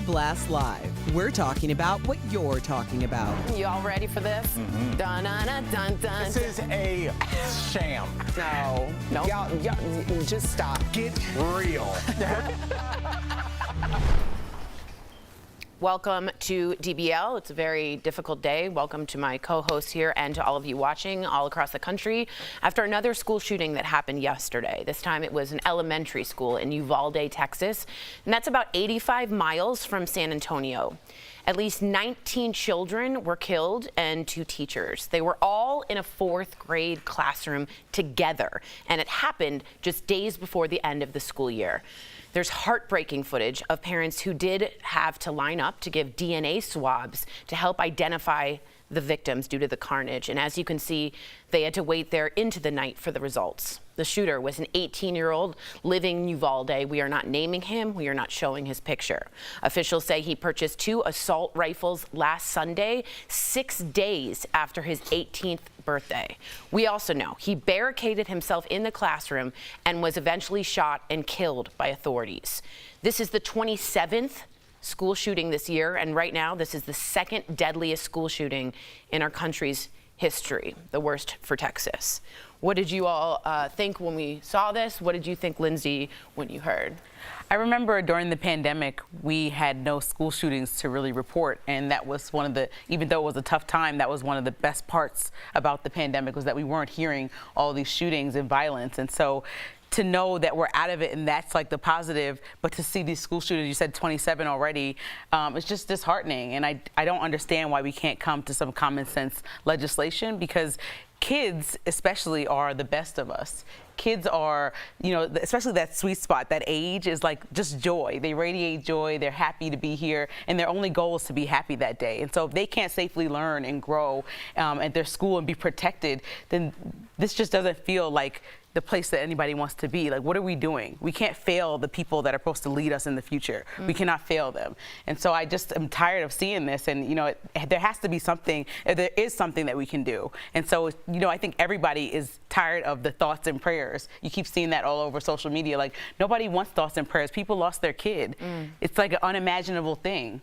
Blast Live. We're talking about what you're talking about. You all ready for this? Mm-hmm. Dun, dun, dun, dun, dun. This is a sham. No. Y'all, just stop. Get real. Welcome to DBL. It's a very difficult day. Welcome to my co-hosts here and to all of you watching all across the country after another school shooting that happened yesterday. This time it was an elementary school in Uvalde, Texas, and that's about 85 miles from San Antonio. At least 19 children were killed and 2 teachers. They were all in a 4th grade classroom together, and it happened just days before the end of the school year. There's heartbreaking footage of parents who did have to line up to give DNA swabs to help identify the victims due to the carnage. And as you can see, they had to wait there into the night for the results. The shooter was an 18-year-old living in Uvalde. We are not naming him. We are not showing his picture. Officials say he purchased 2 assault rifles last Sunday, 6 days after his 18th birthday. We also know he barricaded himself in the classroom and was eventually shot and killed by authorities. This is the 27th school shooting this year, and right now this is the 2nd deadliest school shooting in our country's history, the worst for Texas. What did you all think when we saw this? What did you think, Lindsay, when you heard? I remember during the pandemic, we had no school shootings to really report, and that was one of the, even though it was a tough time, that was one of the best parts about the pandemic, was that we weren't hearing all these shootings and violence. And so to know that we're out of it, and that's like the positive, but to see these school shooters, you said 27 already, it's just disheartening. And I don't understand why we can't come to some common sense legislation, because kids especially are the best of us. Kids are, you know, especially that sweet spot, that age is like just joy. They radiate joy, they're happy to be here, and their only goal is to be happy that day. And so if they can't safely learn and grow at their school and be protected, then this just doesn't feel like the place that anybody wants to be. Like, what are we doing? We can't fail the people that are supposed to lead us in the future. We cannot fail them. And so I just am tired of seeing this, and you know, there has to be something, there is something that we can do. And so, you know, I think everybody is tired of the thoughts and prayers. You keep seeing that all over social media. Like, nobody wants thoughts and prayers. People lost their kid. It's like an unimaginable thing.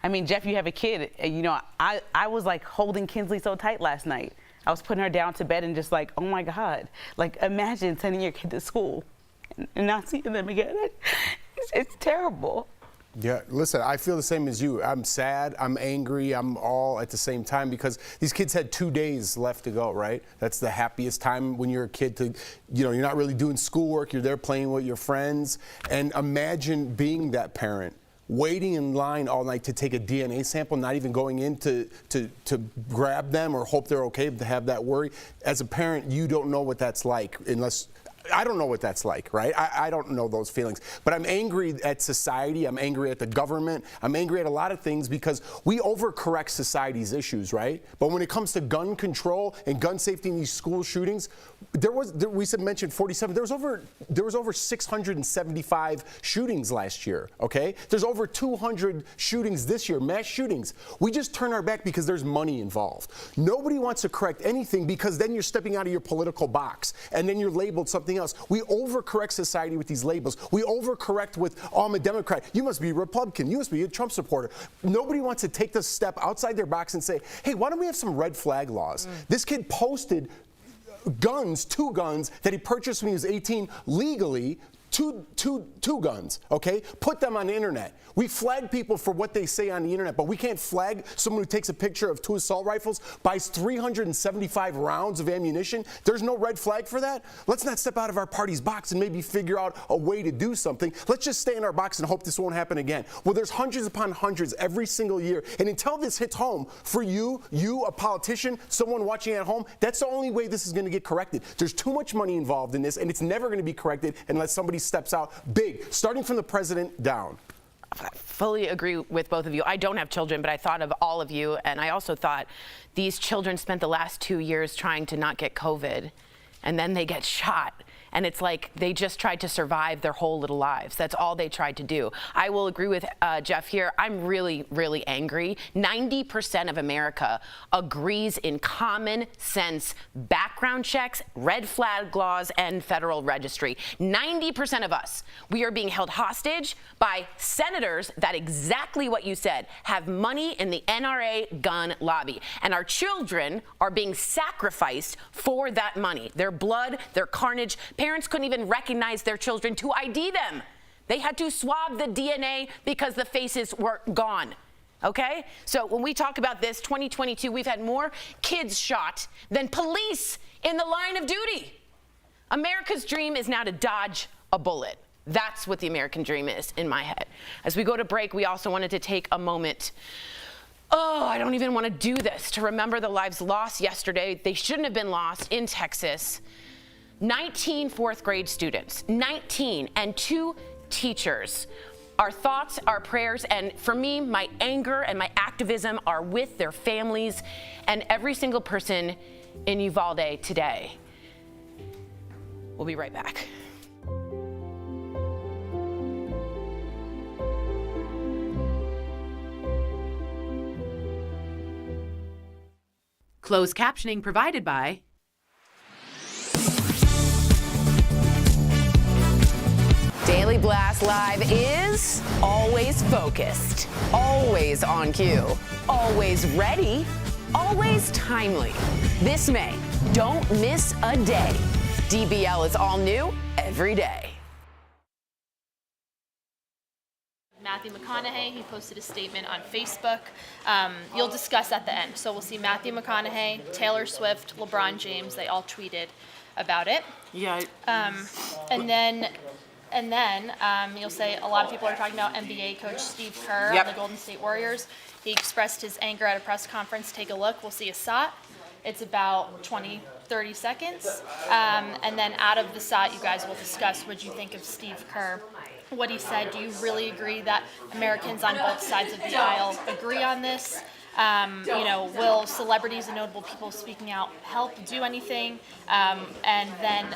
I mean, Jeff, you have a kid. You know, I was like holding Kinsley so tight last night. I was putting her down to bed and just like, oh my God, like imagine sending your kid to school and not seeing them again. It's terrible. Yeah, listen, I feel the same as you. I'm sad, I'm angry, I'm all at the same time, because these kids had 2 days left to go, right? That's the happiest time when you're a kid to, you know, you're not really doing schoolwork, you're there playing with your friends. And imagine being that parent, waiting in line all night to take a DNA sample, not even going in to grab them or hope they're okay, to have that worry. As a parent, you don't know what that's like, unless, I don't know what that's like, right? I don't know those feelings. But I'm angry at society, I'm angry at the government, I'm angry at a lot of things, because we overcorrect society's issues, right? But when it comes to gun control and gun safety in these school shootings, we mentioned 47, there was over 675 shootings last year, okay? There's over 200 shootings this year, mass shootings. We just turn our back because there's money involved. Nobody wants to correct anything, because then you're stepping out of your political box, and then you're labeled something else. We overcorrect society with these labels. We overcorrect with, oh, I'm a Democrat. You must be a Republican. You must be a Trump supporter. Nobody wants to take the step outside their box and say, hey, why don't we have some red flag laws? This kid posted guns, 2 guns that he purchased when he was 18 legally. Two guns, okay? Put them on the internet. We flag people for what they say on the internet, but we can't flag someone who takes a picture of 2 assault rifles, buys 375 rounds of ammunition. There's no red flag for that. Let's not step out of our party's box and maybe figure out a way to do something. Let's just stay in our box and hope this won't happen again. Well, there's hundreds upon hundreds every single year, and until this hits home for you, a politician, someone watching at home, that's the only way this is going to get corrected. There's too much money involved in this, and it's never going to be corrected unless somebody steps out big, starting from the president down. I fully agree with both of you. I don't have children, but I thought of all of you, and I also thought these children spent the last 2 years trying to not get COVID, and then they get shot. And it's like they just tried to survive their whole little lives. That's all they tried to do. I will agree with Jeff here. I'm really, really angry. 90% of America agrees in common sense background checks, red flag laws, and federal registry. 90% of us, we are being held hostage by senators that exactly what you said, have money in the NRA gun lobby. And our children are being sacrificed for that money. Their blood, their carnage. Parents couldn't even recognize their children to ID them. They had to swab the DNA because the faces were gone. Okay? So when we talk about this, 2022, we've had more kids shot than police in the line of duty. America's dream is now to dodge a bullet. That's what the American dream is in my head. As we go to break, we also wanted to take a moment. Oh, I don't even want to do this. To remember the lives lost yesterday. They shouldn't have been lost in Texas. 19 fourth grade students, 19, and 2 teachers. Our thoughts, our prayers, and for me, my anger and my activism are with their families and every single person in Uvalde today. We'll be right back. Closed captioning provided by Daily Blast Live is always focused, always on cue, always ready, always timely. This May, don't miss a day. DBL is all new every day. Matthew McConaughey, he posted a statement on Facebook. You'll discuss at the end. So we'll see Matthew McConaughey, Taylor Swift, LeBron James. They all tweeted about it. Yeah. And then you'll say a lot of people are talking about NBA coach Steve Kerr Yep. on the Golden State Warriors. He expressed his anger at a press conference. Take a look. We'll see a shot. It's about 20, 30 seconds. And then out of the shot, you guys will discuss what you think of Steve Kerr. What he said, do you really agree that Americans on both sides of the aisle agree on this? Will celebrities and notable people speaking out help do anything? And then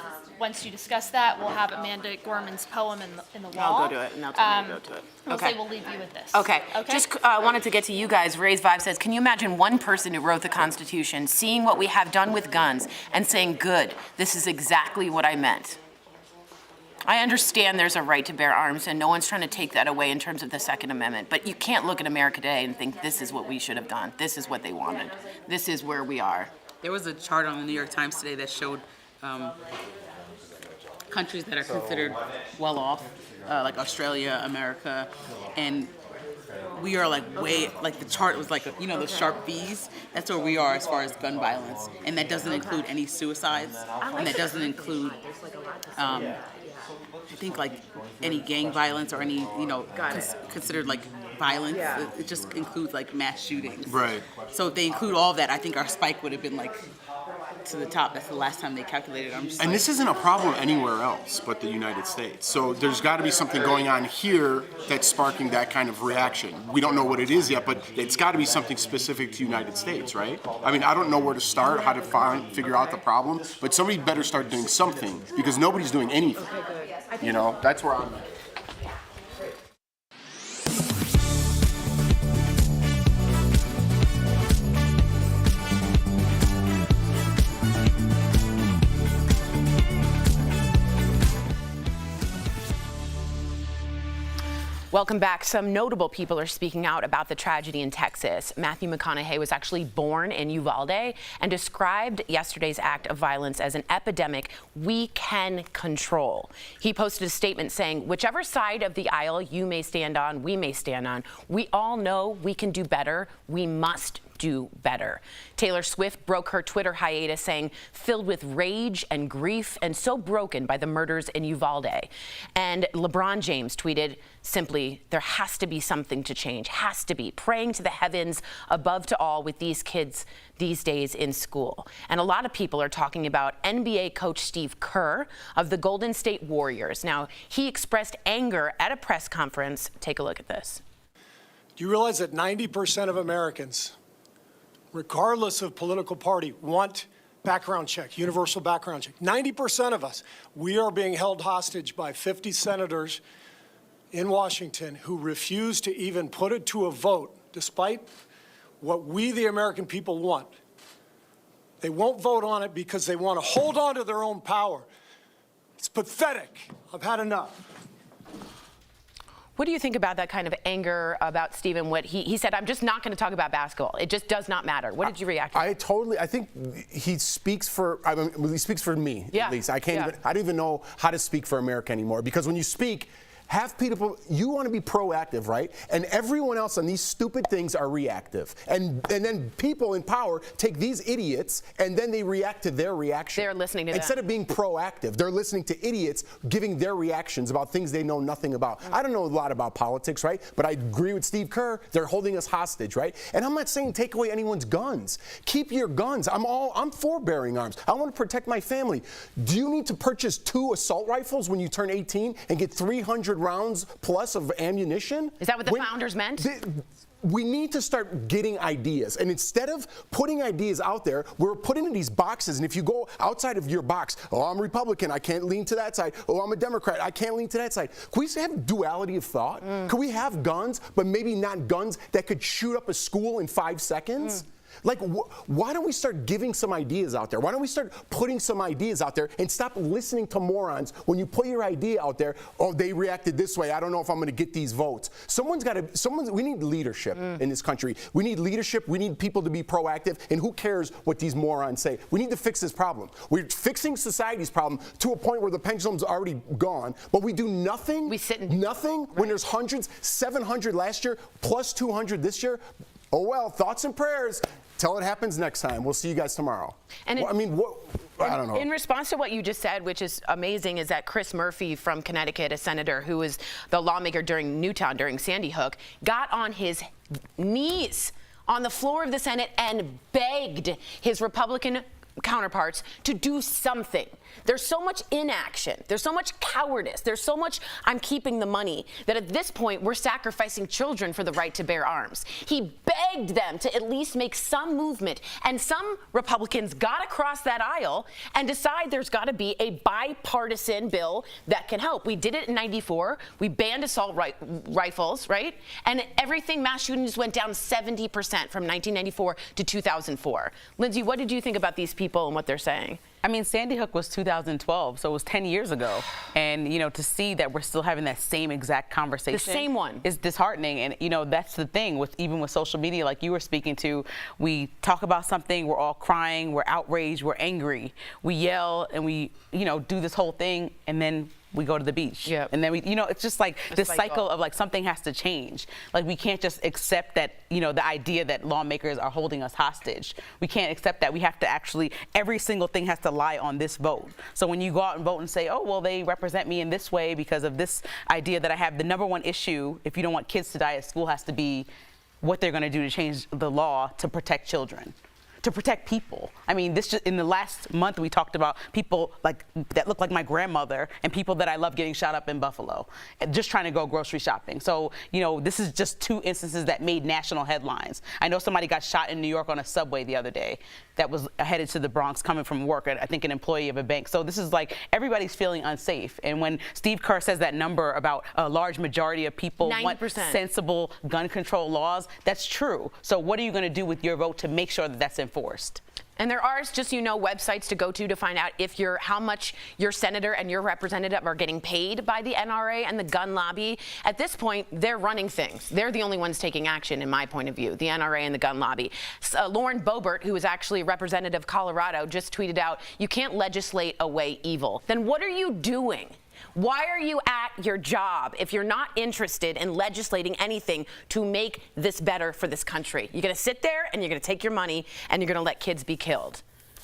once you discuss that, we'll have Amanda Gorman's poem in the wall. I'll go to it, and they'll tell me to go to it. We'll Okay. say we'll leave you with this. Okay. Just wanted to get to you guys. Ray's Vibe says, can you imagine one person who wrote the Constitution seeing what we have done with guns and saying, good, this is exactly what I meant? I understand there's a right to bear arms, and no one's trying to take that away in terms of the Second Amendment, but you can't look at America today and think this is what we should have done. This is what they wanted. This is where we are. There was a chart on the New York Times today that showed countries that are considered well off, like Australia, America, and we are like way, like the chart was like, the sharp V's. That's where we are as far as gun violence. And that doesn't include any suicides, and that doesn't include, I think like any gang violence or any, considered like violence. It just includes like mass shootings. Right. So if they include all of that, I think our spike would have been like to the top. That's the last time they calculated. And this isn't a problem anywhere else but the United States. So there's got to be something going on here that's sparking that kind of reaction. We don't know what it is yet, but it's got to be something specific to the United States, right? I mean, I don't know where to start, how to figure out the problem, but somebody better start doing something because nobody's doing anything. That's where I'm at. Welcome back. Some notable people are speaking out about the tragedy in Texas. Matthew McConaughey was actually born in Uvalde and described yesterday's act of violence as an epidemic we can control. He posted a statement saying, whichever side of the aisle you may stand on, we may stand on. We all know we can do better. We must do better. Taylor Swift broke her Twitter hiatus saying, filled with rage and grief and so broken by the murders in Uvalde. And LeBron James tweeted simply, there has to be something to change, has to be, praying to the heavens above to all with these kids these days in school. And a lot of people are talking about NBA coach Steve Kerr of the Golden State Warriors. Now, he expressed anger at a press conference. Take a look at this. Do you realize that 90% of Americans, regardless of political party, want background check, universal background check. 90% of us, we are being held hostage by 50 senators in Washington who refuse to even put it to a vote, despite what we, the American people, want. They won't vote on it because they want to hold on to their own power. It's pathetic. I've had enough. What do you think about that kind of anger about Stephen? What he said, I'm just not going to talk about basketball. It just does not matter. What did you react to? I think he speaks for, he speaks for me, yeah. at least. I don't even know how to speak for America anymore, because when you speak, half people, you want to be proactive, right? And everyone else on these stupid things are reactive. And then people in power take these idiots and then they react to their reaction. They're listening to them. Instead of being proactive, they're listening to idiots giving their reactions about things they know nothing about. I don't know a lot about politics, right? But I agree with Steve Kerr. They're holding us hostage, right? And I'm not saying take away anyone's guns. Keep your guns. I'm for bearing arms. I want to protect my family. Do you need to purchase 2 assault rifles when you turn 18 and get 300 rounds plus of ammunition? Is that what the founders meant? We need to start getting ideas. And instead of putting ideas out there, we're put into these boxes. And if you go outside of your box, oh, I'm Republican, I can't lean to that side. Oh, I'm a Democrat, I can't lean to that side. Can we have duality of thought? Can we have guns, but maybe not guns that could shoot up a school in 5 seconds? Like, why don't we start giving some ideas out there? Why don't we start putting some ideas out there and stop listening to morons when you put your idea out there? Oh, they reacted this way. I don't know if I'm going to get these votes. We need leadership in this country. We need leadership. We need people to be proactive. And who cares what these morons say? We need to fix this problem. We're fixing society's problem to a point where the pendulum's already gone, but we do nothing. We sit and nothing when there's hundreds, 700 last year, plus 200 this year. Oh, well, thoughts and prayers. Till it happens next time. We'll see you guys tomorrow. And I don't know. In response to what you just said, which is amazing, is that Chris Murphy from Connecticut, a senator who was the lawmaker during Newtown, during Sandy Hook, got on his knees on the floor of the Senate and begged his Republican counterparts to do something. There's so much inaction. There's so much cowardice. There's so much I'm keeping the money that at this point we're sacrificing children for the right to bear arms. He begged them to at least make some movement, and some Republicans got across that aisle and decide there's got to be a bipartisan bill that can help. We did it in '94. We banned assault rifles, right? And everything, mass shootings went down 70% from 1994 to 2004. Lindsay, what did you think about these people and what they're saying? I mean, Sandy Hook was 2012, so it was 10 years ago. And, to see that we're still having that same exact conversation. The same one. Is disheartening. And, that's the thing even with social media, like you were speaking to. We talk about something, we're all crying, we're outraged, we're angry. We yell and we, do this whole thing, and then we go to the beach. Yep. And then we, it's just like this cycle of like something has to change. Like we can't just accept that, the idea that lawmakers are holding us hostage. We can't accept that. We have to actually, every single thing has to lie on this vote. So when you go out and vote and say, oh, well, they represent me in this way because of this idea that I have, the number one issue, if you don't want kids to die at school, has to be what they're going to do to change the law to protect children. To protect people. I mean, in the last month, we talked about people that look like my grandmother and people that I love getting shot up in Buffalo, just trying to go grocery shopping. So, this is just 2 instances that made national headlines. I know somebody got shot in New York on a subway the other day that was headed to the Bronx coming from work, I think an employee of a bank. So this is like everybody's feeling unsafe. And when Steve Kerr says that number about a large majority of people 90%. Want sensible gun control laws, that's true. So what are you going to do with your vote to make sure that that's enforced? And there are, just websites to go to find out how much your senator and your representative are getting paid by the NRA and the gun lobby. At this point, they're running things. They're the only ones taking action, in my point of view, the NRA and the gun lobby. Lauren Boebert, who is actually a representative of Colorado, just tweeted out, "You can't legislate away evil." Then what are you doing? Why are you at your job if you're not interested in legislating anything to make this better for this country? You're going to sit there and you're going to take your money and you're going to let kids be killed.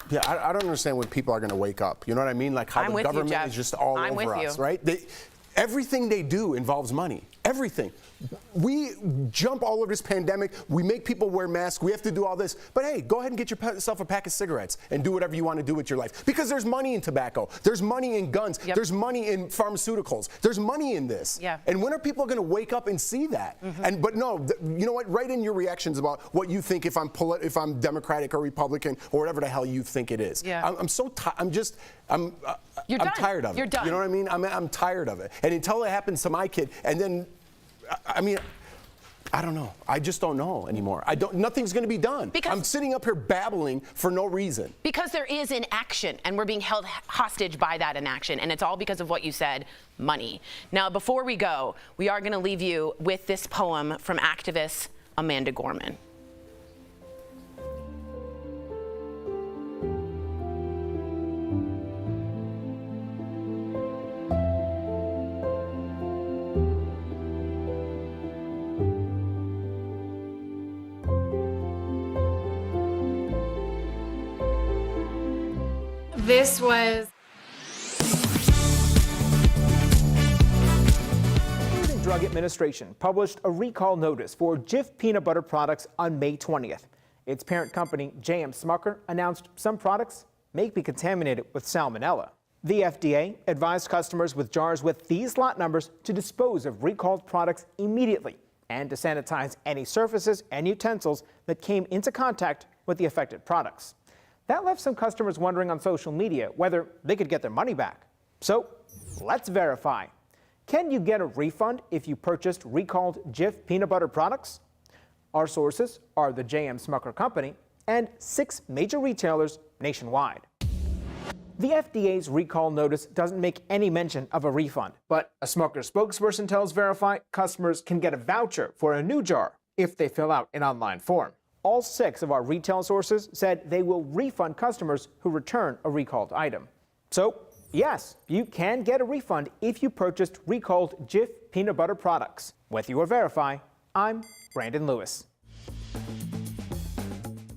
Yeah, I don't understand when people are going to wake up. You know what I mean? Like how the government is just all over us, right? Everything they do involves money. everything. We jump all over this pandemic. We make people wear masks. We have to do all this. But hey, go ahead and get yourself a pack of cigarettes and do whatever you want to do with your life. Because there's money in tobacco. There's money in guns. Yep. There's money in pharmaceuticals. There's money in this. Yeah. And when are people going to wake up and see that? But no, you know what? Write in your reactions about what you think if I'm Democratic or Republican or whatever the hell you think it is. Yeah. I'm tired of it. You're done. You know what I mean? I'm tired of it. And until it happens to my kid, and then, I mean, I don't know. I just don't know anymore. Nothing's going to be done. Because I'm sitting up here babbling for no reason. Because there is inaction, and we're being held hostage by that inaction, and it's all because of what you said, money. Now, before we go, we are going to leave you with this poem from activist Amanda Gorman. This was Food and Drug Administration published a recall notice for Jif peanut butter products on May 20th. Its parent company, J.M. Smucker, announced some products may be contaminated with salmonella. The FDA advised customers with jars with these lot numbers to dispose of recalled products immediately and to sanitize any surfaces and utensils that came into contact with the affected products. That left some customers wondering on social media whether they could get their money back. So let's verify. Can you get a refund if you purchased recalled Jif peanut butter products? Our sources are the J.M. Smucker Company and 6 major retailers nationwide. The FDA's recall notice doesn't make any mention of a refund, but a Smucker spokesperson tells Verify customers can get a voucher for a new jar if they fill out an online form. All 6 of our retail sources said they will refund customers who return a recalled item. So, yes, you can get a refund if you purchased recalled Jif peanut butter products. With your Verify, I'm Brandon Lewis.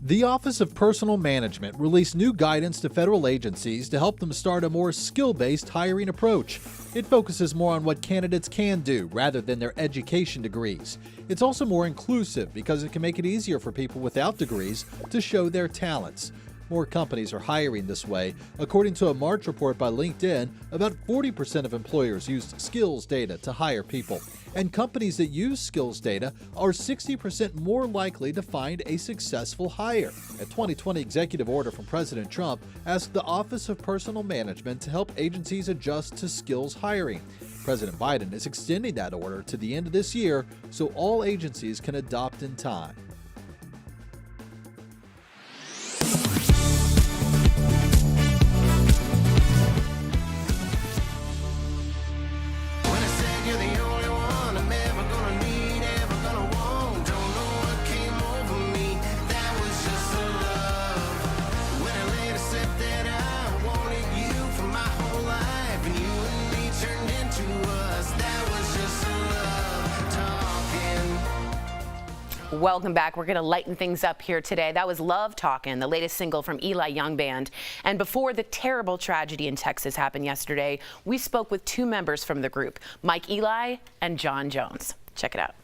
The Office of Personnel Management released new guidance to federal agencies to help them start a more skill-based hiring approach. It focuses more on what candidates can do rather than their education degrees. It's also more inclusive because it can make it easier for people without degrees to show their talents. More companies are hiring this way. According to a March report by LinkedIn, about 40% of employers used skills data to hire people. And companies that use skills data are 60% more likely to find a successful hire. A 2020 executive order from President Trump asked the Office of Personnel Management to help agencies adjust to skills hiring. President Biden is extending that order to the end of this year so all agencies can adopt in time. Welcome back. We're going to lighten things up here today. That was Love Talkin', the latest single from Eli Young Band. And before the terrible tragedy in Texas happened yesterday, we spoke with 2 members from the group, Mike Eli and John Jones. Check it out.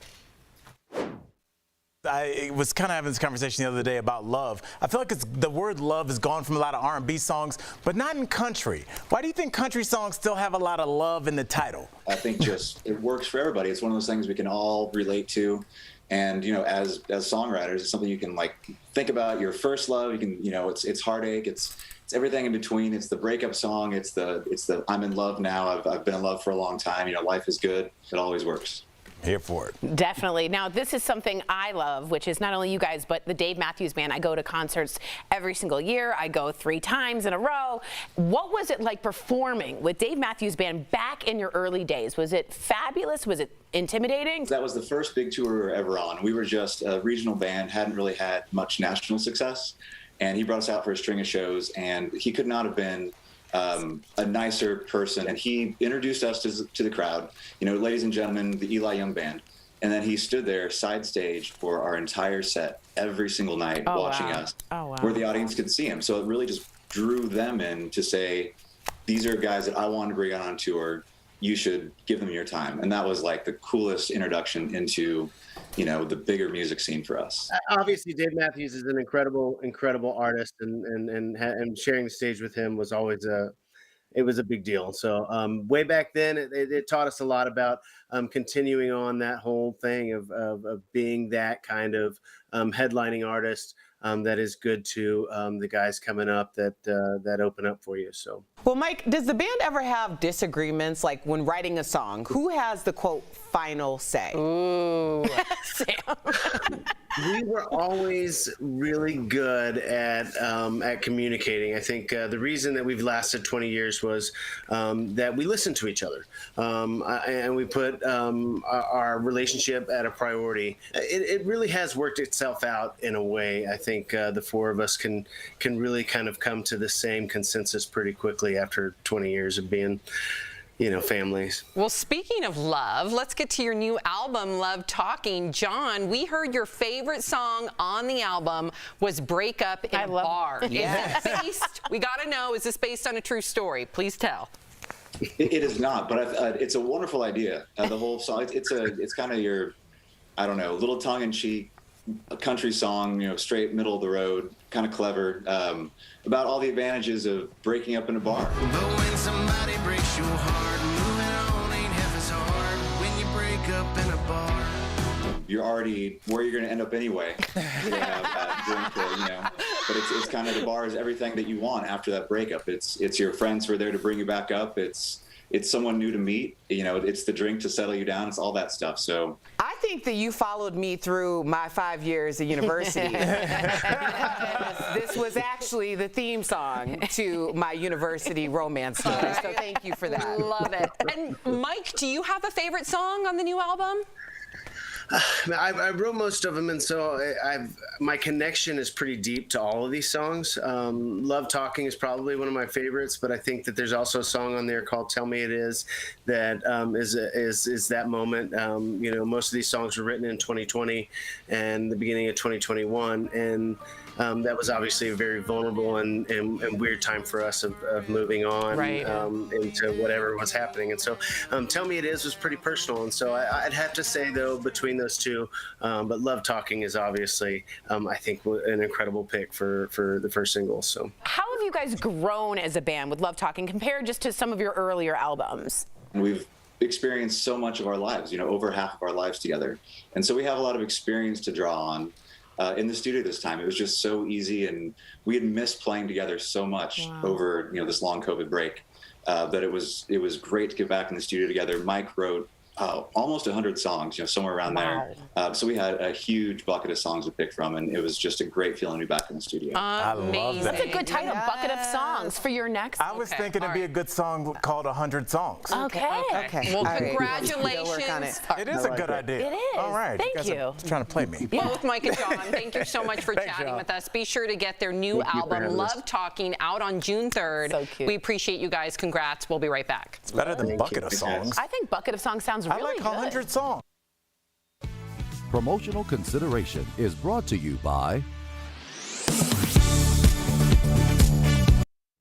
I was kind of having this conversation the other day about love. I feel like the word love is gone from a lot of R&B songs, but not in country. Why do you think country songs still have a lot of love in the title? I think just it works for everybody. It's one of those things we can all relate to. And, you know, as songwriters, it's something you can like think about your first love. You can, you know, it's heartache. It's everything in between. It's the breakup song. It's the I'm in love now. I've been in love for a long time. You know, life is good. It always works. Here for it. Definitely. Now, this is something I love, which is not only you guys, but the Dave Matthews Band. I go to concerts every single year. I go 3 times in a row. What was it like performing with Dave Matthews Band back in your early days? Was it fabulous? Was it intimidating? That was the first big tour we were ever on. We were just a regional band, hadn't really had much national success. And he brought us out for a string of shows, and he could not have been a nicer person. And he introduced us to the crowd, you know, ladies and gentlemen, the Eli Young Band. And then he stood there side stage for our entire set every single night watching us, where the audience could see him. So it really just drew them in to say, these are guys that I want to bring out on tour. you should give them your time. And that was like the coolest introduction into, the bigger music scene for us. Obviously, Dave Matthews is an incredible artist, and sharing the stage with him was always it was a big deal. So way back then, it taught us a lot about continuing on that whole thing of being that kind of headlining artist that is good to the guys coming up that open up for you. So. Well, Mike, does the band ever have disagreements, like when writing a song? Who has the, quote, final say? Ooh. We were always really good at communicating. I think the reason that we've lasted 20 years was that we listened to each other, and we put our relationship at a priority. It really has worked itself out in a way. I think the four of us can really kind of come to the same consensus pretty quickly after 20 years of being, families. Well, speaking of love, let's get to your new album, Love Talking. John, we heard your favorite song on the album was Break Up in a Bar. Yes. Is it based, we got to know, is this based on a true story? Please tell. It is not, but it's a wonderful idea. The whole song, it's kind of your, I don't know, little tongue-in-cheek, a country song, straight middle of the road, kind of clever, about all the advantages of breaking up in a bar. But when somebody breaks your heart, moving on ain't half as hard when you break up in a bar. You're already where you're going to end up anyway. But it's kind of, the bar is everything that you want after that breakup. It's your friends who are there to bring you back up. It's someone new to meet. It's the drink to settle you down. It's all that stuff. So I think that you followed me through my 5 years at university. This was actually the theme song to my university romance story. So thank you for that. Love it. And Mike, do you have a favorite song on the new album? I wrote most of them, and so my connection is pretty deep to all of these songs. Love Talking is probably one of my favorites, but I think that there's also a song on there called Tell Me It Is that is that moment. Most of these songs were written in 2020 and the beginning of 2021, and that was obviously a very vulnerable and weird time for us of moving on into whatever was happening. And so Tell Me It Is was pretty personal. And so I'd have to say, though, between those two, but Love Talking is obviously, I think, an incredible pick for the first single. So How have you guys grown as a band with Love Talking compared just to some of your earlier albums? we've experienced so much of our lives, over half of our lives together. And so we have a lot of experience to draw on. In the studio this time, it was just so easy, and we had missed playing together so much over this long COVID break that it was great to get back in the studio together. Mike wrote almost 100 songs, somewhere around there. So we had a huge bucket of songs to pick from, and it was just a great feeling to be back in the studio. I love that. That's a good title, Bucket of Songs, for your next. I was thinking it'd be a good song called 100 Songs. Okay. Well, congratulations. It is a good idea. It is. All right. Thank you. Are trying to play me. Both Mike and John, thank you so much for chatting with us. Be sure to get their new album, Love Talking, out on June 3rd. So cute. We appreciate you guys. Congrats. We'll be right back. It's better than Bucket of Songs. I think Bucket of Songs sounds really I like good. 100 Songs. Promotional consideration is brought to you by...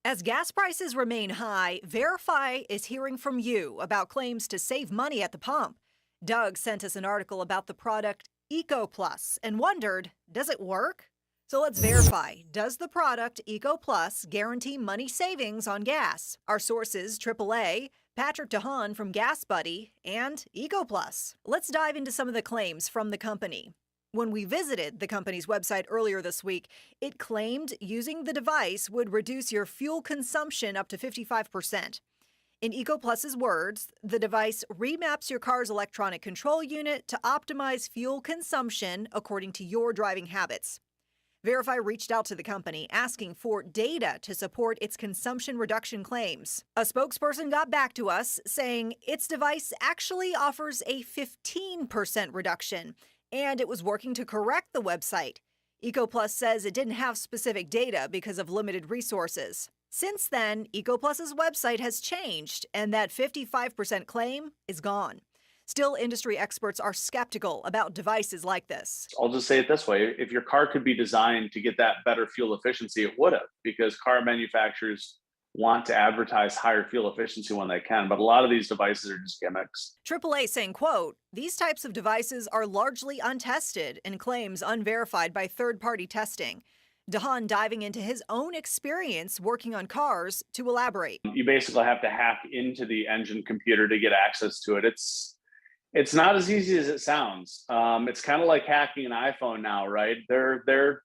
As gas prices remain high, Verify is hearing from you about claims to save money at the pump. Doug sent us an article about the product Eco Plus and wondered, does it work? So let's verify. Does the product Eco Plus guarantee money savings on gas? Our sources, AAA, Patrick DeHaan from Gas Buddy, and Eco Plus. Let's dive into some of the claims from the company. When we visited the company's website earlier this week, it claimed using the device would reduce your fuel consumption up to 55%. In Eco Plus's words, the device remaps your car's electronic control unit to optimize fuel consumption according to your driving habits. Verify reached out to the company asking for data to support its consumption reduction claims. A spokesperson got back to us saying its device actually offers a 15% reduction, and it was working to correct the website. EcoPlus says it didn't have specific data because of limited resources. Since then, EcoPlus's website has changed, and that 55% claim is gone. Still, industry experts are skeptical about devices like this. I'll just say it this way. If your car could be designed to get that better fuel efficiency, it would have, because car manufacturers want to advertise higher fuel efficiency when they can, but a lot of these devices are just gimmicks. AAA saying, quote, these types of devices are largely untested and claims unverified by third-party testing. DeHaan diving into his own experience working on cars to elaborate. You basically have to hack into the engine computer to get access to it. It's not as easy as it sounds. It's kind of like hacking an iPhone now, right? They're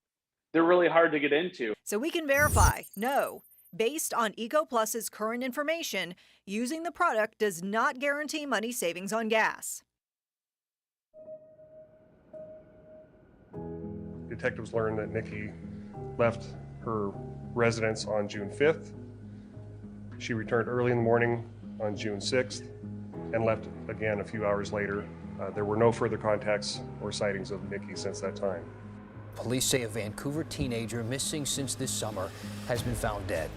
really hard to get into. So we can verify, no. Based on EcoPlus's current information, using the product does not guarantee money savings on gas. Detectives learned that Nikki left her residence on June 5th. She returned early in the morning on June 6th and left again a few hours later. There were no further contacts or sightings of Nikki since that time. Police say a Vancouver teenager missing since this summer has been found dead.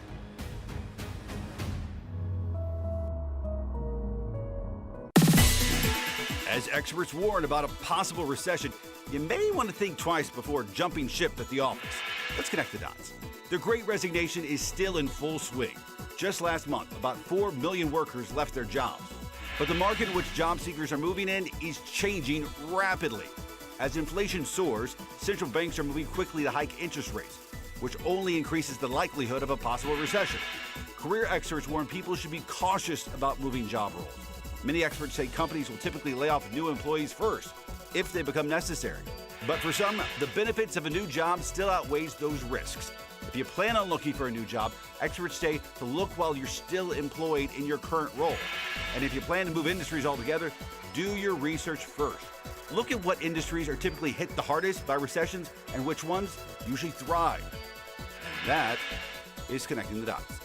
As experts warn about a possible recession, you may want to think twice before jumping ship at the office. Let's connect the dots. The Great Resignation is still in full swing. Just last month, about 4 million workers left their jobs. But the market in which job seekers are moving in is changing rapidly. As inflation soars, central banks are moving quickly to hike interest rates, which only increases the likelihood of a possible recession. Career experts warn people should be cautious about moving job roles. Many experts say companies will typically lay off new employees first, if they become necessary. But for some, the benefits of a new job still outweighs those risks. If you plan on looking for a new job, experts say to look while you're still employed in your current role. And if you plan to move industries altogether, do your research first. Look at what industries are typically hit the hardest by recessions and which ones usually thrive. And that is Connecting the Dots.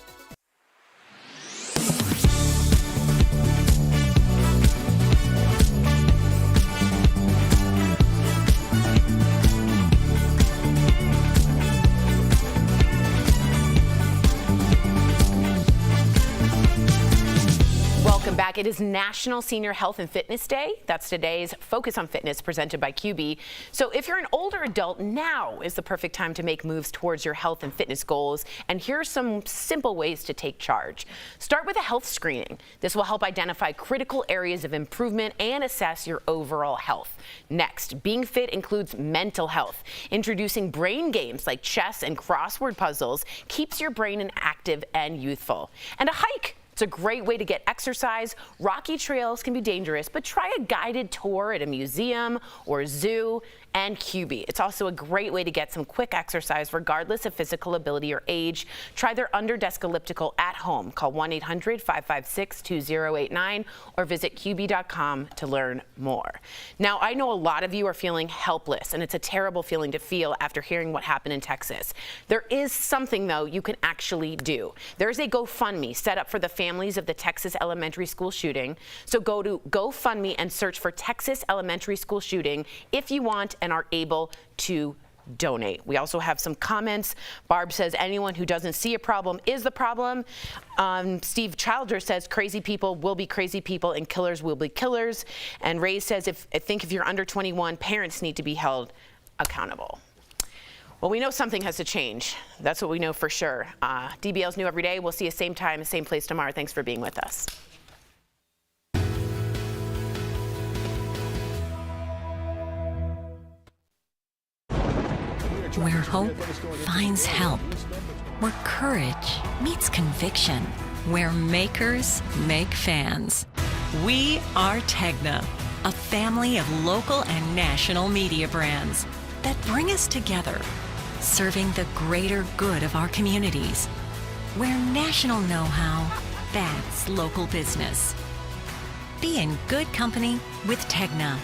Welcome back. It is National Senior Health and Fitness Day. That's today's Focus on Fitness presented by QB. So if you're an older adult, now is the perfect time to make moves towards your health and fitness goals. And here are some simple ways to take charge. Start with a health screening. This will help identify critical areas of improvement and assess your overall health. Next, being fit includes mental health. Introducing brain games like chess and crossword puzzles keeps your brain active and youthful. And a hike. It's a great way to get exercise. Rocky trails can be dangerous, but try a guided tour at a museum or zoo. And QB. It's also a great way to get some quick exercise regardless of physical ability or age. Try their under-desk elliptical at home. Call 1-800-556-2089 or visit QB.com to learn more. Now, I know a lot of you are feeling helpless, and it's a terrible feeling to feel after hearing what happened in Texas. There is something, though, you can actually do. There's a GoFundMe set up for the families of the Texas elementary school shooting. So go to GoFundMe and search for Texas elementary school shooting if you want and are able to donate. We also have some comments. Barb says anyone who doesn't see a problem is the problem. Steve Childers says crazy people will be crazy people and killers will be killers. And Ray says I think if you're under 21, parents need to be held accountable. Well, we know something has to change. That's what we know for sure. DBL's new every day. We'll see you same time, same place tomorrow. Thanks for being with us. Where hope finds help. Where courage meets conviction. Where makers make fans. We are Tegna, a family of local and national media brands that bring us together, serving the greater good of our communities. Where national know-how backs local business. Be in good company with Tegna.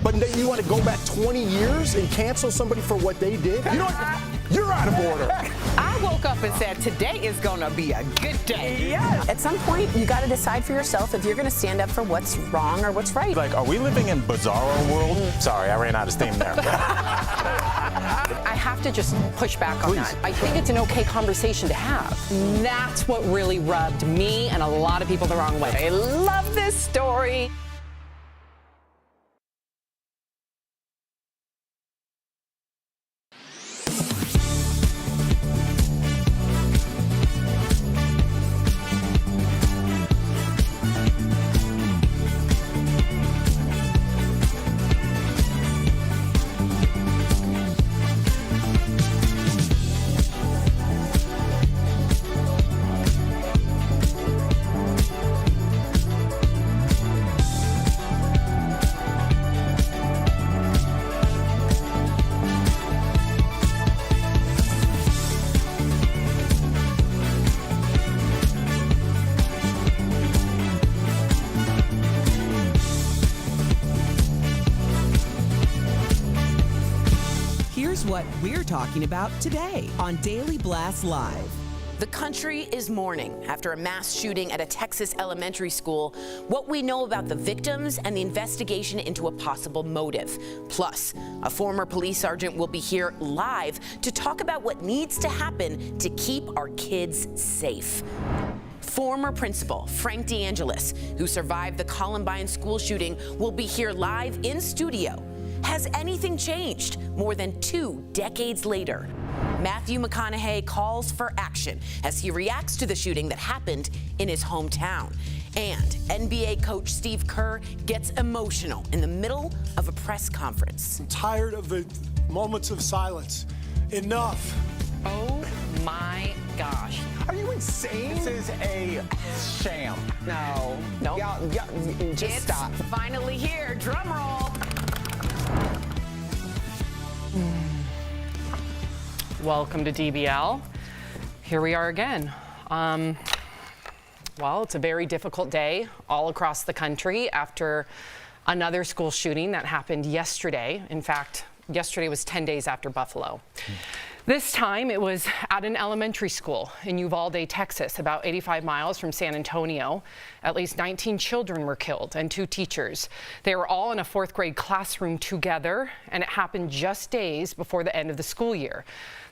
But you want to go back 20 years and cancel somebody for what they did? You know what? You're out of order. I woke up and said, today is going to be a good day. Yes. At some point, you got to decide for yourself if you're going to stand up for what's wrong or what's right. Like, are we living in Bizarro world? Sorry, I ran out of steam there. I have to just push back on that. I think it's an okay conversation to have. That's what really rubbed me and a lot of people the wrong way. I love this story. Here's what we're talking about today on Daily Blast Live. The country is mourning after a mass shooting at a Texas elementary school, what we know about the victims and the investigation into a possible motive. Plus, a former police sergeant will be here live to talk about what needs to happen to keep our kids safe. Former principal Frank Deangelis, who survived the Columbine school shooting, will be here live in studio. Has anything changed more than 2 decades later? Matthew McConaughey calls for action as he reacts to the shooting that happened in his hometown. And NBA coach Steve Kerr gets emotional in the middle of a press conference. I'm tired of the moments of silence. Enough. Oh my gosh. Are you insane? This is a sham. No. No. Y'all, just stop. Finally here. Drum roll. Welcome to DBL. Here we are again. Well, it's a very difficult day all across the country after another school shooting that happened yesterday. In fact, yesterday was 10 days after Buffalo. This time it was at an elementary school in Uvalde, Texas, about 85 miles from San Antonio. At least 19 children were killed and 2 teachers. They were all in a 4th grade classroom together, and it happened just days before the end of the school year.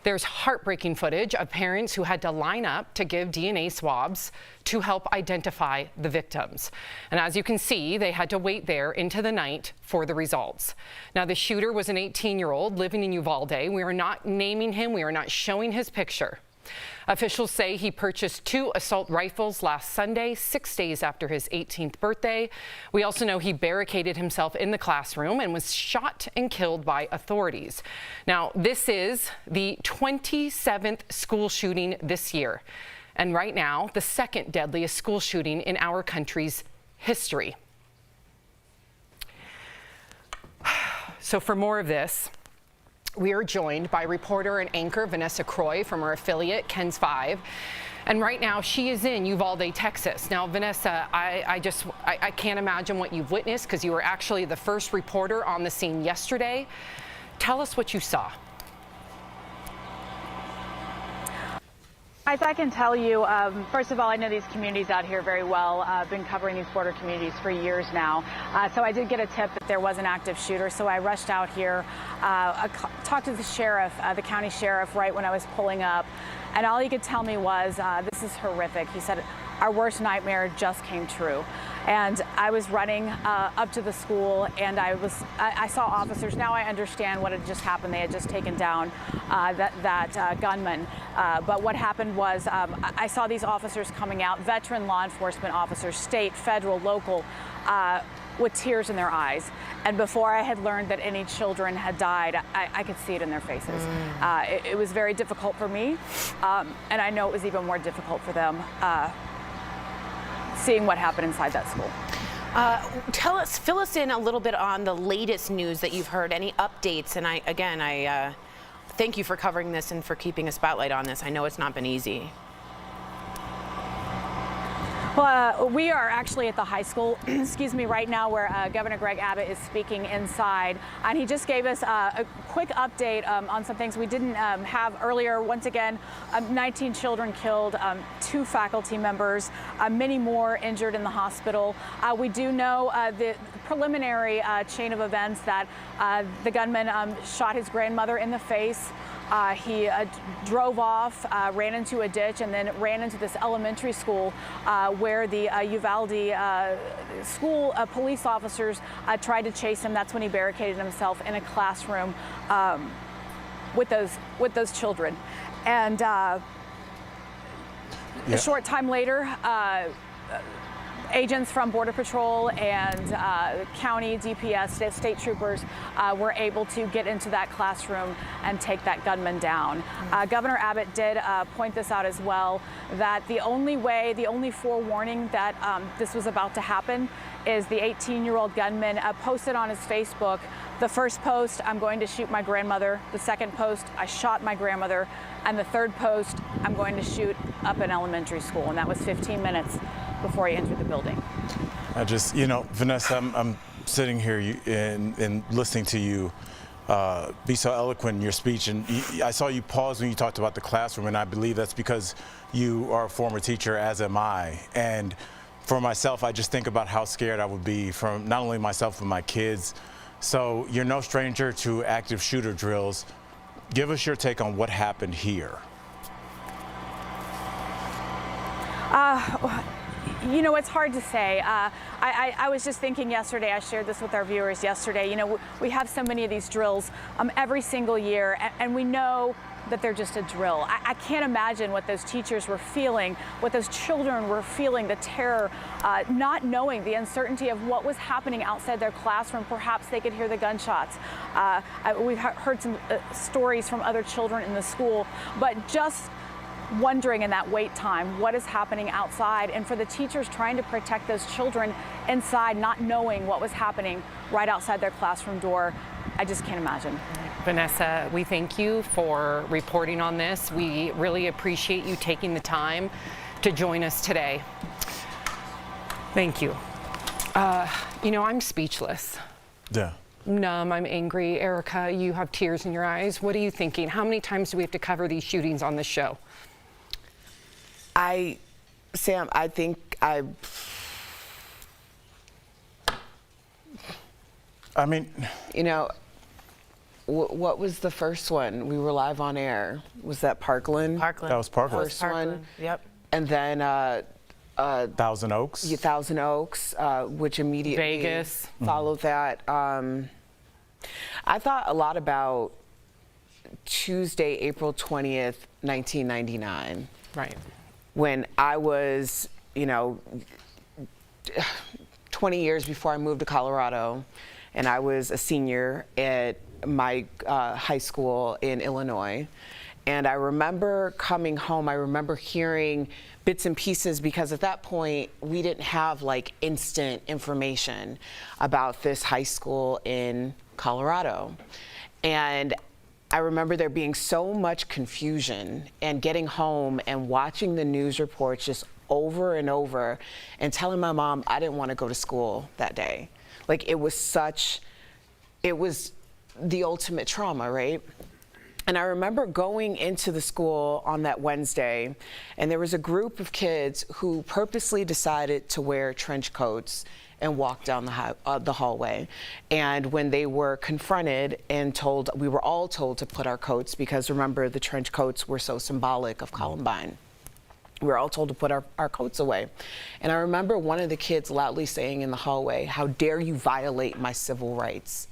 There's heartbreaking footage of parents who had to line up to give DNA swabs to help identify the victims. And as you can see, they had to wait there into the night for the results. Now, the shooter was an 18-year-old living in Uvalde. We are not naming him. We are not showing his picture. Officials say he purchased 2 assault rifles last Sunday, 6 days after his 18th birthday. We also know he barricaded himself in the classroom and was shot and killed by authorities. Now, this is the 27th school shooting this year, and right now, the 2nd deadliest school shooting in our country's history. So for more of this, we are joined by reporter and anchor Vanessa Croy from our affiliate, KENS 5. And right now she is in Uvalde, Texas. Now, Vanessa, I can't imagine what you've witnessed because you were actually the first reporter on the scene yesterday. Tell us what you saw. I can tell you, first of all, I know these communities out here very well. I've been covering these border communities for years now. So I did get a tip that there was an active shooter. So I rushed out here, talked to the sheriff, the county sheriff, right when I was pulling up. And all he could tell me was, this is horrific. He said, our worst nightmare just came true. And I was running up to the school, and I saw officers. Now I understand what had just happened. They had just taken down that gunman. But what happened was I saw these officers coming out, veteran law enforcement officers, state, federal, local, with tears in their eyes. And before I had learned that any children had died, I could see it in their faces. It was very difficult for me, and I know it was even more difficult for them seeing what happened inside that school. Fill us in a little bit on the latest news that you've heard, any updates. And I thank you for covering this and for keeping a spotlight on this. I know it's not been easy. Well, we are actually at the high school, excuse me, right now where Governor Greg Abbott is speaking inside. And he just gave us a quick update on some things we didn't have earlier. Once again, 19 children killed, 2 faculty members, many more injured in the hospital. We do know the preliminary chain of events that the gunman shot his grandmother in the face. He drove off, ran into a ditch, and then ran into this elementary school where the Uvalde school police officers tried to chase him. That's when he barricaded himself in a classroom with those children. And a short time later, agents from Border Patrol and county DPS, state troopers, were able to get into that classroom and take that gunman down. Governor Abbott did point this out as well, that the only forewarning that this was about to happen is the 18-year-old gunman posted on his Facebook, the first post, I'm going to shoot my grandmother. The second post, I shot my grandmother. And the third post, I'm going to shoot up an elementary school. And that was 15 minutes before he entered the building. Vanessa, I'm sitting here and listening to you. be so eloquent in your speech. And I saw you pause when you talked about the classroom, and I believe that's because you are a former teacher, as am I. And for myself, I just think about how scared I would be from not only myself, but my kids. So you're no stranger to active shooter drills. Give us your take on what happened here. You know, it's hard to say. I was just thinking yesterday, I shared this with our viewers yesterday, you know, we have so many of these drills every single year, and we know that they're just a drill. I can't imagine what those teachers were feeling, what those children were feeling, the terror, not knowing the uncertainty of what was happening outside their classroom. Perhaps they could hear the gunshots. We've heard some stories from other children in the school, but just wondering in that wait time what is happening outside, and for the teachers trying to protect those children inside, not knowing what was happening right outside their classroom door. I just can't imagine. Vanessa, we thank you for reporting on this. We really appreciate you taking the time to join us today. Thank you. You know, I'm speechless. Yeah. Numb, I'm angry. Erica, you have tears in your eyes. What are you thinking? How many times do we have to cover these shootings on this show? Sam, I think I mean, you know, what was the first one? We were live on air. Was that Parkland? Parkland. That was Parkland. First one. Yep. And then Thousand Oaks. Yeah, Thousand Oaks, which immediately Vegas followed that. I thought a lot about Tuesday, April 20th, 1999. Right. When I was, you know, 20 years before I moved to Colorado, and I was a senior at my high school in Illinois. And I remember coming home, I remember hearing bits and pieces, because at that point, we didn't have like instant information about this high school in Colorado. And I remember there being so much confusion, and getting home and watching the news reports just over and over, and telling my mom I didn't want to go to school that day. Like, it was the ultimate trauma, right? And I remember going into the school on that Wednesday, and there was a group of kids who purposely decided to wear trench coats and walk down the hallway. And when they were confronted and told, we were all told to put our coats, because remember, the trench coats were so symbolic of Columbine. We were all told to put our coats away. And I remember one of the kids loudly saying in the hallway, "How dare you violate my civil rights?"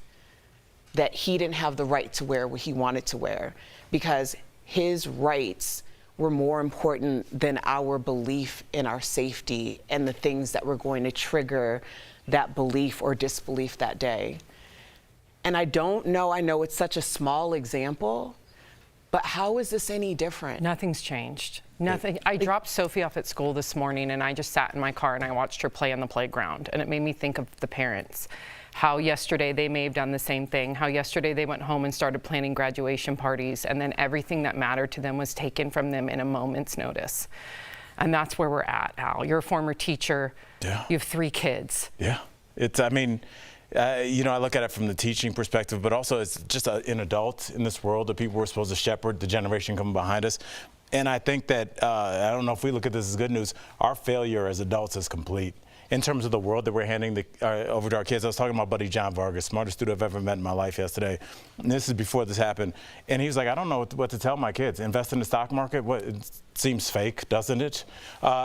That he didn't have the right to wear what he wanted to wear, because his rights were more important than our belief in our safety and the things that were going to trigger that belief or disbelief that day. And I don't know, I know it's such a small example, but how is this any different? Nothing's changed. Nothing. I dropped Sophie off at school this morning, and I just sat in my car and I watched her play on the playground, and it made me think of the parents. How yesterday they may have done the same thing, how yesterday they went home and started planning graduation parties, and then everything that mattered to them was taken from them in a moment's notice. And that's where we're at, Al. You're a former teacher. Yeah. You have 3 kids. Yeah. I mean, you know, I look at it from the teaching perspective, but also it's just an adult in this world, the people we're supposed to shepherd, the generation coming behind us. And I think that, I don't know if we look at this as good news, our failure as adults is complete. In terms of the world that we're handing over to our kids. I was talking to my buddy John Vargas, smartest student I've ever met in my life yesterday. And this is before this happened. And he was like, I don't know what to tell my kids. Invest in the stock market? What? It seems fake, doesn't it?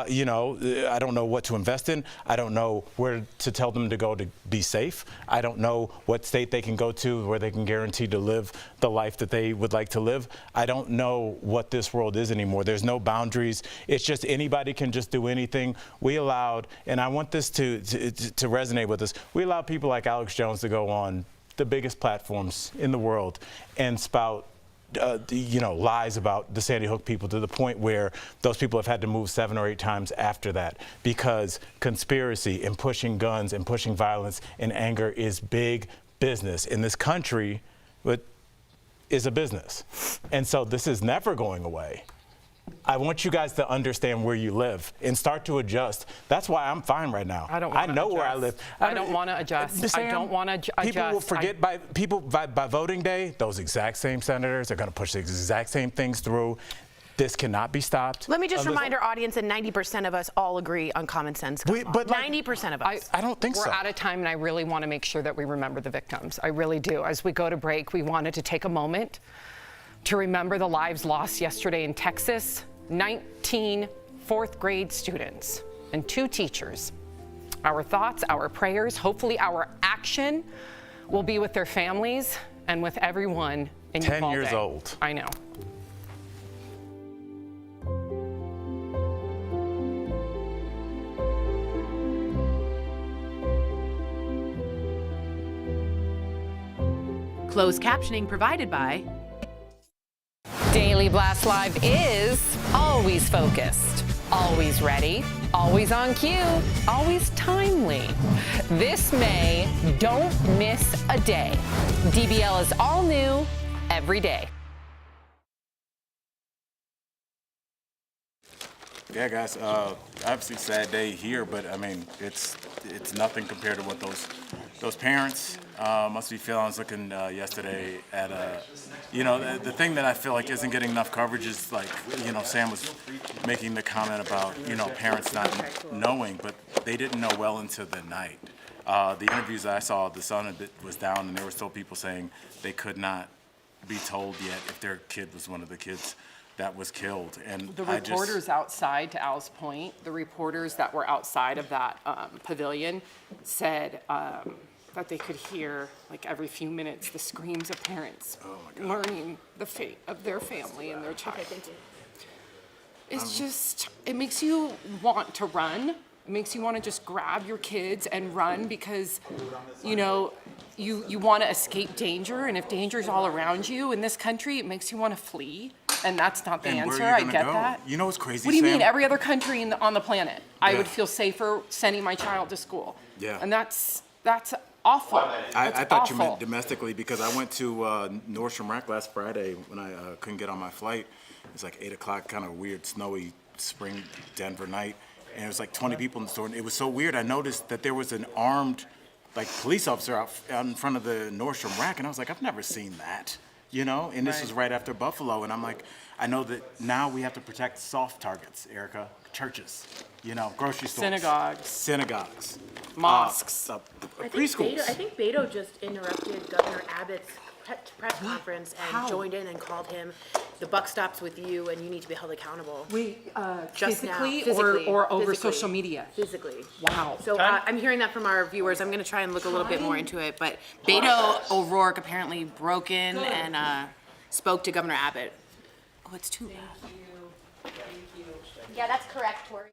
You know, I don't know what to invest in. I don't know where to tell them to go to be safe. I don't know what state they can go to where they can guarantee to live the life that they would like to live. I don't know what this world is anymore. There's no boundaries. It's just anybody can just do anything. We allowed, and I want this to resonate with us, we allow people like Alex Jones to go on the biggest platforms in the world and spout you know, lies about the Sandy Hook people, to the point where those people have had to move 7 or 8 times after that, because conspiracy and pushing guns and pushing violence and anger is big business in this country, but is a business. And so this is never going away. I want you guys to understand where you live and start to adjust. That's why I'm fine right now. I don't want to know adjust. where I live. I don't want to adjust. Sam, I don't want to adjust. People will forget by voting day, those exact same senators are going to push the exact same things through. This cannot be stopped. Let me just remind our audience that 90% of us all agree on common sense. But 90% of us. I don't think so. We're out of time, and I really want to make sure that we remember the victims. I really do. As we go to break, we wanted to take a moment to remember the lives lost yesterday in Texas. 19 fourth grade students and 2 teachers. Our thoughts, our prayers, hopefully our action will be with their families and with everyone in Uvalde. 10 years old. I know. Closed captioning provided by Daily Blast Live is always focused, always ready, always on cue, always timely. This May, don't miss a day. DBL is all new every day. Yeah, guys. Obviously, sad day here, but I mean, it's nothing compared to what those parents must be feeling. I was looking yesterday at the thing that I feel like isn't getting enough coverage is like, Sam was making the comment about, parents not knowing, but they didn't know well into the night. The interviews that I saw, the sun was down, and there were still people saying they could not be told yet if their kid was one of the kids that was killed. And The reporters outside, to Al's point, the reporters that were outside of that pavilion said that they could hear, like every few minutes, the screams of parents learning the fate of their family and their child. It's just, it makes you want to run. It makes you want to just grab your kids and run because, you want to escape danger, and if danger's all around you in this country, it makes you want to flee, and that's not the answer. I get that. You know what's crazy, What do you Sam? mean? Every other country on the planet, I would feel safer sending my child to school. Yeah. And that's awful. I thought you meant domestically because I went to Nordstrom Rack last Friday when I couldn't get on my flight. It was like 8 o'clock, kind of weird, snowy spring Denver night, and it was like 20 people in the store. And it was so weird. I noticed that there was an armed police officer out in front of the Nordstrom Rack, and I was like, I've never seen that, And this was right after Buffalo, and I'm like, I know that now we have to protect soft targets, Erica. Churches, grocery stores, synagogues, mosques, preschools. I think Beto just interrupted Governor Abbott's press conference and joined in and called him, the buck stops with you and you need to be held accountable. Just physically, now. or over social media? Physically. Wow. So I'm hearing that from our viewers. I'm going to try and look a little bit more into it. But Beto O'Rourke apparently broke in and spoke to Governor Abbott. Oh, it's too bad. Thank you. Yeah, that's correct, Tori.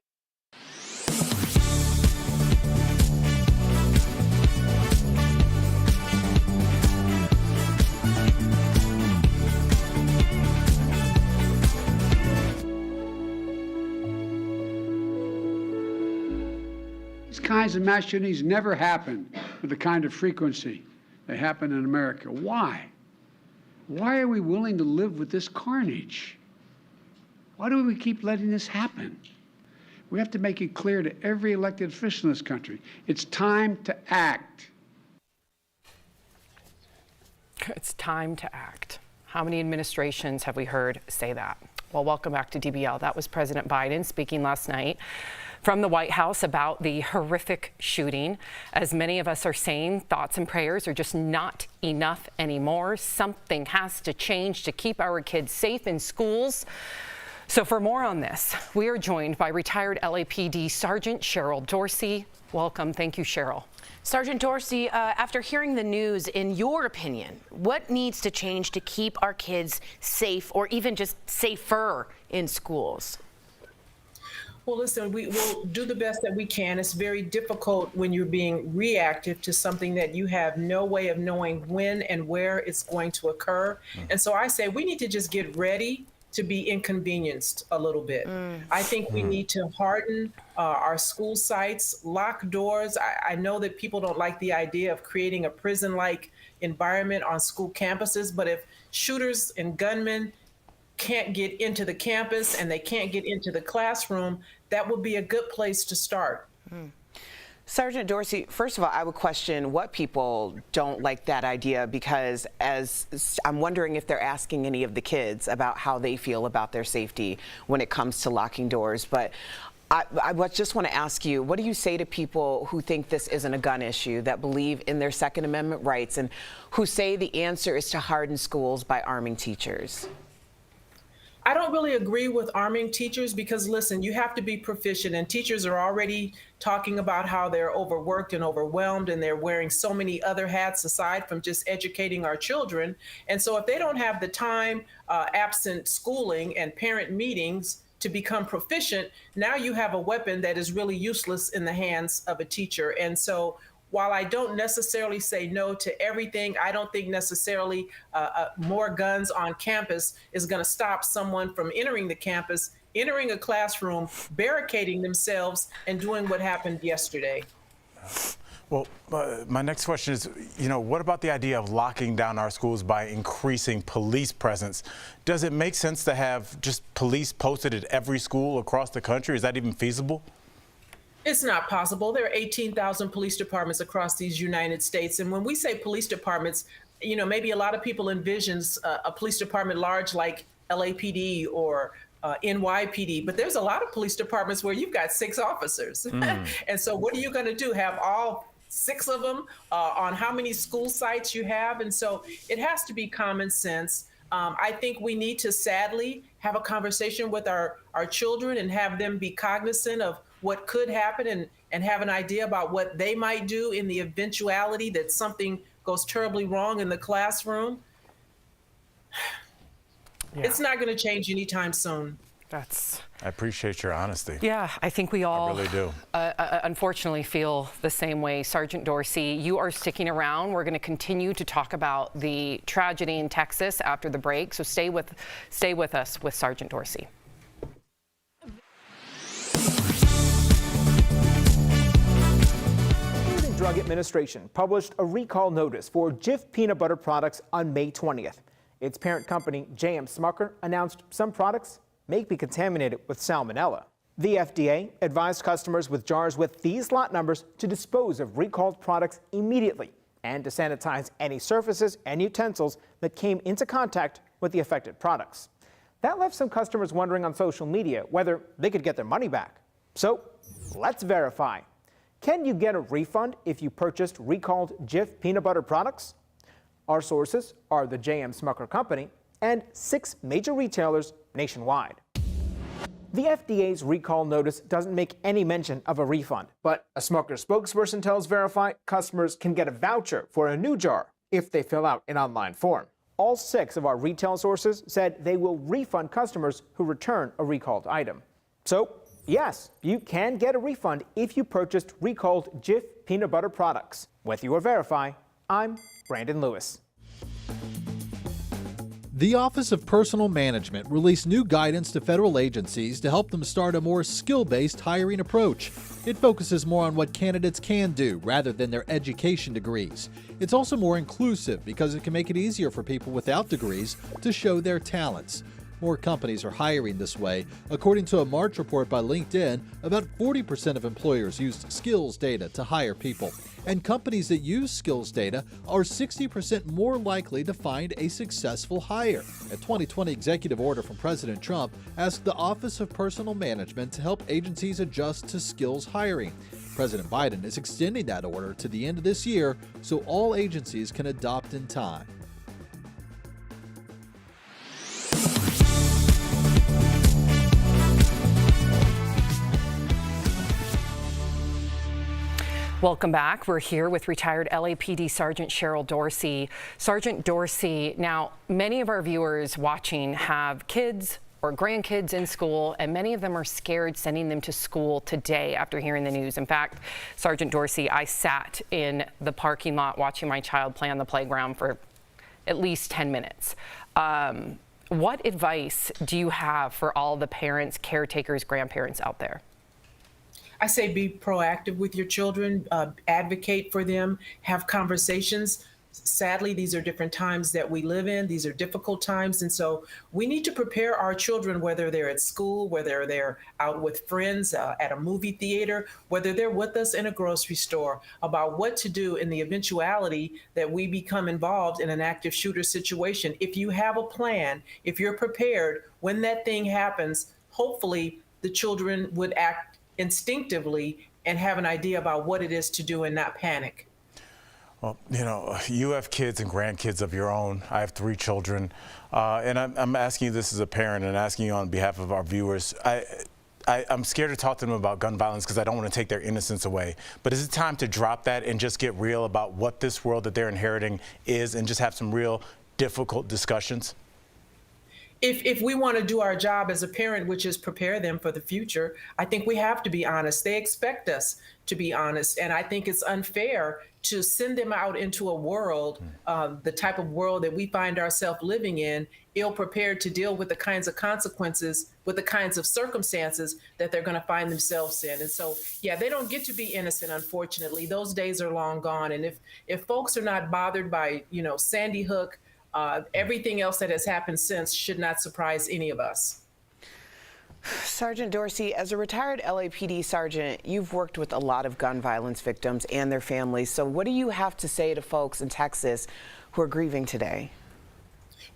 These kinds of mass shootings never happen with the kind of frequency they happen in America. Why? Why are we willing to live with this carnage? Why do we keep letting this happen? We have to make it clear to every elected official in this country, it's time to act. It's time to act. How many administrations have we heard say that? Well, welcome back to DBL. That was President Biden speaking last night from the White House about the horrific shooting. As many of us are saying, thoughts and prayers are just not enough anymore. Something has to change to keep our kids safe in schools. So for more on this, we are joined by retired LAPD Sergeant Cheryl Dorsey. Welcome. Thank you, Cheryl. Sergeant Dorsey, after hearing the news, in your opinion, what needs to change to keep our kids safe or even just safer in schools? Well, listen, we will do the best that we can. It's very difficult when you're being reactive to something that you have no way of knowing when and where it's going to occur. And so I say we need to just get ready to be inconvenienced a little bit. I think we need to harden our school sites, lock doors. I know that people don't like the idea of creating a prison-like environment on school campuses, but if shooters and gunmen can't get into the campus and they can't get into the classroom, that would be a good place to start. Sergeant Dorsey, first of all, I would question what people don't like that idea, because as I'm wondering if they're asking any of the kids about how they feel about their safety when it comes to locking doors. But I just want to ask you, what do you say to people who think this isn't a gun issue, that believe in their Second Amendment rights, and who say the answer is to harden schools by arming teachers? I don't really agree with arming teachers, because listen, you have to be proficient, and teachers are already talking about how they're overworked and overwhelmed, and they're wearing so many other hats aside from just educating our children. And so if they don't have the time, absent schooling and parent meetings, to become proficient, now you have a weapon that is really useless in the hands of a teacher. And so while I don't necessarily say no to everything, I don't think necessarily more guns on campus is going to stop someone from entering the campus, entering a classroom, barricading themselves, and doing what happened yesterday. Well, my next question is, what about the idea of locking down our schools by increasing police presence? Does it make sense to have just police posted at every school across the country? Is that even feasible? It's not possible. There are 18,000 police departments across these United States. And when we say police departments, maybe a lot of people envisions a police department large like LAPD or NYPD, but there's a lot of police departments where you've got 6 officers. And so what are you going to do? Have all 6 of them on how many school sites you have? And so it has to be common sense. I think we need to sadly have a conversation with our children and have them be cognizant of what could happen, and have an idea about what they might do in the eventuality that something goes terribly wrong in the classroom. Yeah. It's not going to change anytime soon. I appreciate your honesty. Yeah, I think we all I really do. Unfortunately feel the same way. Sergeant Dorsey, you are sticking around. We're going to continue to talk about the tragedy in Texas after the break, so stay with us with Sergeant Dorsey. Drug Administration published a recall notice for Jif peanut butter products on May 20th. Its parent company, J.M. Smucker, announced some products may be contaminated with salmonella. The FDA advised customers with jars with these lot numbers to dispose of recalled products immediately and to sanitize any surfaces and utensils that came into contact with the affected products. That left some customers wondering on social media whether they could get their money back. So let's verify. Can you get a refund if you purchased recalled Jif peanut butter products? Our sources are the J.M. Smucker Company and 6 major retailers nationwide. The FDA's recall notice doesn't make any mention of a refund, but a Smucker spokesperson tells Verify customers can get a voucher for a new jar if they fill out an online form. All 6 of our retail sources said they will refund customers who return a recalled item. So, yes, you can get a refund if you purchased recalled Jif peanut butter products. With your Verify, I'm Brandon Lewis. The Office of Personnel Management released new guidance to federal agencies to help them start a more skill-based hiring approach. It focuses more on what candidates can do rather than their education degrees. It's also more inclusive because it can make it easier for people without degrees to show their talents. More companies are hiring this way. According to a March report by LinkedIn, about 40% of employers used skills data to hire people. And companies that use skills data are 60% more likely to find a successful hire. A 2020 executive order from President Trump asked the Office of Personnel Management to help agencies adjust to skills hiring. President Biden is extending that order to the end of this year so all agencies can adopt in time. Welcome back. We're here with retired LAPD Sergeant Cheryl Dorsey. Sergeant Dorsey, now many of our viewers watching have kids or grandkids in school, and many of them are scared sending them to school today after hearing the news. In fact, Sergeant Dorsey, I sat in the parking lot watching my child play on the playground for at least 10 minutes. What advice do you have for all the parents, caretakers, grandparents out there? I say be proactive with your children, advocate for them, have conversations. sadly, these are different times that we live in. These are difficult times. And so we need to prepare our children, whether they're at school, whether they're out with friends at a movie theater, whether they're with us in a grocery store, about what to do in the eventuality that we become involved in an active shooter situation. If you have a plan, if you're prepared, when that thing happens, hopefully the children would act instinctively and have an idea about what it is to do and not panic. Well, you know, you have kids and grandkids of your own. I have 3 children, and I'm asking you this as a parent and asking you on behalf of our viewers. I'm scared to talk to them about gun violence because I don't want to take their innocence away. But is it time to drop that and just get real about what this world that they're inheriting is and just have some real difficult discussions? If we want to do our job as a parent, which is prepare them for the future, I think we have to be honest. They expect us to be honest. And I think it's unfair to send them out into a world, the type of world that we find ourselves living in, ill-prepared to deal with the kinds of consequences, with the kinds of circumstances that they're going to find themselves in. And so, yeah, they don't get to be innocent, unfortunately. Those days are long gone. And if folks are not bothered by, you know, Sandy Hook, everything else that has happened since should not surprise any of us. Sergeant Dorsey, as a retired LAPD sergeant, you've worked with a lot of gun violence victims and their families. So what do you have to say to folks in Texas who are grieving today?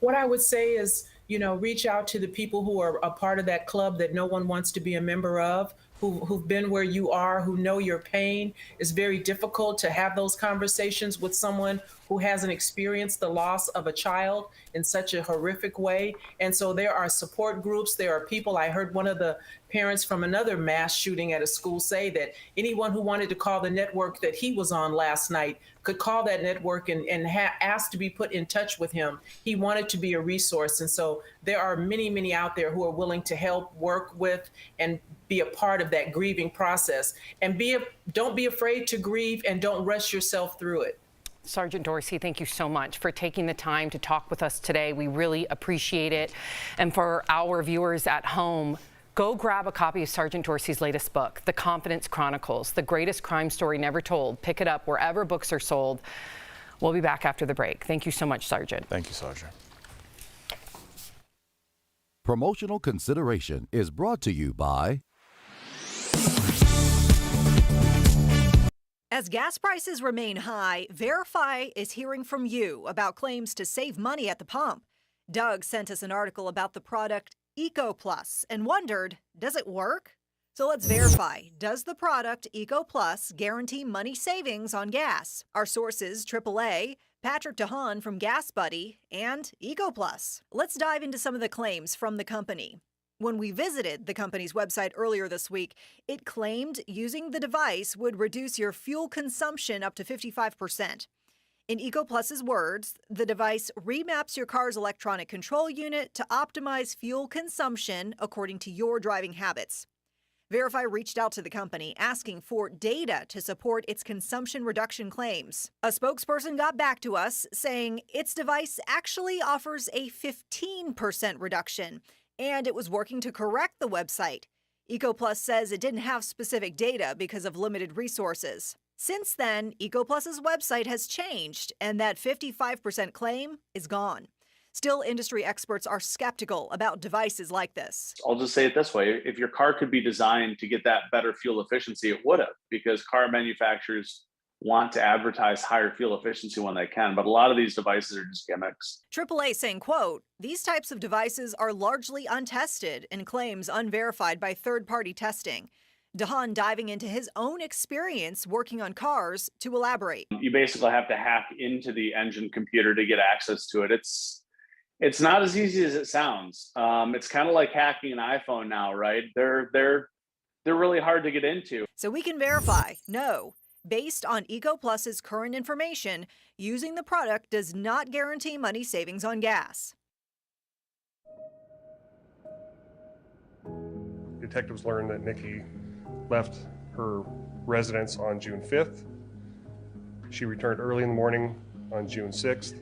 What I would say is, you know, reach out to the people who are a part of that club that no one wants to be a member of, who've been where you are, who know your pain. It's very difficult to have those conversations with someone who hasn't experienced the loss of a child in such a horrific way. And so there are support groups. There are people. I heard one of the parents from another mass shooting at a school say that anyone who wanted to call the network that he was on last night could call that network and ask to be put in touch with him. He wanted to be a resource. And so there are many, many out there who are willing to help, work with, and be a part of that grieving process. And don't be afraid to grieve, and don't rush yourself through it. Sergeant Dorsey, thank you so much for taking the time to talk with us today. We really appreciate it. And for our viewers at home, go grab a copy of Sergeant Dorsey's latest book, The Confidence Chronicles, The Greatest Crime Story Never Told. Pick it up wherever books are sold. We'll be back after the break. Thank you so much, Sergeant. Thank you, Sergeant. Promotional consideration is brought to you by... As gas prices remain high, Verify is hearing from you about claims to save money at the pump. Doug sent us an article about the product Eco Plus and wondered, does it work? So let's verify. Does the product Eco Plus guarantee money savings on gas? Our sources, AAA, Patrick DeHaan from Gas Buddy, and Eco Plus. Let's dive into some of the claims from the company. When we visited the company's website earlier this week, it claimed using the device would reduce your fuel consumption up to 55%. In Eco Plus's words, the device remaps your car's electronic control unit to optimize fuel consumption according to your driving habits. Verify reached out to the company asking for data to support its consumption reduction claims. A spokesperson got back to us saying its device actually offers a 15% reduction, and it was working to correct the website. Eco Plus says it didn't have specific data because of limited resources. Since then, Eco Plus's website has changed, and that 55% claim is gone. Still, industry experts are skeptical about devices like this. I'll just say it this way. If your car could be designed to get that better fuel efficiency, it would have, because car manufacturers want to advertise higher fuel efficiency when they can. But a lot of these devices are just gimmicks. AAA saying, quote, these types of devices are largely untested and claims unverified by third-party testing. DeHaan diving into his own experience working on cars to elaborate. You basically have to hack into the engine computer to get access to it. It's not as easy as it sounds. It's kind of like hacking an iPhone now, right? They're really hard to get into. So we can verify, no. Based on Eco Plus's current information, using the product does not guarantee money savings on gas. Detectives learned that Nikki left her residence on June 5th. She returned early in the morning on June 6th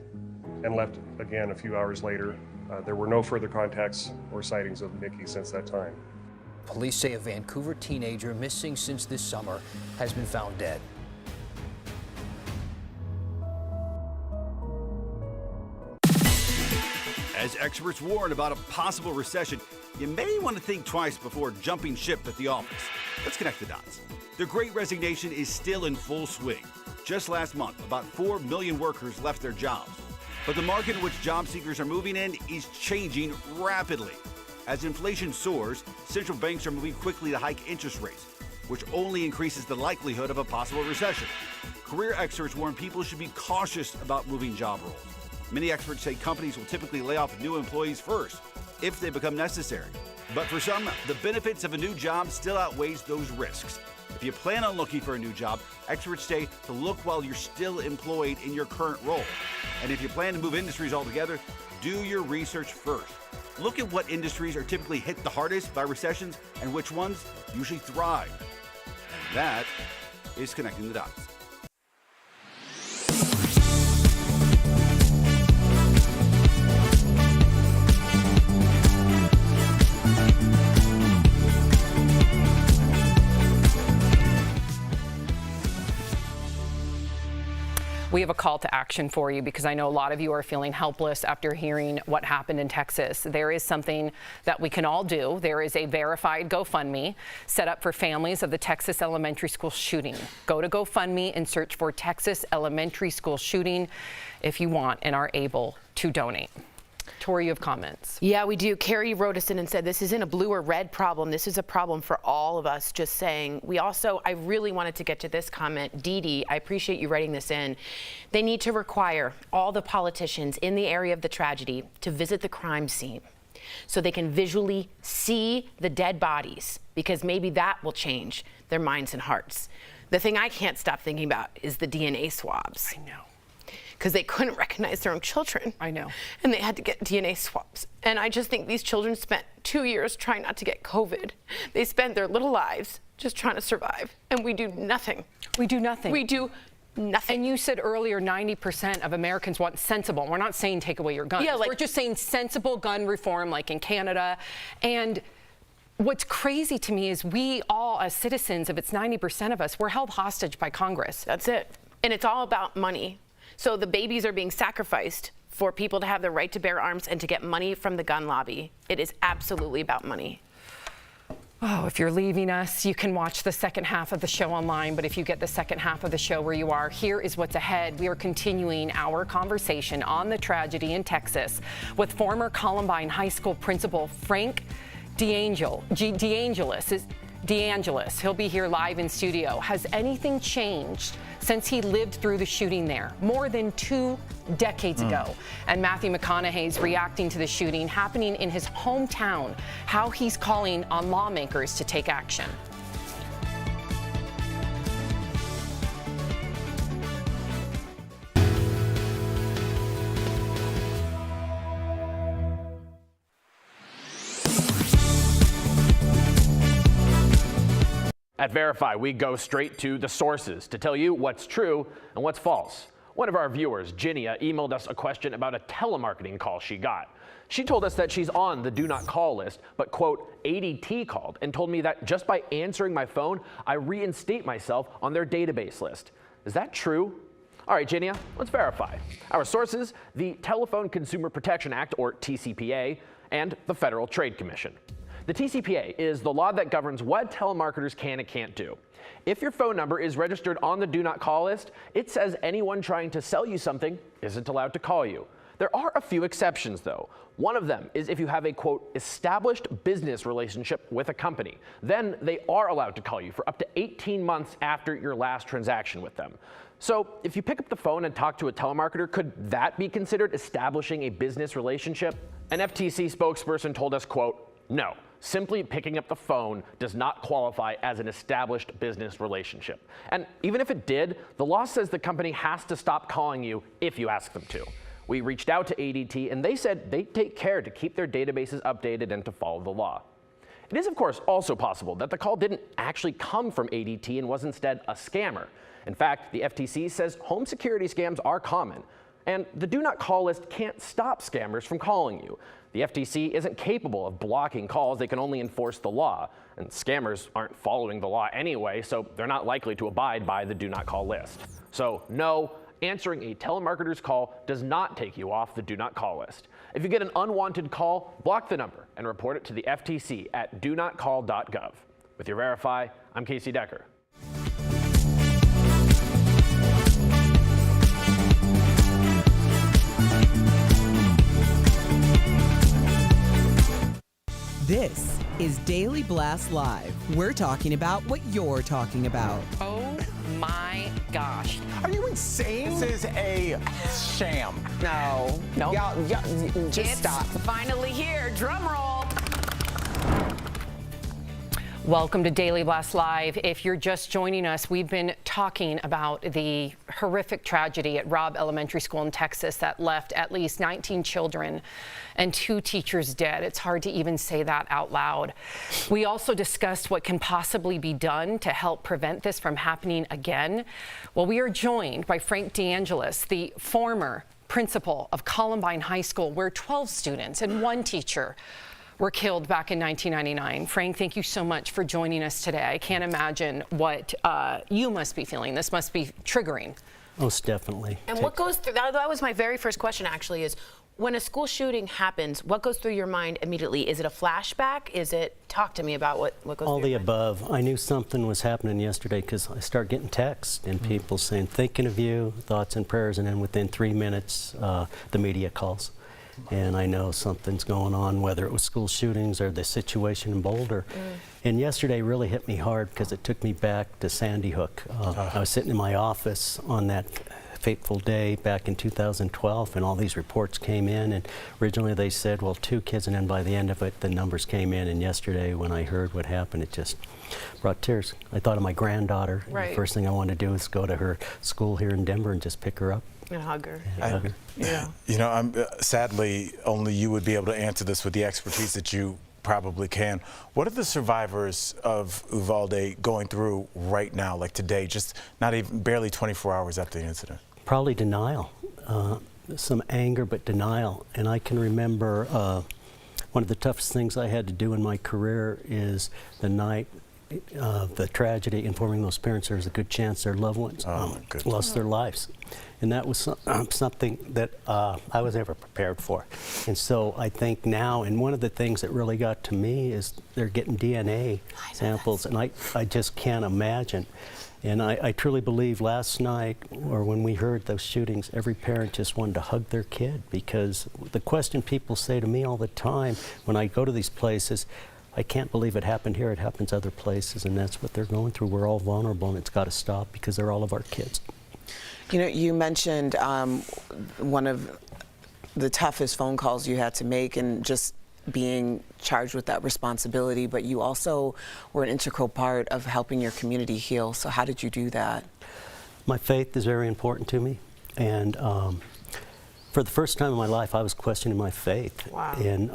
and left again a few hours later. There were no further contacts or sightings of Nikki since that time. Police say a Vancouver teenager missing since this summer has been found dead. As experts warn about a possible recession, you may want to think twice before jumping ship at the office. Let's connect the dots. The Great Resignation is still in full swing. Just last month, about 4 million workers left their jobs. But the market in which job seekers are moving in is changing rapidly. As inflation soars, central banks are moving quickly to hike interest rates, which only increases the likelihood of a possible recession. Career experts warn people should be cautious about moving job roles. Many experts say companies will typically lay off new employees first, if they become necessary. But for some, the benefits of a new job still outweighs those risks. If you plan on looking for a new job, experts say to look while you're still employed in your current role. And if you plan to move industries altogether, do your research first. Look at what industries are typically hit the hardest by recessions and which ones usually thrive. And that is Connecting the Dots. We have a call to action for you because I know a lot of you are feeling helpless after hearing what happened in Texas. There is something that we can all do. There is a verified GoFundMe set up for families of the Texas elementary school shooting. Go to GoFundMe and search for Texas elementary school shooting if you want and are able to donate. Tori, you have comments. Yeah, we do. Carrie wrote us in and said, this isn't a blue or red problem. This is a problem for all of us. Just saying. We also, I really wanted to get to this comment. Dee Dee, I appreciate you writing this in. They need to require all the politicians in the area of the tragedy to visit the crime scene so they can visually see the dead bodies, because maybe that will change their minds and hearts. The thing I can't stop thinking about is the DNA swabs. I know. Because they couldn't recognize their own children. I know. And they had to get DNA swabs. And I just think these children spent 2 years trying not to get COVID. They spent their little lives just trying to survive. And we do nothing. We do nothing. We do nothing. And you said earlier 90% of Americans want sensible. We're not saying take away your guns. Yeah, we're just saying sensible gun reform like in Canada. And what's crazy to me is we all, as citizens, if it's 90% of us, we're held hostage by Congress. That's it. And it's all about money. So the babies are being sacrificed for people to have the right to bear arms and to get money from the gun lobby. It is absolutely about money. Oh, if you're leaving us, you can watch the second half of the show online. But if you get the second half of the show where you are, here is what's ahead. We are continuing our conversation on the tragedy in Texas with former Columbine High School principal Frank Deangelis. He'll be here live in studio. Has anything changed since he lived through the shooting there more than 2 decades ago? And Matthew McConaughey's reacting to the shooting happening in his hometown, how he's calling on lawmakers to take action. At Verify, we go straight to the sources to tell you what's true and what's false. One of our viewers, Ginia, emailed us a question about a telemarketing call she got. She told us that she's on the do not call list, but, quote, ADT called and told me that just by answering my phone, I reinstate myself on their database list. Is that true? All right, Ginia, let's verify. Our sources, the Telephone Consumer Protection Act, or TCPA, and the Federal Trade Commission. The TCPA is the law that governs what telemarketers can and can't do. If your phone number is registered on the do not call list, it says anyone trying to sell you something isn't allowed to call you. There are a few exceptions, though. One of them is if you have a, quote, established business relationship with a company. Then they are allowed to call you for up to 18 months after your last transaction with them. So if you pick up the phone and talk to a telemarketer, could that be considered establishing a business relationship? An FTC spokesperson told us, quote, no. Simply picking up the phone does not qualify as an established business relationship. And even if it did, the law says the company has to stop calling you if you ask them to. We reached out to ADT and they said they take care to keep their databases updated and to follow the law. It is, of course, also possible that the call didn't actually come from ADT and was instead a scammer. In fact, the FTC says home security scams are common, and the do not call list can't stop scammers from calling you. The FTC isn't capable of blocking calls, they can only enforce the law. And scammers aren't following the law anyway, so they're not likely to abide by the do not call list. So no, answering a telemarketer's call does not take you off the do not call list. If you get an unwanted call, block the number and report it to the FTC at donotcall.gov. With your Verify, I'm Casey Decker. This is Daily Blast Live. We're talking about what you're talking about. Oh my gosh. Are you insane? This is a sham. No. Nope. Y'all, just It's stop. finally here. Drum roll. Welcome to Daily Blast Live. If you're just joining us, we've been talking about the horrific tragedy at Robb Elementary School in Texas that left at least 19 children and 2 teachers dead. It's hard to even say that out loud. We also discussed what can possibly be done to help prevent this from happening again. Well, we are joined by Frank Deangelis, the former principal of Columbine High School, where 12 students and 1 teacher were killed back in 1999. Frank, thank you so much for joining us today. I can't imagine what you must be feeling. This must be triggering. Most definitely. And what goes through, that was my very first question actually, is when a school shooting happens, what goes through your mind immediately? Is it a flashback? Is it, talk to me about what goes All through the your mind. above. I knew something was happening yesterday because I start getting texts and people saying, thinking of you, thoughts and prayers, and then within 3 minutes, the media calls. And I know something's going on, whether it was school shootings or the situation in Boulder. And yesterday really hit me hard because it took me back to Sandy Hook. I was sitting in my office on that fateful day back in 2012, and all these reports came in, and originally they said, well, 2 kids, and then by the end of it, the numbers came in, and yesterday when I heard what happened, it just brought tears. I thought of my granddaughter. Right. The first thing I wanted to do is go to her school here in Denver and just pick her up. And hug her. Hug her. Yeah. You know, sadly, only you would be able to answer this with the expertise that you probably can. What are the survivors of Uvalde going through right now, like today, just not even barely 24 hours after the incident? Probably denial, some anger, but denial. And I can remember one of the toughest things I had to do in my career is the night of the tragedy, informing those parents there's a good chance their loved ones lost their lives. And that was something that I was never prepared for. And so I think now, and one of the things that really got to me is they're getting DNA samples, and I just can't imagine. And I truly believe last night, or when we heard those shootings, every parent just wanted to hug their kid, because the question people say to me all the time when I go to these places, I can't believe it happened here, it happens other places, and that's what they're going through. We're all vulnerable, and it's got to stop because they're all of our kids. You know, you mentioned one of the toughest phone calls you had to make, and just being charged with that responsibility, but you also were an integral part of helping your community heal. So how did you do that? My faith is very important to me, and for the first time in my life, I was questioning my faith. Wow. And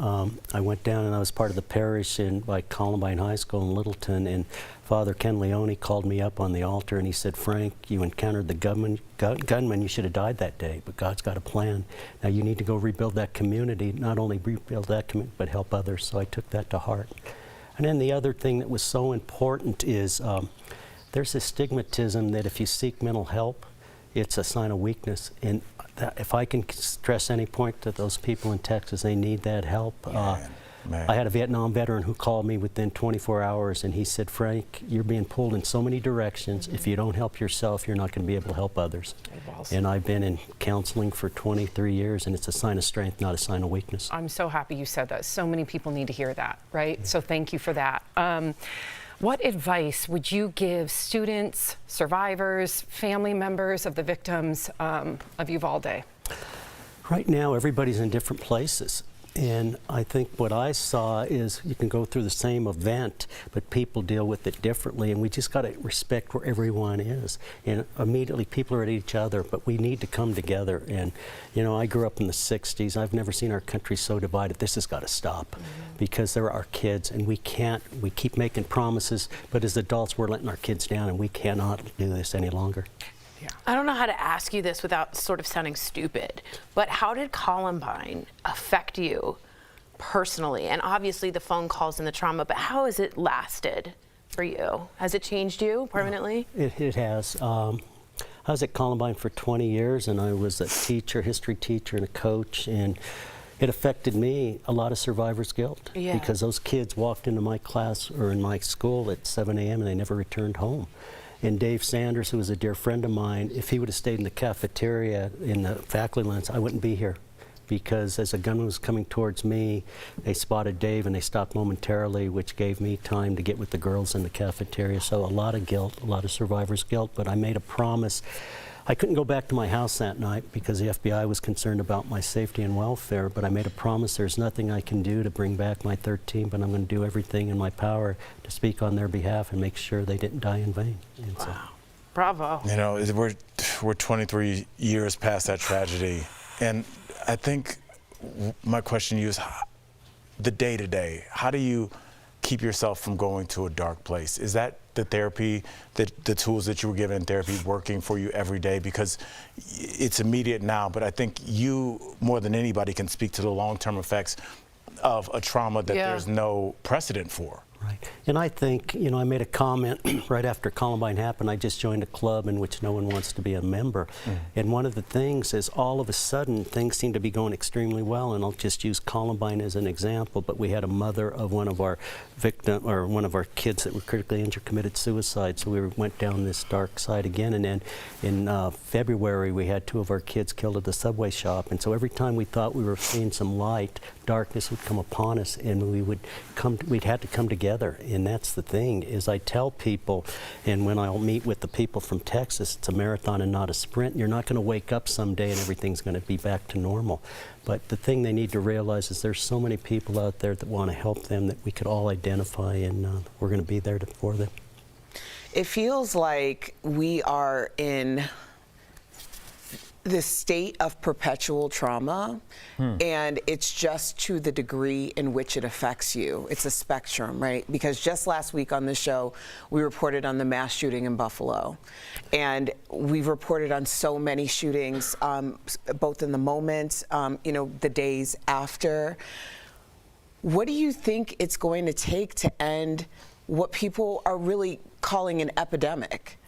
I went down and I was part of the parish by Columbine High School in Littleton, and Father Ken Leone called me up on the altar and he said, Frank, you encountered the gunman, you should have died that day, but God's got a plan. Now you need to go rebuild that community, not only rebuild that community, but help others. So I took that to heart. And then the other thing that was so important is there's this stigmatism that if you seek mental help, it's a sign of weakness. And if I can stress any point to those people in Texas, they need that help. I had a Vietnam veteran who called me within 24 hours and he said, Frank, you're being pulled in so many directions. If you don't help yourself, you're not going to be able to help others. And I've been in counseling for 23 years, and it's a sign of strength, not a sign of weakness. I'm so happy you said that. So many people need to hear that, right? So thank you for that. What advice would you give students, survivors, family members of the victims of Uvalde? Right now, everybody's in different places. And I think what I saw is you can go through the same event, but people deal with it differently, and we just got to respect where everyone is. And immediately people are at each other, but we need to come together. And, you know, I grew up in the 60s. I've never seen our country so divided. This has got to stop because they're our kids, and we keep making promises, but as adults, we're letting our kids down, and we cannot do this any longer. I don't know how to ask you this without sort of sounding stupid, but how did Columbine affect you personally? And obviously the phone calls and the trauma, but how has it lasted for you? Has it changed you permanently? It has. I was at Columbine for 20 years, and I was a teacher, history teacher, and a coach. And it affected me a lot of survivor's guilt, Yeah. because those kids walked into my class or in my school at 7 a.m. and they never returned home. And Dave Sanders, who was a dear friend of mine, if he would have stayed in the cafeteria in the faculty lounge, I wouldn't be here. Because as a gunman was coming towards me, they spotted Dave and they stopped momentarily, which gave me time to get with the girls in the cafeteria. So a lot of guilt, a lot of survivor's guilt, but I made a promise. I couldn't go back to my house that night because the FBI was concerned about my safety and welfare, but I made a promise there's nothing I can do to bring back my 13, but I'm going to do everything in my power to speak on their behalf and make sure they didn't die in vain. And so, Bravo. You know, we're 23 years past that tragedy, and I think my question to you is the day-to-day. How do you keep yourself from going to a dark place? Is that the therapy, the tools that you were given in therapy working for you every day? Because it's immediate now, but I think you, more than anybody, can speak to the long-term effects of a trauma that there's no precedent for. Right. And I think, you know, I made a comment right after Columbine happened. I just joined a club in which no one wants to be a member. And one of the things is all of a sudden things seem to be going extremely well. And I'll just use Columbine as an example. But we had a mother of one of our one of our kids that were critically injured committed suicide. So we went down this dark side again. And then in February, we had 2 of our kids killed at the Subway shop. And so every time we thought we were seeing some light, darkness would come upon us, and we'd had to come together. And that's the thing, is I tell people, and when I'll meet with the people from Texas, it's a marathon and not a sprint. You're not going to wake up someday and everything's going to be back to normal. But the thing they need to realize is there's so many people out there that want to help them that we could all identify, and we're going to be there for them. It feels like we are in this state of perpetual trauma, and it's just to the degree in which it affects you. It's a spectrum, right? Because just last week on this show, we reported on the mass shooting in Buffalo, and we've reported on so many shootings, both in the moment, you know, the days after. What do you think it's going to take to end what people are really calling an epidemic?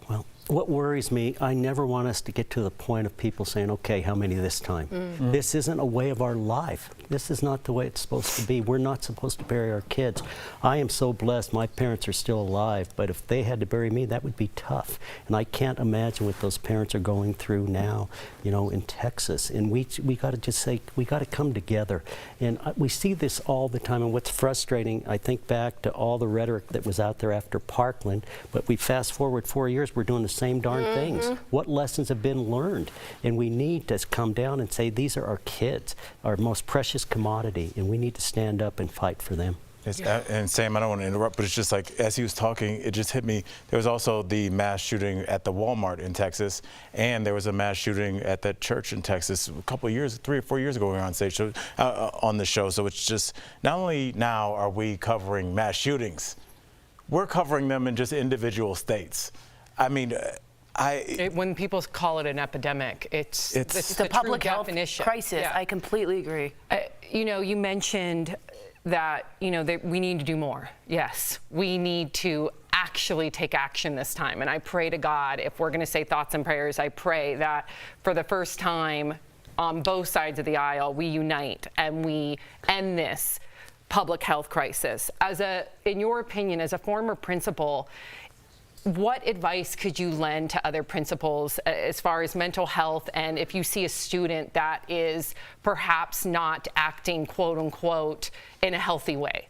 Well, what worries me, I never want us to get to the point of people saying, okay, how many this time? This isn't a way of our life. This is not the way it's supposed to be. We're not supposed to bury our kids. I am so blessed my parents are still alive, but if they had to bury me, that would be tough. And I can't imagine what those parents are going through now, you know, in Texas. And we got to just say, we got to come together. And we see this all the time. And what's frustrating, I think back to all the rhetoric that was out there after Parkland, but we fast forward 4 years, we're doing the same darn things. What lessons have been learned? And we need to come down and say, these are our kids, our most precious commodity, and we need to stand up and fight for them. And Sam, I don't want to interrupt, but it's just like, as he was talking, it just hit me. There was also the mass shooting at the Walmart in Texas, and there was a mass shooting at that church in Texas a couple of years, 3 or 4 years ago, we were on stage on the show. So it's just, not only now are we covering mass shootings, we're covering them in just individual states. I mean, when people call it an epidemic, it's the public health crisis. I completely agree. You know, you mentioned that, you know, that we need to do more. Yes, we need to actually take action this time. And I pray to God, if we're going to say thoughts and prayers, I pray that for the first time on both sides of the aisle, we unite and we end this public health crisis. In your opinion, as a former principal, what advice could you lend to other principals as far as mental health, and if you see a student that is perhaps not acting, quote unquote, in a healthy way?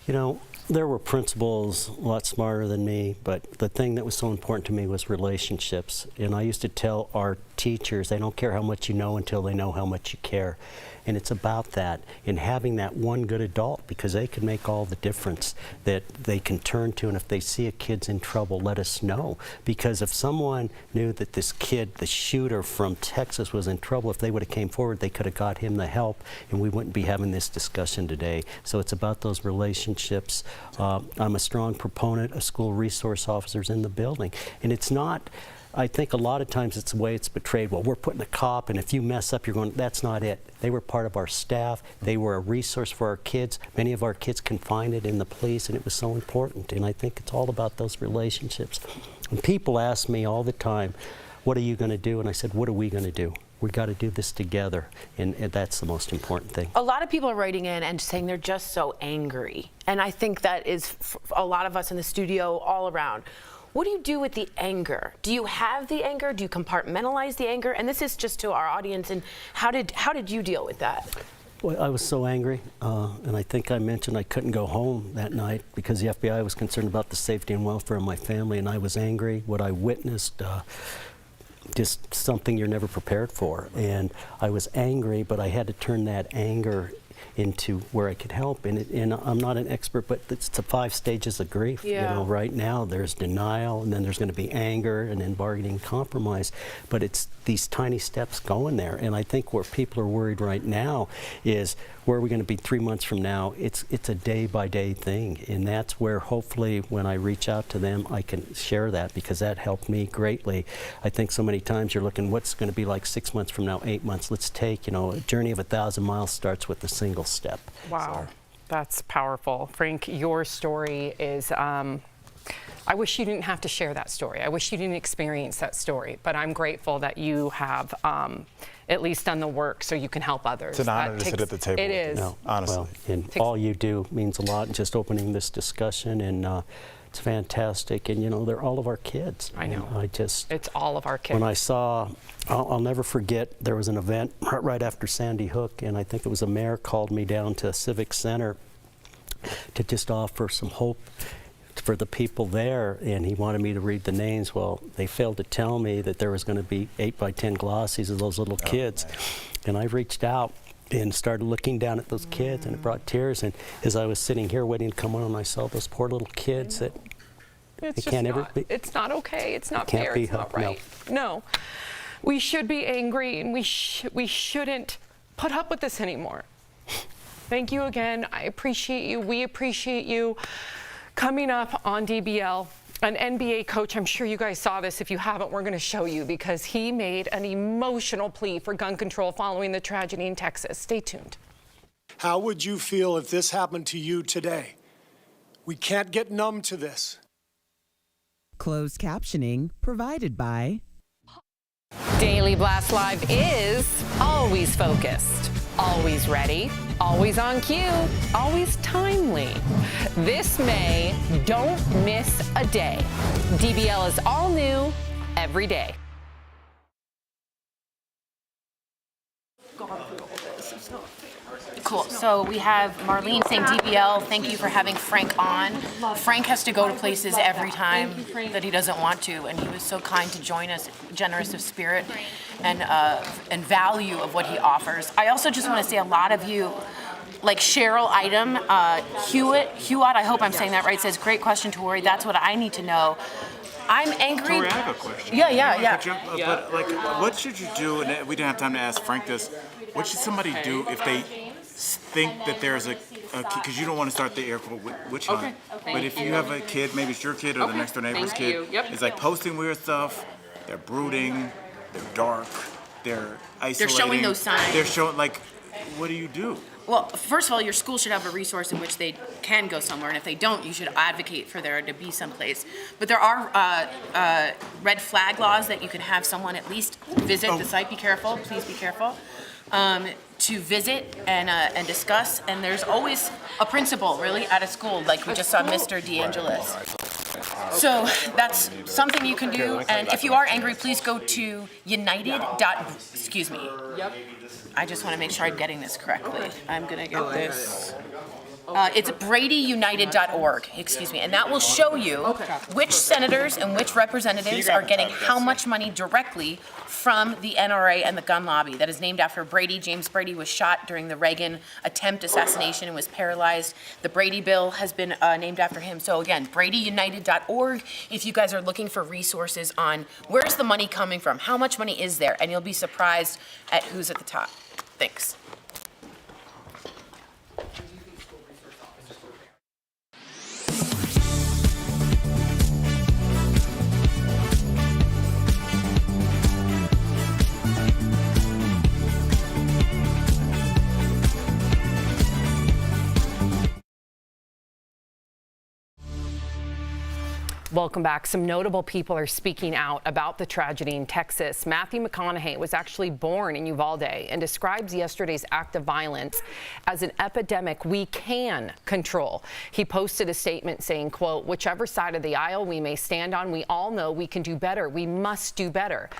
You know, there were principals a lot smarter than me, but the thing that was so important to me was relationships. And I used to tell our teachers, they don't care how much you know until they know how much you care. And it's about that, and having that one good adult, because they can make all the difference that they can turn to. And if they see a kid's in trouble, let us know. Because if someone knew that this kid, the shooter from Texas, was in trouble, if they would have came forward, they could have got him the help, and we wouldn't be having this discussion today. So it's about those relationships. I'm a strong proponent of school resource officers in the building. And it's not, I think a lot of times it's the way it's portrayed. Well, we're putting a cop, and if you mess up, you're going, that's not it. They were part of our staff. They were a resource for our kids. Many of our kids confided in the police, and it was so important. And I think it's all about those relationships. And people ask me all the time, what are you going to do? And I said, what are we going to do? we got to do this together, and that's the most important thing. A lot of people are writing in and saying they're just so angry. And I think that is a lot of us in the studio all around. What do you do with the anger? Do you have the anger? Do you compartmentalize the anger? And this is just to our audience. And how did you deal with that? Well, I was so angry, and I think I mentioned I couldn't go home that night because the FBI was concerned about the safety and welfare of my family, and I was angry. What I witnessed, just something you're never prepared for. And I was angry, but I had to turn that anger into where I could help. And I'm not an expert, but it's the 5 stages of grief. Yeah. You know, right now there's denial, and then there's going to be anger, and then bargaining, compromise. But it's these tiny steps going there. And I think where people are worried right now is where are we going to be 3 months from now? It's a day-by-day thing, and that's where hopefully when I reach out to them, I can share that, because that helped me greatly. I think so many times you're looking, what's going to be like 6 months from now, 8 months? Let's take, a journey of 1,000 miles starts with a single step. Wow, that's powerful. Frank, your story is, I wish you didn't have to share that story. I wish you didn't experience that story, but I'm grateful that you have at least done the work so you can help others. It's an honor to sit at the table It with is. you, honestly. Well, and all you do means a lot, and just opening this discussion, and it's fantastic. And they're all of our kids. I know. It's all of our kids. When I saw, I'll never forget, there was an event right after Sandy Hook, and I think it was a mayor called me down to a civic center to just offer some hope for the people there, and he wanted me to read the names. Well, they failed to tell me that there was going to be 8x10 glossies of those little kids. And I reached out and started looking down at those kids, and it brought tears. And as I was sitting here waiting to come on, I saw those poor little kids that It's can't ever be. It's not okay. It's not Can't fair. be It's not helped, no. right. No. We should be angry, and we shouldn't put up with this anymore. Thank you again. I appreciate you. We appreciate you. Coming up on DBL, an NBA coach, I'm sure you guys saw this. If you haven't, we're going to show you, because he made an emotional plea for gun control following the tragedy in Texas. Stay tuned. How would you feel if this happened to you today? We can't get numb to this. Closed captioning provided by Daily Blast Live is always focused, always ready, always on cue, always timely. This May, don't miss a day. DBL is all new every day. Cool. So we have Marlene saying, DBL, thank you for having Frank on. Frank has to go to places every time that he doesn't want to, and he was so kind to join us, generous of spirit and value of what he offers. I also just want to say a lot of you, like Cheryl Item, Hewitt, I hope I'm saying that right, says, great question, Tori. That's what I need to know. I'm angry. Tori, I have a question. Yeah. But like, what should you do? And we didn't have time to ask Frank this. What should somebody do if they think that there's a because you don't want to start the air quote witch hunt. But if you have a kid, maybe it's your kid or the next door neighbor's kid, it's like posting weird stuff. They're brooding. They're dark. They're isolating. They're showing those signs. They're showing, like, what do you do? Well, first of all, your school should have a resource in which they can go somewhere, and if they don't, you should advocate for there to be someplace. But there are red flag laws that you can have someone at least visit the site. Be careful, please be careful. To visit and discuss, and there's always a principal, really, at a school, like we just saw Mr. Deangelis. So that's something you can do, and if you are angry, please go to Excuse me. I just want to make sure I'm getting this correctly. I'm gonna get this. It's bradyunited.org, excuse me, and that will show you which senators and which representatives are getting how much money directly from the NRA and the gun lobby. That is named after Brady. James Brady was shot during the Reagan attempt assassination and was paralyzed. The Brady bill has been named after him. So again, bradyunited.org if you guys are looking for resources on where's the money coming from, how much money is there, and you'll be surprised at who's at the top. Thanks. Welcome back. Some notable people are speaking out about the tragedy in Texas. Matthew McConaughey was actually born in Uvalde and describes yesterday's act of violence as an epidemic we can control. He posted a statement saying, quote, "Whichever side of the aisle we may stand on, we all know we can do better. We must do better."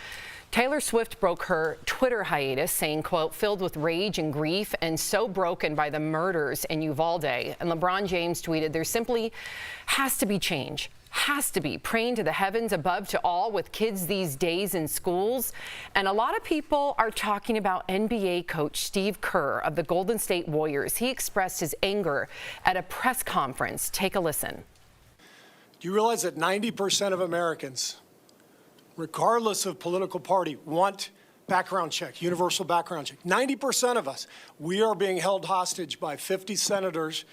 Taylor Swift broke her Twitter hiatus, saying, quote, "Filled with rage and grief and so broken by the murders in Uvalde." And LeBron James tweeted, "There simply has to be change. Has to be, praying to the heavens above to all with kids these days in schools." And a lot of people are talking about NBA coach Steve Kerr of the Golden State Warriors. He expressed his anger at a press conference. Take a listen. Do you realize that 90% of Americans, regardless of political party, want background check, universal background check? 90% of us. We are being held hostage by 50 senators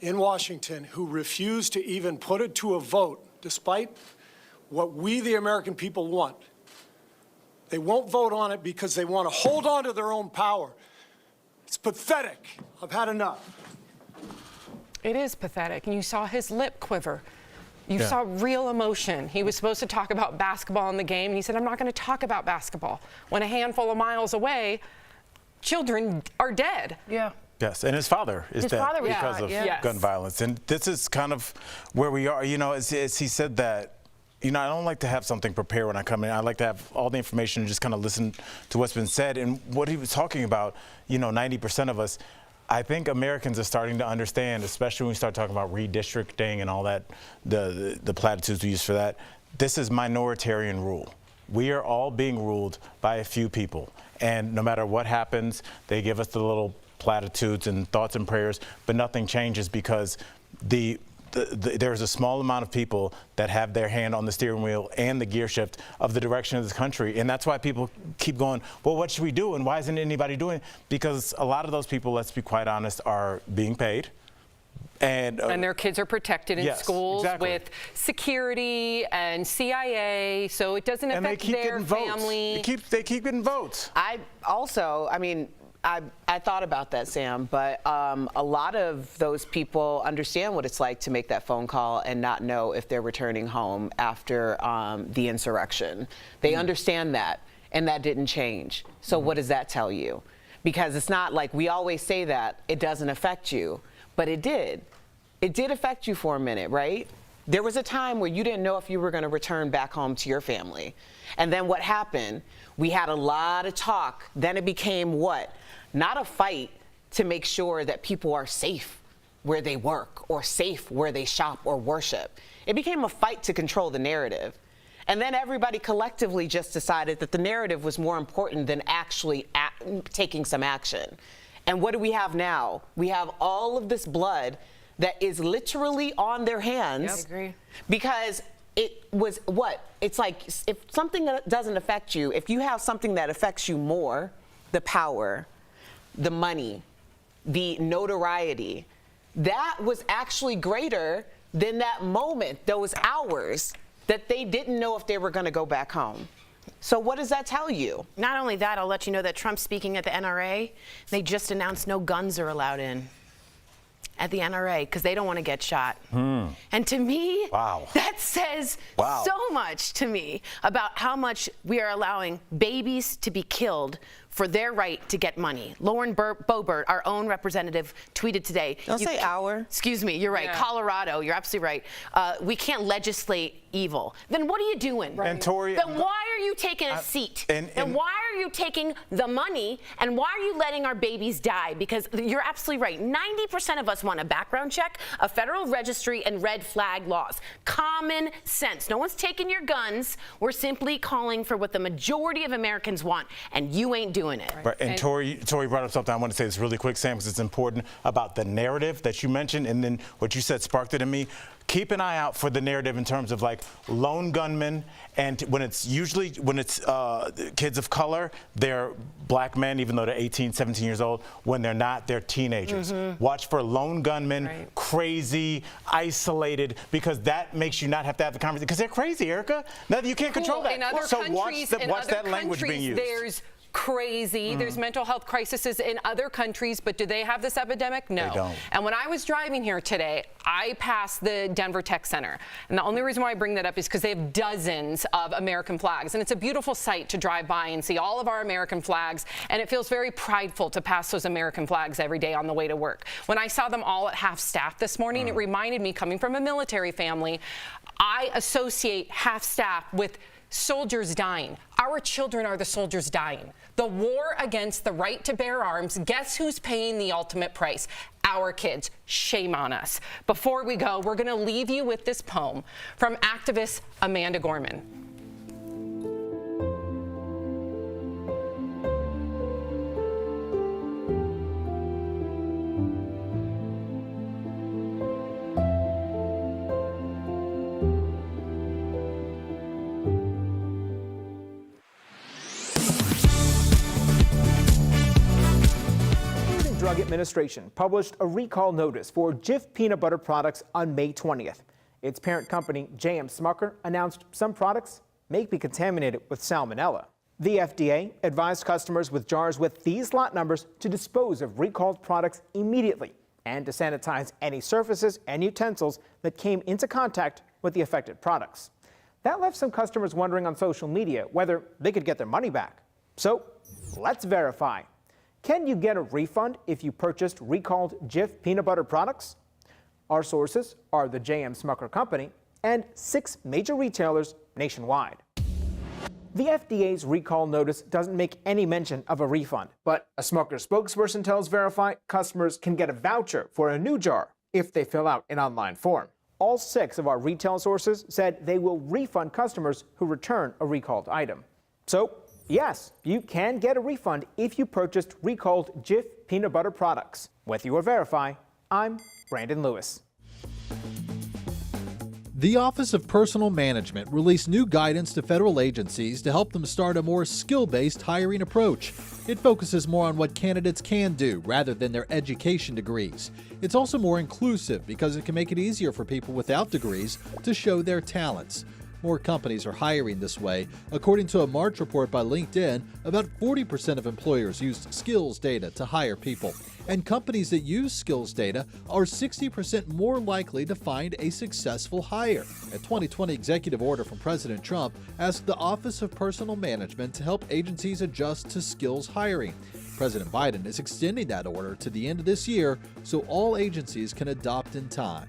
in Washington who refuse to even put it to a vote, despite what we, the American people, want. They won't vote on it because they want to hold on to their own power. It's pathetic. I've had enough. It is pathetic. And you saw his lip quiver. You saw real emotion. He was supposed to talk about basketball in the game, and he said, "I'm not going to talk about basketball." When a handful of miles away, children are dead. Yeah. Yes, and his father is dead because of gun violence. And this is kind of where we are. You know, as he said that, you know, I don't like to have something prepared when I come in. I like to have all the information and just kind of listen to what's been said. And what he was talking about, you know, 90% of us, I think Americans are starting to understand, especially when we start talking about redistricting and all that, the platitudes we use for that. This is minoritarian rule. We are all being ruled by a few people. And no matter what happens, they give us the little platitudes and thoughts and prayers, but nothing changes because there's a small amount of people that have their hand on the steering wheel and the gear shift of the direction of this country. And that's why people keep going, well, what should we do? And why isn't anybody doing it? Because a lot of those people, let's be quite honest, are being paid. And their kids are protected in schools with security and CIA, so it doesn't affect their family. They keep getting votes. I thought about that, Sam, but a lot of those people understand what it's like to make that phone call and not know if they're returning home after the insurrection. They understand that, and that didn't change. So what does that tell you? Because it's not like we always say that it doesn't affect you, but it did. It did affect you for a minute, right? There was a time where you didn't know if you were going to return back home to your family. And then what happened? We had a lot of talk. Then it became what? Not a fight to make sure that people are safe where they work or safe where they shop or worship. It became a fight to control the narrative. And then everybody collectively just decided that the narrative was more important than actually taking some action. And what do we have now? We have all of this blood that is literally on their hands. Yep. I agree. Because it was what? It's like if something that doesn't affect you, if you have something that affects you more, the power, the money, the notoriety, that was actually greater than that moment, those hours that they didn't know if they were going to go back home. So what does that tell you? Not only that, I'll let you know that Trump's speaking at the NRA. They just announced no guns are allowed in at the NRA because they don't want to get shot. And to me, that says so much to me about how much we are allowing babies to be killed for their right to get money. Lauren Boebert, our own representative, tweeted today. Don't say our. Excuse me, you're right. Yeah. Colorado, you're absolutely right. We can't legislate evil. Then what are you doing? Right. And Tori, then why are you taking a seat? And why are you taking the money? And why are you letting our babies die? Because you're absolutely right. 90% of us want a background check, a federal registry, and red flag laws. Common sense. No one's taking your guns. We're simply calling for what the majority of Americans want, and you ain't doing it. Right. And Tori brought up something I want to say this really quick, Sam, because it's important about the narrative that you mentioned, and then what you said sparked it in me. Keep an eye out for the narrative in terms of like lone gunmen, and when it's kids of color, they're black men, even though they're 18, 17 years old. When they're not, they're teenagers. Watch for lone gunmen, crazy, isolated, because that makes you not have to have the conversation, because they're crazy, Erica. No, you can't control that. In other so countries, watch that language being used. There's crazy. There's mental health crises in other countries, but do they have this epidemic? No. They don't. And when I was driving here today, I passed the Denver Tech Center. And the only reason why I bring that up is because they have dozens of American flags. And it's a beautiful sight to drive by and see all of our American flags. And it feels very prideful to pass those American flags every day on the way to work. When I saw them all at half staff this morning, it reminded me, coming from a military family, I associate half staff with soldiers dying. Our children are the soldiers dying. The war against the right to bear arms, guess who's paying the ultimate price? Our kids. Shame on us. Before we go, we're going to leave you with this poem from activist Amanda Gorman. Drug Administration published a recall notice for Jif peanut butter products on May 20th. Its parent company, J.M. Smucker, announced some products may be contaminated with salmonella. The FDA advised customers with jars with these lot numbers to dispose of recalled products immediately and to sanitize any surfaces and utensils that came into contact with the affected products. That left some customers wondering on social media whether they could get their money back. So let's verify. Can you get a refund if you purchased recalled Jif peanut butter products? Our sources are the J.M. Smucker Company and 6 major retailers nationwide. The FDA's recall notice doesn't make any mention of a refund, but a Smucker spokesperson tells Verify customers can get a voucher for a new jar if they fill out an online form. All 6 of our retail sources said they will refund customers who return a recalled item. So, yes, you can get a refund if you purchased recalled Jif peanut butter products. With your Verify, I'm Brandon Lewis. The Office of Personnel Management released new guidance to federal agencies to help them start a more skill-based hiring approach. It focuses more on what candidates can do rather than their education degrees. It's also more inclusive because it can make it easier for people without degrees to show their talents. More companies are hiring this way. According to a March report by LinkedIn, about 40% of employers used skills data to hire people. And companies that use skills data are 60% more likely to find a successful hire. A 2020 executive order from President Trump asked the Office of Personnel Management to help agencies adjust to skills hiring. President Biden is extending that order to the end of this year so all agencies can adopt in time.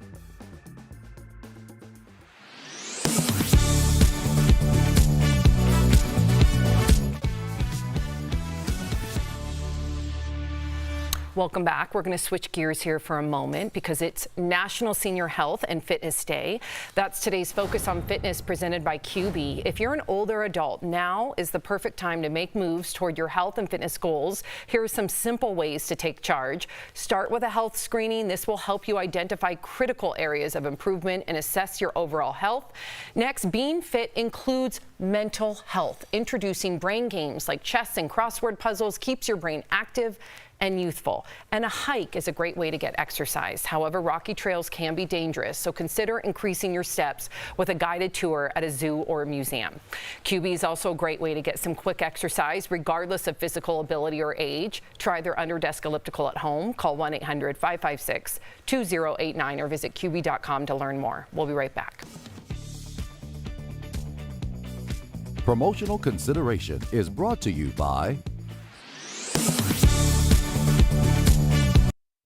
Welcome back. We're going to switch gears here for a moment because it's National Senior Health and Fitness Day. That's today's Focus on Fitness presented by QB. If you're an older adult, now is the perfect time to make moves toward your health and fitness goals. Here are some simple ways to take charge. Start with a health screening. This will help you identify critical areas of improvement and assess your overall health. Next, being fit includes mental health. Introducing brain games like chess and crossword puzzles keeps your brain active and youthful. And a hike is a great way to get exercise. However, rocky trails can be dangerous, so consider increasing your steps with a guided tour at a zoo or a museum. QB is also a great way to get some quick exercise, regardless of physical ability or age. Try their under-desk elliptical at home. Call 1-800-556-2089 or visit QB.com to learn more. We'll be right back. Promotional consideration is brought to you by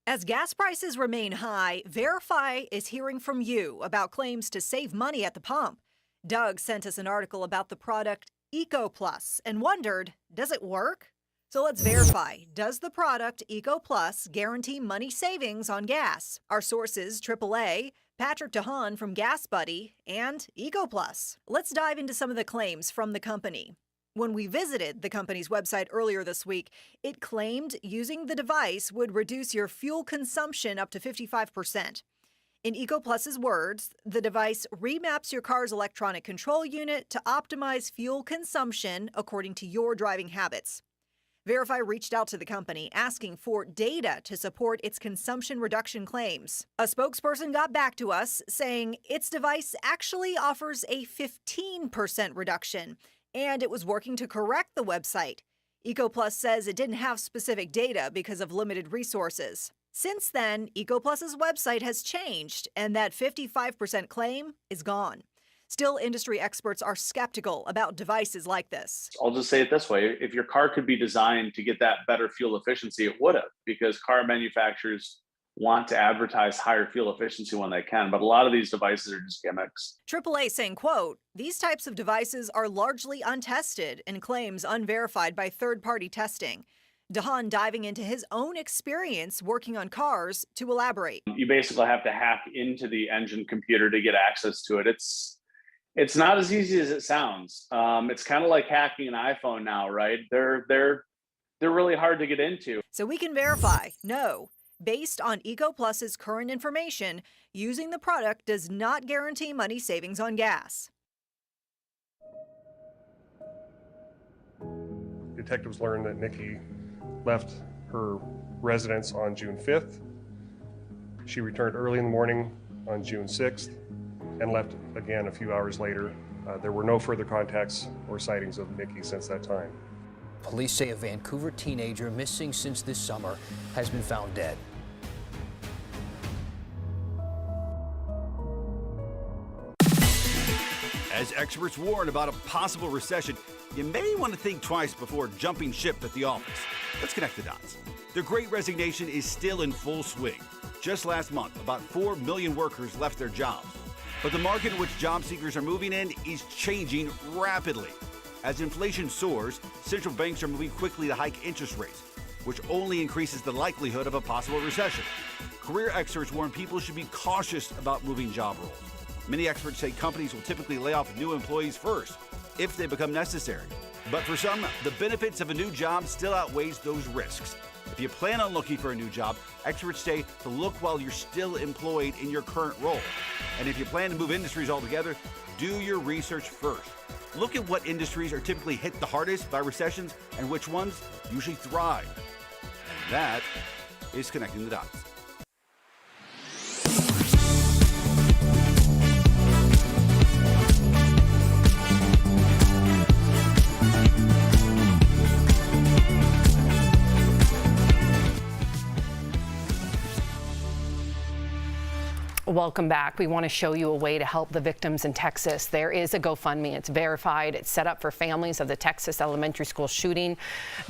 As gas prices remain high, Verify is hearing from you about claims to save money at the pump. Doug sent us an article about the product Eco Plus and wondered, does it work? So let's verify. Does the product Eco Plus guarantee money savings on gas? Our sources, AAA, Patrick DeHaan from Gas Buddy, and Eco Plus. Let's dive into some of the claims from the company. When we visited the company's website earlier this week, it claimed using the device would reduce your fuel consumption up to 55%. In Eco Plus's words, the device remaps your car's electronic control unit to optimize fuel consumption according to your driving habits. Verify reached out to the company asking for data to support its consumption reduction claims. A spokesperson got back to us saying its device actually offers a 15% reduction, and it was working to correct the website. EcoPlus says it didn't have specific data because of limited resources. Since then, EcoPlus's website has changed, and that 55% claim is gone. Still, industry experts are skeptical about devices like this. I'll just say it this way. If your car could be designed to get that better fuel efficiency, it would have, because car manufacturers want to advertise higher fuel efficiency when they can. But a lot of these devices are just gimmicks. AAA saying, quote, these types of devices are largely untested and claims unverified by third-party testing. DeHaan diving into his own experience working on cars to elaborate. You basically have to hack into the engine computer to get access to it. It's not as easy as it sounds. It's kind of like hacking an iPhone now, right? They're really hard to get into. So we can verify, no. Based on EcoPlus's current information, using the product does not guarantee money savings on gas. Detectives learned that Nikki left her residence on June 5th. She returned early in the morning on June 6th and left again a few hours later. There were no further contacts or sightings of Nikki since that time. Police say a Vancouver teenager missing since this summer has been found dead. As experts warn about a possible recession, you may want to think twice before jumping ship at the office. Let's connect the dots. The Great Resignation is still in full swing. Just last month, about 4 million workers left their jobs. But the market in which job seekers are moving in is changing rapidly. As inflation soars, central banks are moving quickly to hike interest rates, which only increases the likelihood of a possible recession. Career experts warn people should be cautious about moving job roles. Many experts say companies will typically lay off new employees first, if they become necessary. But for some, the benefits of a new job still outweighs those risks. If you plan on looking for a new job, experts say to look while you're still employed in your current role. And if you plan to move industries altogether, do your research first. Look at what industries are typically hit the hardest by recessions and which ones usually thrive. And that is Connecting the Dots. Welcome back. We want to show you a way to help the victims in Texas. There is a GoFundMe. It's verified. It's set up for families of the Texas elementary school shooting.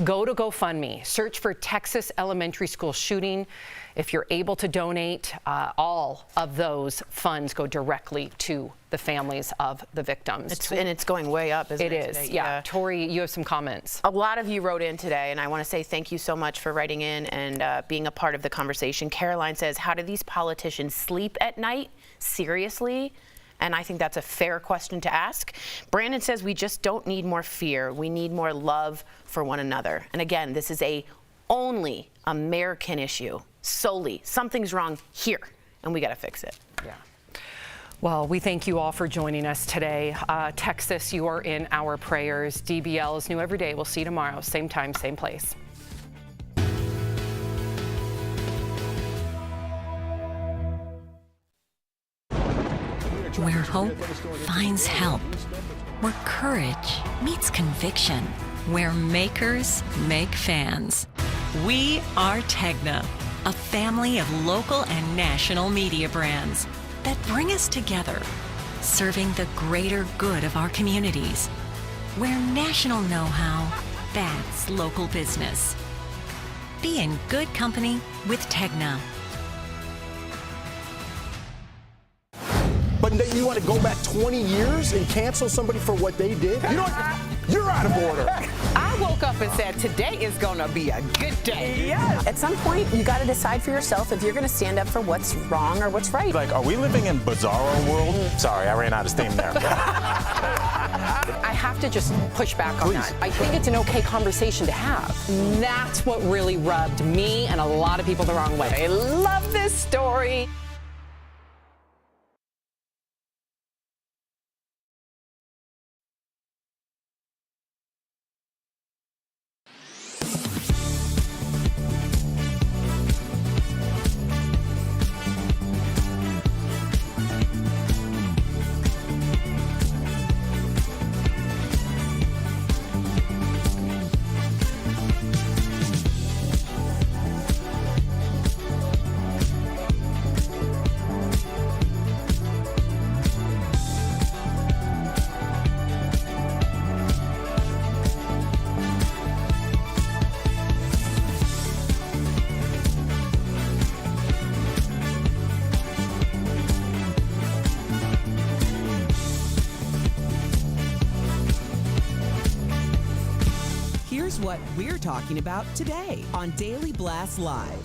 Go to GoFundMe. Search for Texas elementary school shooting. If you're able to donate, all of those funds go directly to the families of the victims. And it's going way up, isn't it? It is, today? yeah. Tori, you have some comments. A lot of you wrote in today, and I want to say thank you so much for writing in and being a part of the conversation. Caroline says, how do these politicians sleep at night? Seriously? And I think that's a fair question to ask. Brandon says, we just don't need more fear. We need more love for one another. And again, this is a only American issue. Solely. Something's wrong here, and we got to fix it. Yeah. Well, we thank you all for joining us today. Texas, you are in our prayers. DBL is new every day. We'll see you tomorrow, same time, same place. Where hope finds help. Where courage meets conviction. Where makers make fans. We are Tegna, a family of local and national media brands that bring us together, serving the greater good of our communities. Where national know-how backs local business. Be in good company with Tegna. But you want to go back 20 years and cancel somebody for what they did? You know what? You're out of order. I woke up and said, today is going to be a good day. Yeah. At some point, you got to decide for yourself if you're going to stand up for what's wrong or what's right. Like, are we living in Bizarro world? Sorry, I ran out of steam there. I have to just push back on that. I think it's an okay conversation to have. That's what really rubbed me and a lot of people the wrong way. I love this story. what we're talking about today on Daily Blast Live.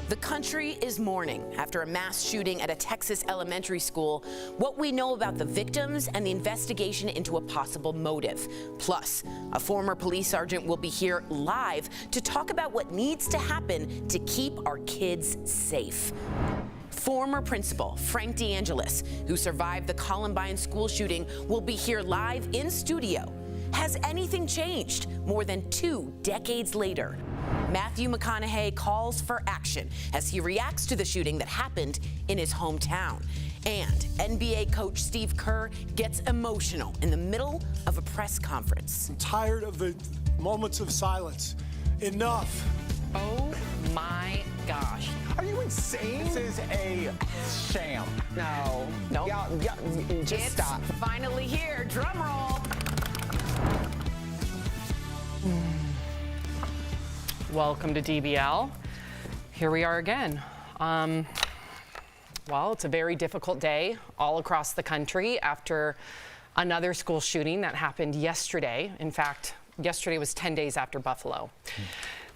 The country is mourning after a mass shooting at a Texas elementary school, what we know about the victims and the investigation into a possible motive. Plus, a former police sergeant will be here live to talk about what needs to happen to keep our kids safe. Former principal Frank Deangelis, who survived the Columbine school shooting, will be here live in studio. Has anything changed more than 2 decades later? Matthew McConaughey calls for action as he reacts to the shooting that happened in his hometown. And NBA coach Steve Kerr gets emotional in the middle of a press conference. I'm tired of the moments of silence. Enough. Oh my gosh. Are you insane? This is a sham. No. Nope. Yeah, just stop. Finally here. Drum roll. Welcome to DBL. Here we are again. Well, it's a very difficult day all across the country after another school shooting that happened yesterday. In fact, yesterday was 10 days after Buffalo.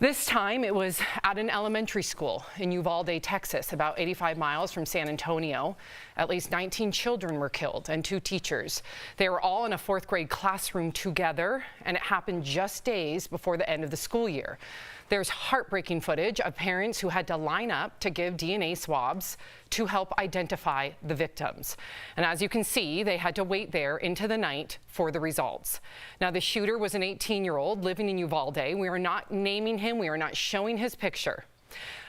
This time it was at an elementary school in Uvalde, Texas, about 85 miles from San Antonio. At least 19 children were killed and 2 teachers. They were all in a 4th grade classroom together, and it happened just days before the end of the school year. There's heartbreaking footage of parents who had to line up to give DNA swabs to help identify the victims. And as you can see, they had to wait there into the night for the results. Now, the shooter was an 18-year-old living in Uvalde. We are not naming him. We are not showing his picture.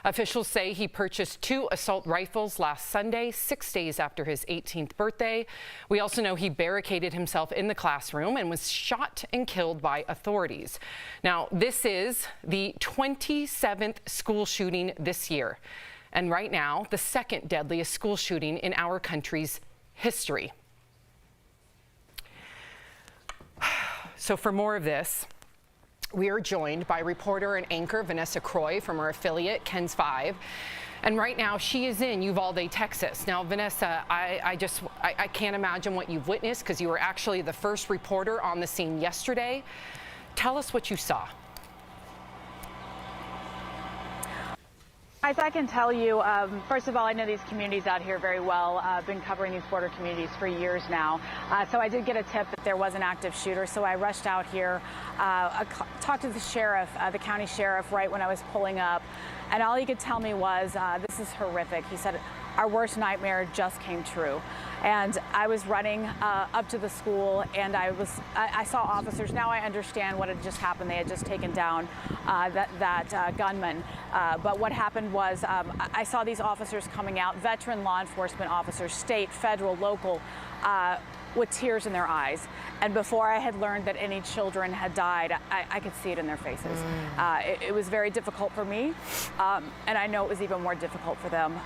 Officials say he purchased 2 assault rifles last Sunday, 6 days after his 18th birthday. We also know he barricaded himself in the classroom and was shot and killed by authorities. Now, this is the 27th school shooting this year, and right now, the 2nd deadliest school shooting in our country's history. So for more of this, we are joined by reporter and anchor Vanessa Croy from our affiliate, KENS 5. And right now, she is in Uvalde, Texas. Now, Vanessa, I can't imagine what you've witnessed because you were actually the first reporter on the scene yesterday. Tell us what you saw. As I can tell you, first of all, I know these communities out here very well. I've been covering these border communities for years now. So I did get a tip that there was an active shooter. So I rushed out here, talked to the sheriff, the county sheriff, right when I was pulling up. And all he could tell me was, this is horrific. He said, our worst nightmare just came true. And I was running up to the school, and I saw officers. Now I understand what had just happened. They had just taken down that gunman. But what happened was I saw these officers coming out, veteran law enforcement officers, state, federal, local, with tears in their eyes. And before I had learned that any children had died, I could see it in their faces. It was very difficult for me, and I know it was even more difficult for them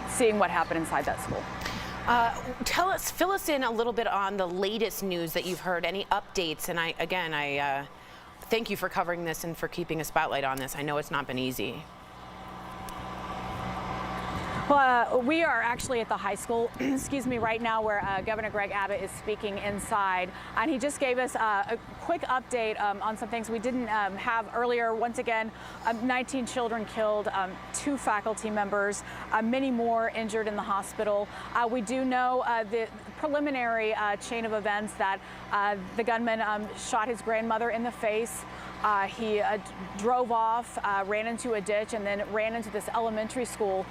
seeing what happened inside that school. Fill us in a little bit on the latest news that you've heard, any updates, and I thank you for covering this and for keeping a spotlight on this. I know it's not been easy. Well, we are actually at the high school, excuse me, right now where Governor Greg Abbott is speaking inside. And he just gave us a quick update on some things we didn't have earlier. Once again, 19 children killed, 2 faculty members, many more injured in the hospital. We do know the preliminary chain of events that the gunman shot his grandmother in the face. He drove off, ran into a ditch, and then ran into this elementary school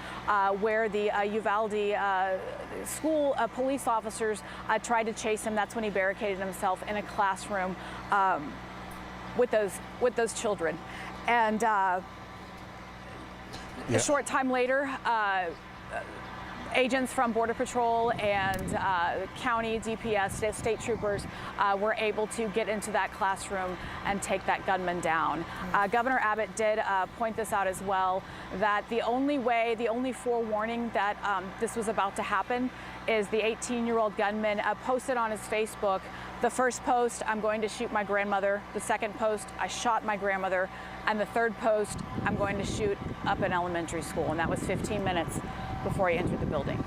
where the Uvalde school police officers tried to chase him. That's when he barricaded himself in a classroom with those children. And a short time later, agents from Border Patrol and county DPS, state troopers, were able to get into that classroom and take that gunman down. Governor Abbott did point this out as well, that the only forewarning that this was about to happen is the 18-year-old gunman posted on his Facebook, the first post, I'm going to shoot my grandmother. The second post, I shot my grandmother. And the third post, I'm going to shoot up an elementary school. And that was 15 minutes before he entered the building.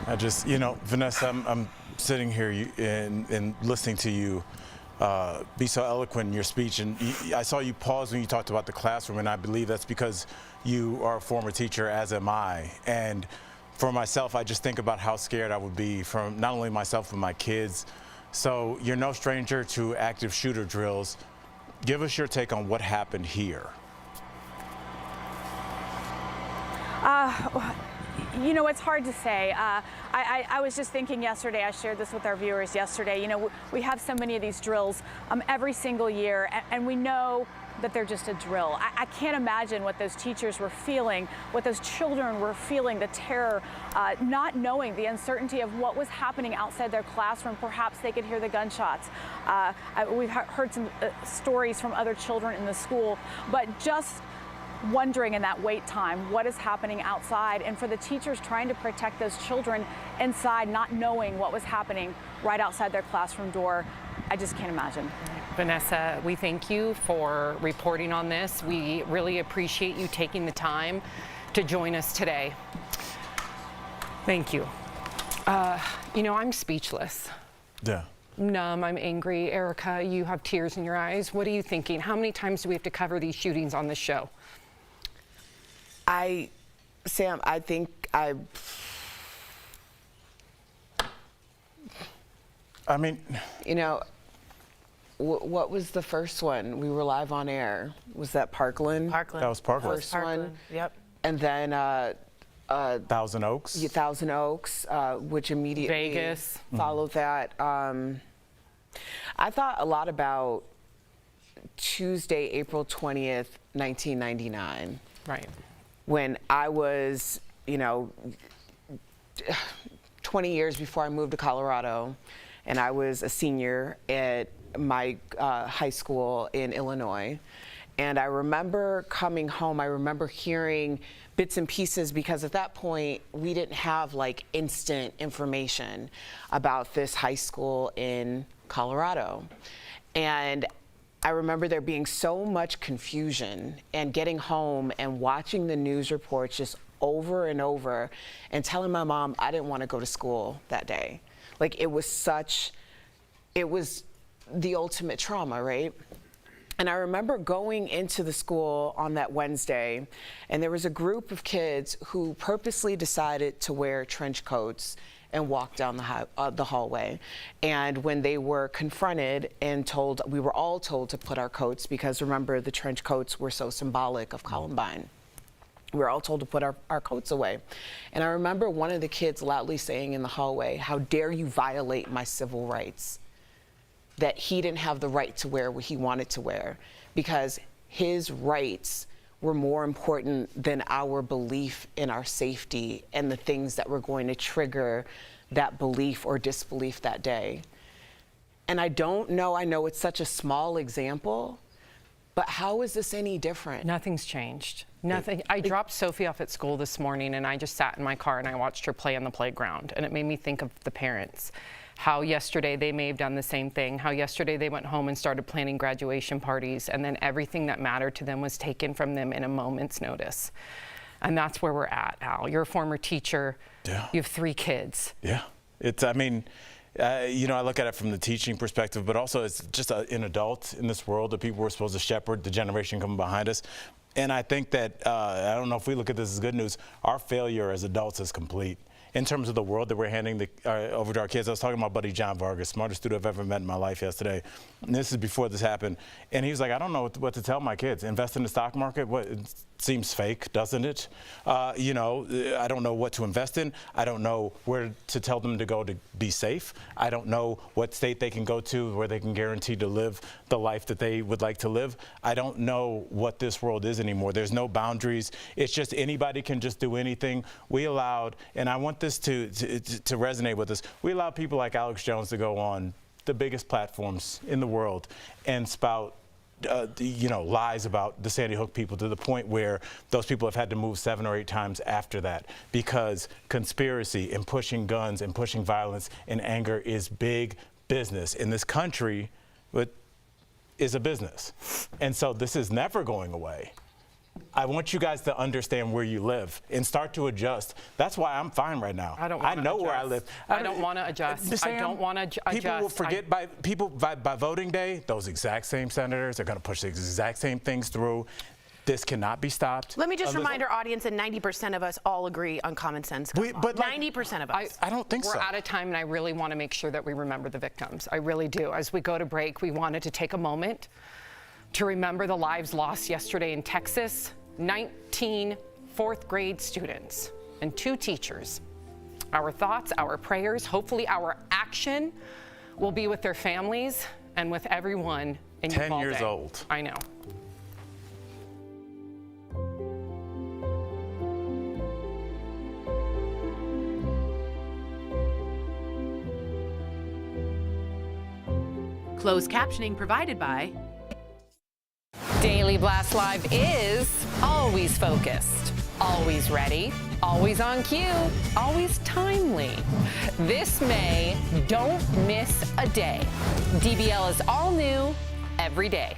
Vanessa, I'm sitting here and listening to you be so eloquent in your speech. And I saw you pause when you talked about the classroom, and I believe that's because you are a former teacher, as am I. And for myself, I just think about how scared I would be from not only myself, but my kids. So you're no stranger to active shooter drills. Give us your take on what happened here. You know, it's hard to say. I was just thinking yesterday, I shared this with our viewers yesterday, you know, we have so many of these drills every single year, and we know that they're just a drill. I can't imagine what those teachers were feeling, what those children were feeling, the terror, not knowing the uncertainty of what was happening outside their classroom. Perhaps they could hear the gunshots. We've heard some stories from other children in the school, but just wondering in that wait time what is happening outside, and for the teachers trying to protect those children inside, not knowing what was happening right outside their classroom door. I just can't imagine. Vanessa, we thank you for reporting on this. We really appreciate you taking the time to join us today. Thank you. You know, I'm speechless. Yeah. Numb, I'm angry. Erica, you have tears in your eyes. What are you thinking? How many times do we have to cover these shootings on this show? Sam, I think I mean, you know, what was the first one? We were live on air. Was that Parkland? Parkland. That was Parkland. First one. Yep. And then Thousand Oaks. Yeah, Thousand Oaks, which immediately Vegas followed that. I thought a lot about Tuesday, April 20th, 1999. Right. When I was, you know, 20 years before I moved to Colorado, and I was a senior at my high school in Illinois. And I remember coming home, I remember hearing bits and pieces, because at that point we didn't have like instant information about this high school in Colorado. And I remember there being so much confusion, and getting home and watching the news reports just over and over, and telling my mom I didn't want to go to school that day. Like, it was the ultimate trauma, right? And I remember going into the school on that Wednesday, and there was a group of kids who purposely decided to wear trench coats and walk down the hallway. And when they were confronted and told, we were all told to put our coats, because remember, the trench coats were so symbolic of Columbine. We were all told to put our coats away. And I remember one of the kids loudly saying in the hallway, "How dare you violate my civil rights?" That he didn't have the right to wear what he wanted to wear, because his rights were more important than our belief in our safety and the things that were going to trigger that belief or disbelief that day. And I don't know, I know it's such a small example, but how is this any different? Nothing's changed. Nothing. I dropped Sophie off at school this morning, and I just sat in my car and I watched her play on the playground, and it made me think of the parents. How yesterday they may have done the same thing, how yesterday they went home and started planning graduation parties, and then everything that mattered to them was taken from them in a moment's notice. And that's where we're at, Al. You're a former teacher. Yeah. You have 3 kids. Yeah. I mean, you know, I look at it from the teaching perspective, but also it's just an adult in this world, the people we're supposed to shepherd, the generation coming behind us. And I think that, I don't know if we look at this as good news, our failure as adults is complete. In terms of the world that we're handing over to our kids. I was talking to my buddy John Vargas, smartest student I've ever met in my life, yesterday. And this is before this happened. And he was like, I don't know what to tell my kids. Invest in the stock market? What? It seems fake, doesn't it? You know, I don't know what to invest in. I don't know where to tell them to go to be safe. I don't know what state they can go to where they can guarantee to live the life that they would like to live. I don't know what this world is anymore. There's no boundaries. It's just anybody can just do anything. We allowed, and I want this to resonate with us, we allow people like Alex Jones to go on the biggest platforms in the world and spout you know, lies about the Sandy Hook people, to the point where those people have had to move 7 or 8 times after that, because conspiracy and pushing guns and pushing violence and anger is big business in this country. But is a business, and so this is never going away. I want you guys to understand where you live and start to adjust. That's why I'm fine right now. I know where I live. I don't want to adjust. I don't want to adjust. People will forget by voting day, those exact same senators are going to push the exact same things through. This cannot be stopped. Let me just remind our audience that 90% of us all agree on common sense. But 90% of us. I don't think so. We're out of time, and I really want to make sure that we remember the victims. I really do. As we go to break, we wanted to take a moment to remember the lives lost yesterday in Texas. 19 fourth grade students and 2 teachers. Our thoughts, our prayers, hopefully our action will be with their families and with everyone in Uvalde. 10 years old. I know. Closed captioning provided by Daily Blast Live is always focused, always ready, always on cue, always timely. This May, don't miss a day. DBL is all new every day.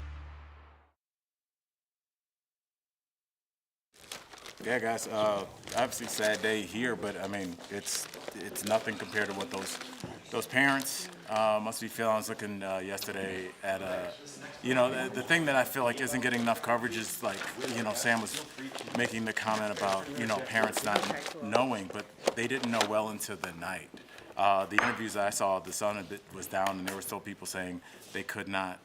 Yeah, guys. Obviously, sad day here, but I mean, it's nothing compared to what those parents must be feeling. I was looking yesterday at the thing that I feel like isn't getting enough coverage is like, Sam was making the comment about, parents not knowing, but they didn't know well into the night. The interviews I saw, the sun was down, and there were still people saying they could not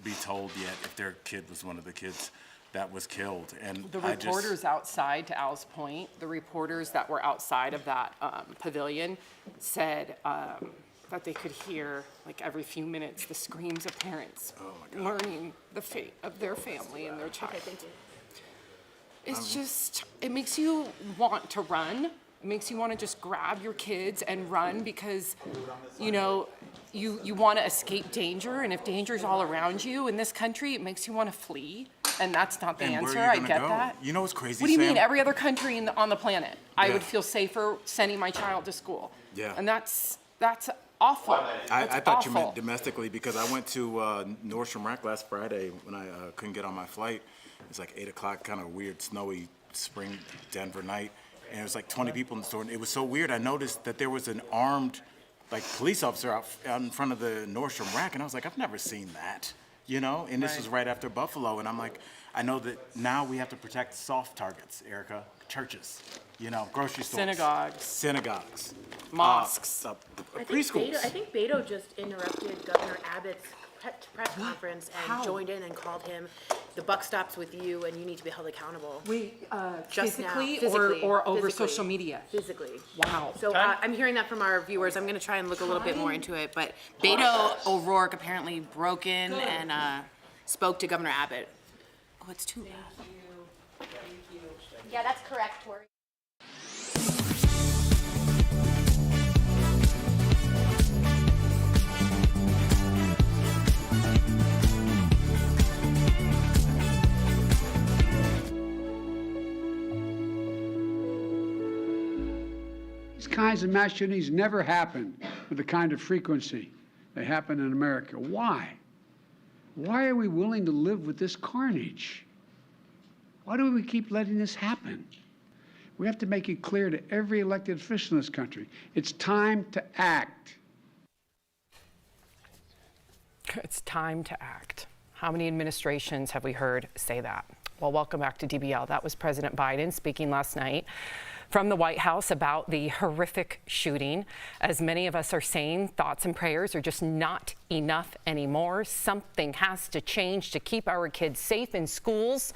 be told yet if their kid was one of the kids that was killed. And The reporters outside, to Al's point, the reporters that were outside of that pavilion said that they could hear, like every few minutes, the screams of parents learning the fate of their family and their child. It's just, it makes you want to run. It makes you want to just grab your kids and run because, you want to escape danger. And if danger is all around you in this country, it makes you want to flee. And that's not the answer. I get that. You know what's crazy, What do you Sam? mean? Every other country on the planet, I would feel safer sending my child to school. Yeah. And that's awful. I thought you meant domestically because I went to Nordstrom Rack last Friday when I couldn't get on my flight. It was like 8 o'clock, kind of weird, snowy spring Denver night. And it was like 20 people in the store. And it was so weird. I noticed that there was an armed police officer out in front of the Nordstrom Rack. And I was like, I've never seen that. And this was right after Buffalo, and I'm like, I know that now we have to protect soft targets, Erica, churches, grocery stores, synagogues, mosques, preschools. I think Beto just interrupted Governor Abbott's press conference and joined in and called him, the buck stops with you and you need to be held accountable. Physically or over social media? Physically. Wow. So I'm hearing that from our viewers. I'm going to try and look a little bit more into it. But Beto O'Rourke apparently broke in and spoke to Governor Abbott. Oh, it's too loud. Thank you. Yeah, that's correct, Tori. These kinds of mass shootings never happen with the kind of frequency they happen in America. Why? Why are we willing to live with this carnage? Why do we keep letting this happen? We have to make it clear to every elected official in this country, it's time to act. It's time to act. How many administrations have we heard say that? Well, welcome back to DBL. That was President Biden speaking last night from the White House about the horrific shooting. As many of us are saying, thoughts and prayers are just not enough anymore. Something has to change to keep our kids safe in schools.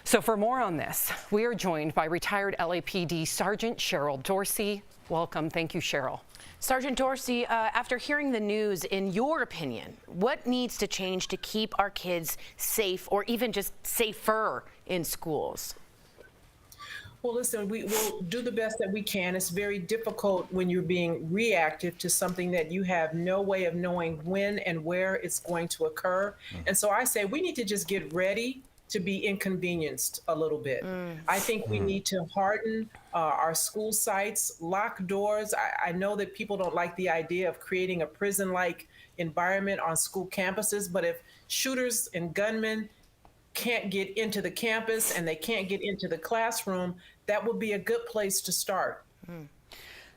So for more on this, we are joined by retired LAPD Sergeant Cheryl Dorsey. Welcome. Thank you, Cheryl. Sergeant Dorsey, after hearing the news, in your opinion, what needs to change to keep our kids safe or even just safer in schools? Well, listen, we will do the best that we can. It's very difficult when you're being reactive to something that you have no way of knowing when and where it's going to occur. And so I say we need to just get ready to be inconvenienced a little bit. I think we need to harden our school sites, lock doors. I know that people don't like the idea of creating a prison-like environment on school campuses, but if shooters and gunmen can't get into the campus and they can't get into the classroom, that would be a good place to start.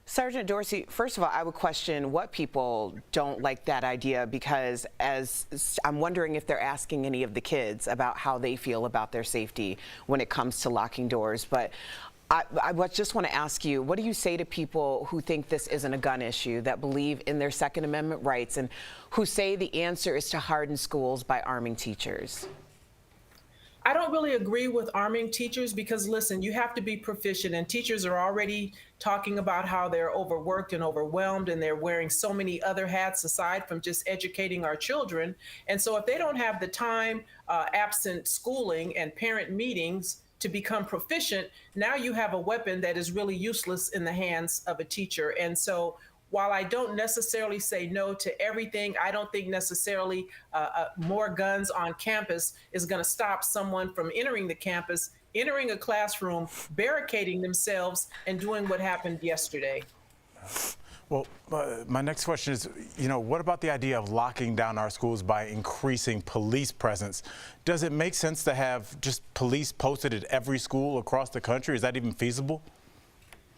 Sergeant Dorsey, first of all, I would question what people don't like that idea, because as I'm wondering if they're asking any of the kids about how they feel about their safety when it comes to locking doors. But I just want to ask you, what do you say to people who think this isn't a gun issue, that believe in their Second Amendment rights, and who say the answer is to harden schools by arming teachers? I don't really agree with arming teachers, because listen, you have to be proficient, and teachers are already talking about how they're overworked and overwhelmed, and they're wearing so many other hats aside from just educating our children. And so if they don't have the time, absent schooling and parent meetings, to become proficient, now you have a weapon that is really useless in the hands of a teacher. And so while I don't necessarily say no to everything, I don't think necessarily more guns on campus is going to stop someone from entering the campus, entering a classroom, barricading themselves, and doing what happened yesterday. Well, my next question is, what about the idea of locking down our schools by increasing police presence? Does it make sense to have just police posted at every school across the country? Is that even feasible?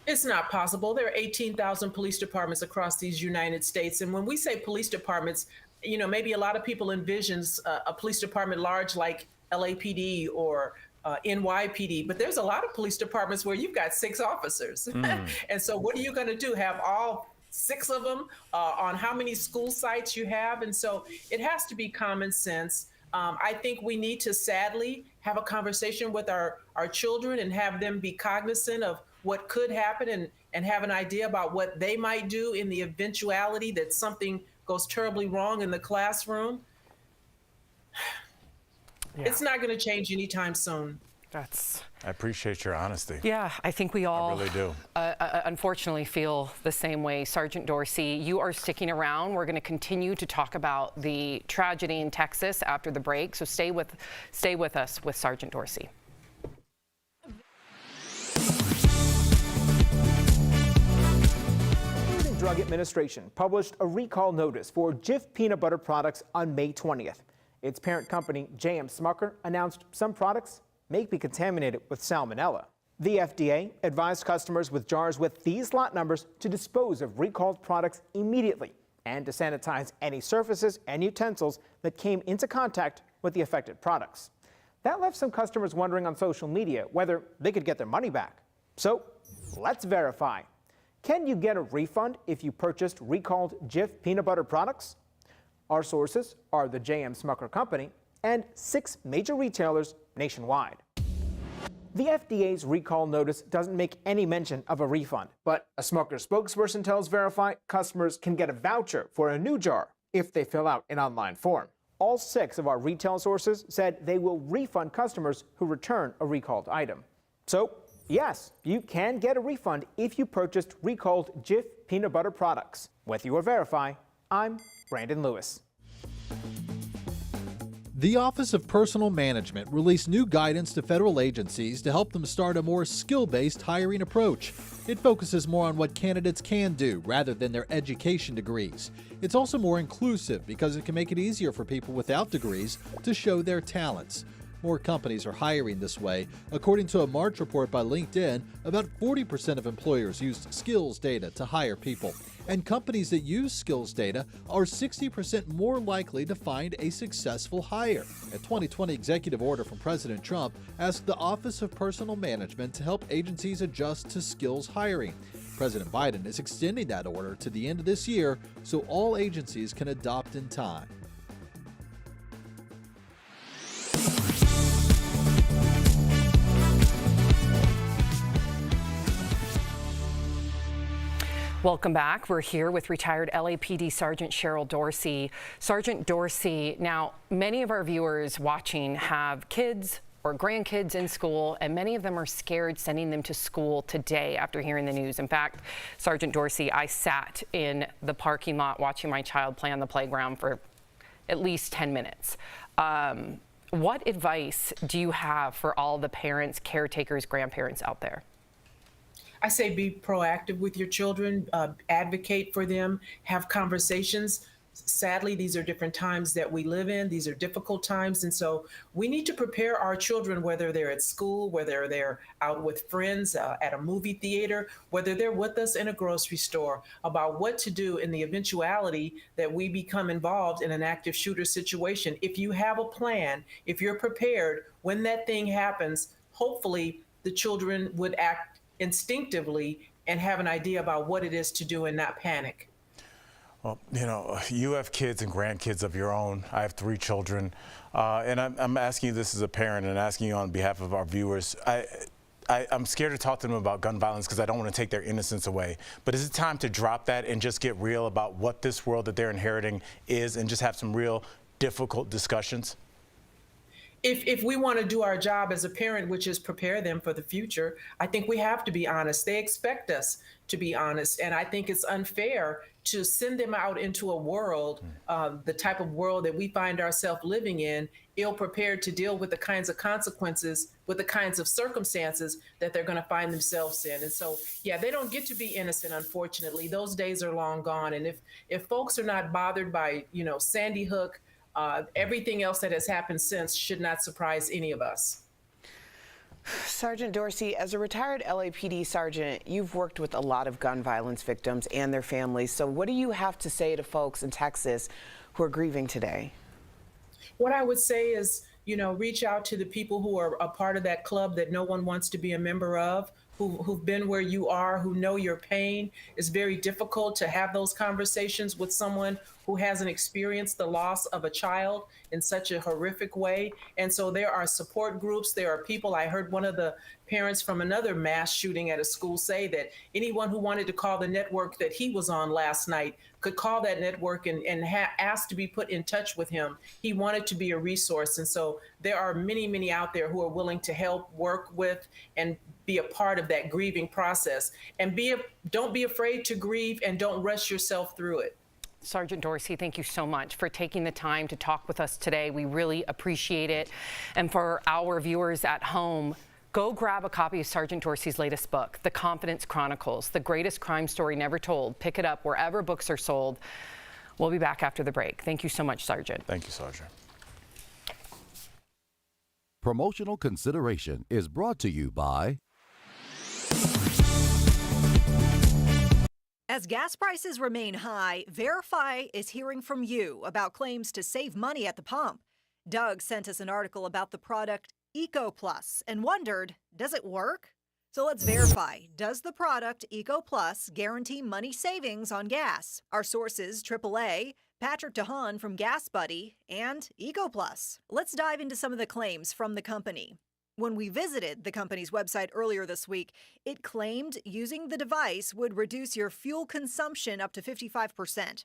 It's not possible. There are 18,000 police departments across these United States. And when we say police departments, maybe a lot of people envisions a police department large like LAPD or NYPD, but there's a lot of police departments where you've got 6 officers. And so what are you going to do? Have all 6 of them on how many school sites you have? And so it has to be common sense. I think we need to sadly have a conversation with our children and have them be cognizant of what could happen and have an idea about what they might do in the eventuality that something goes terribly wrong in the classroom. Yeah. It's not going to change anytime soon. I appreciate your honesty. Yeah, I think we all really do. Unfortunately feel the same way. Sergeant Dorsey, you are sticking around. We're going to continue to talk about the tragedy in Texas after the break, so stay with us with Sergeant Dorsey. Drug Administration published a recall notice for Jif peanut butter products on May 20th. Its parent company, J.M. Smucker, announced some products may be contaminated with salmonella. The FDA advised customers with jars with these lot numbers to dispose of recalled products immediately and to sanitize any surfaces and utensils that came into contact with the affected products. That left some customers wondering on social media whether they could get their money back. So let's verify. Can you get a refund if you purchased recalled Jif peanut butter products? Our sources are the J.M. Smucker Company and 6 major retailers nationwide. The FDA's recall notice doesn't make any mention of a refund, but a Smucker spokesperson tells Verify customers can get a voucher for a new jar if they fill out an online form. All 6 of our retail sources said they will refund customers who return a recalled item. So, yes, you can get a refund if you purchased recalled Jif peanut butter products. With your Verify, I'm Brandon Lewis. The Office of Personnel Management released new guidance to federal agencies to help them start a more skill-based hiring approach. It focuses more on what candidates can do rather than their education degrees. It's also more inclusive because it can make it easier for people without degrees to show their talents. More companies are hiring this way. According to a March report by LinkedIn, about 40% of employers used skills data to hire people. And companies that use skills data are 60% more likely to find a successful hire. A 2020 executive order from President Trump asked the Office of Personnel Management to help agencies adjust to skills hiring. President Biden is extending that order to the end of this year so all agencies can adopt in time. Welcome back. We're here with retired LAPD Sergeant Cheryl Dorsey. Sergeant Dorsey, now many of our viewers watching have kids or grandkids in school, and many of them are scared sending them to school today after hearing the news. In fact, Sergeant Dorsey, I sat in the parking lot watching my child play on the playground for at least 10 minutes. What advice do you have for all the parents, caretakers, grandparents out there? I say be proactive with your children, advocate for them, have conversations. sadly, these are different times that we live in. These are difficult times. And so we need to prepare our children, whether they're at school, whether they're out with friends at a movie theater, whether they're with us in a grocery store, about what to do in the eventuality that we become involved in an active shooter situation. If you have a plan, if you're prepared, when that thing happens, hopefully the children would act instinctively and have an idea about what it is to do and not panic. Well, you know, you have kids and grandkids of your own. I have 3 children, and I'm asking you this as a parent and asking you on behalf of our viewers. I'm scared to talk to them about gun violence because I don't want to take their innocence away. But is it time to drop that and just get real about what this world that they're inheriting is and just have some real difficult discussions? If we want to do our job as a parent, which is prepare them for the future, I think we have to be honest. They expect us to be honest. And I think it's unfair to send them out into a world, the type of world that we find ourselves living in, ill-prepared to deal with the kinds of consequences, with the kinds of circumstances that they're going to find themselves in. And so, yeah, they don't get to be innocent, unfortunately. Those days are long gone. And if folks are not bothered by, you know, Sandy Hook, everything else that has happened since should not surprise any of us. Sergeant Dorsey, as a retired LAPD sergeant, you've worked with a lot of gun violence victims and their families. So what do you have to say to folks in Texas who are grieving today? What I would say is, you know, reach out to the people who are a part of that club that no one wants to be a member of, who've been where you are, who know your pain. It's very difficult to have those conversations with someone who hasn't experienced the loss of a child in such a horrific way. And so there are support groups. There are people. I heard one of the parents from another mass shooting at a school say that anyone who wanted to call the network that he was on last night could call that network and ask to be put in touch with him. He wanted to be a resource. And so there are many, many out there who are willing to help, work with, and be a part of that grieving process. And don't be afraid to grieve and don't rush yourself through it. Sergeant Dorsey, thank you so much for taking the time to talk with us today. We really appreciate it. And for our viewers at home, go grab a copy of Sergeant Dorsey's latest book, The Confidence Chronicles, The Greatest Crime Story Never Told. Pick it up wherever books are sold. We'll be back after the break. Thank you so much, Sergeant. Thank you, Sergeant. Promotional consideration is brought to you by... As gas prices remain high, Verify is hearing from you about claims to save money at the pump. Doug sent us an article about the product Eco Plus and wondered, does it work? So let's verify. Does the product Eco Plus guarantee money savings on gas? Our sources, AAA, Patrick DeHaan from Gas Buddy, and Eco Plus. Let's dive into some of the claims from the company. When we visited the company's website earlier this week, it claimed using the device would reduce your fuel consumption up to 55%.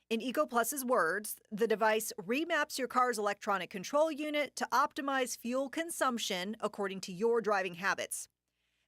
In Eco Plus's words, the device remaps your car's electronic control unit to optimize fuel consumption according to your driving habits.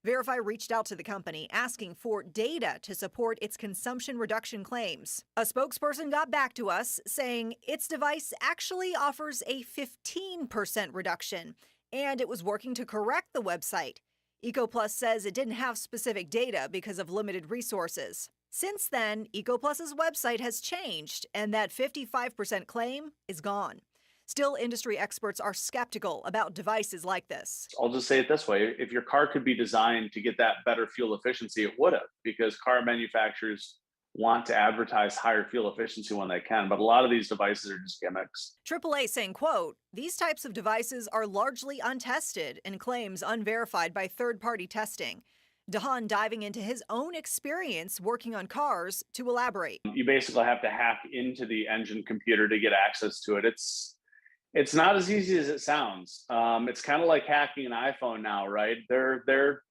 Verify reached out to the company asking for data to support its consumption reduction claims. A spokesperson got back to us saying its device actually offers a 15% reduction, and it was working to correct the website. Eco Plus says it didn't have specific data because of limited resources. Since then, Eco Plus's website has changed, and that 55% claim is gone. Still, industry experts are skeptical about devices like this. I'll just say it this way. If your car could be designed to get that better fuel efficiency, it would have, because car manufacturers want to advertise higher fuel efficiency when they can. But a lot of these devices are just gimmicks. AAA saying, quote, these types of devices are largely untested and claims unverified by third-party testing. DeHaan diving into his own experience working on cars to elaborate. You basically have to hack into the engine computer to get access to it. It's not as easy as it sounds. It's kind of like hacking an iPhone now, right? They're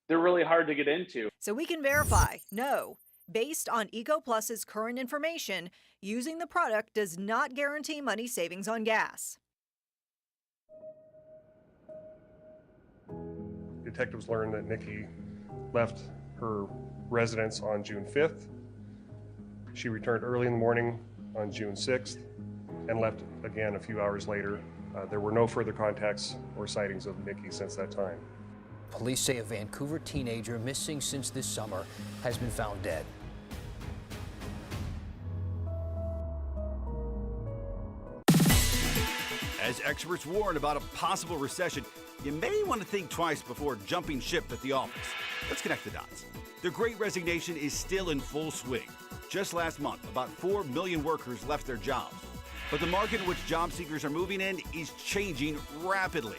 really hard to get into. So we can verify, no. Based on Eco Plus's current information, using the product does not guarantee money savings on gas. Detectives learned that Nikki left her residence on June 5th. She returned early in the morning on June 6th and left again a few hours later. There were no further contacts or sightings of Nikki since that time. Police say a Vancouver teenager missing since this summer has been found dead. As experts warn about a possible recession, you may want to think twice before jumping ship at the office. Let's connect the dots. The Great Resignation is still in full swing. Just last month, about 4 million workers left their jobs. But the market in which job seekers are moving in is changing rapidly.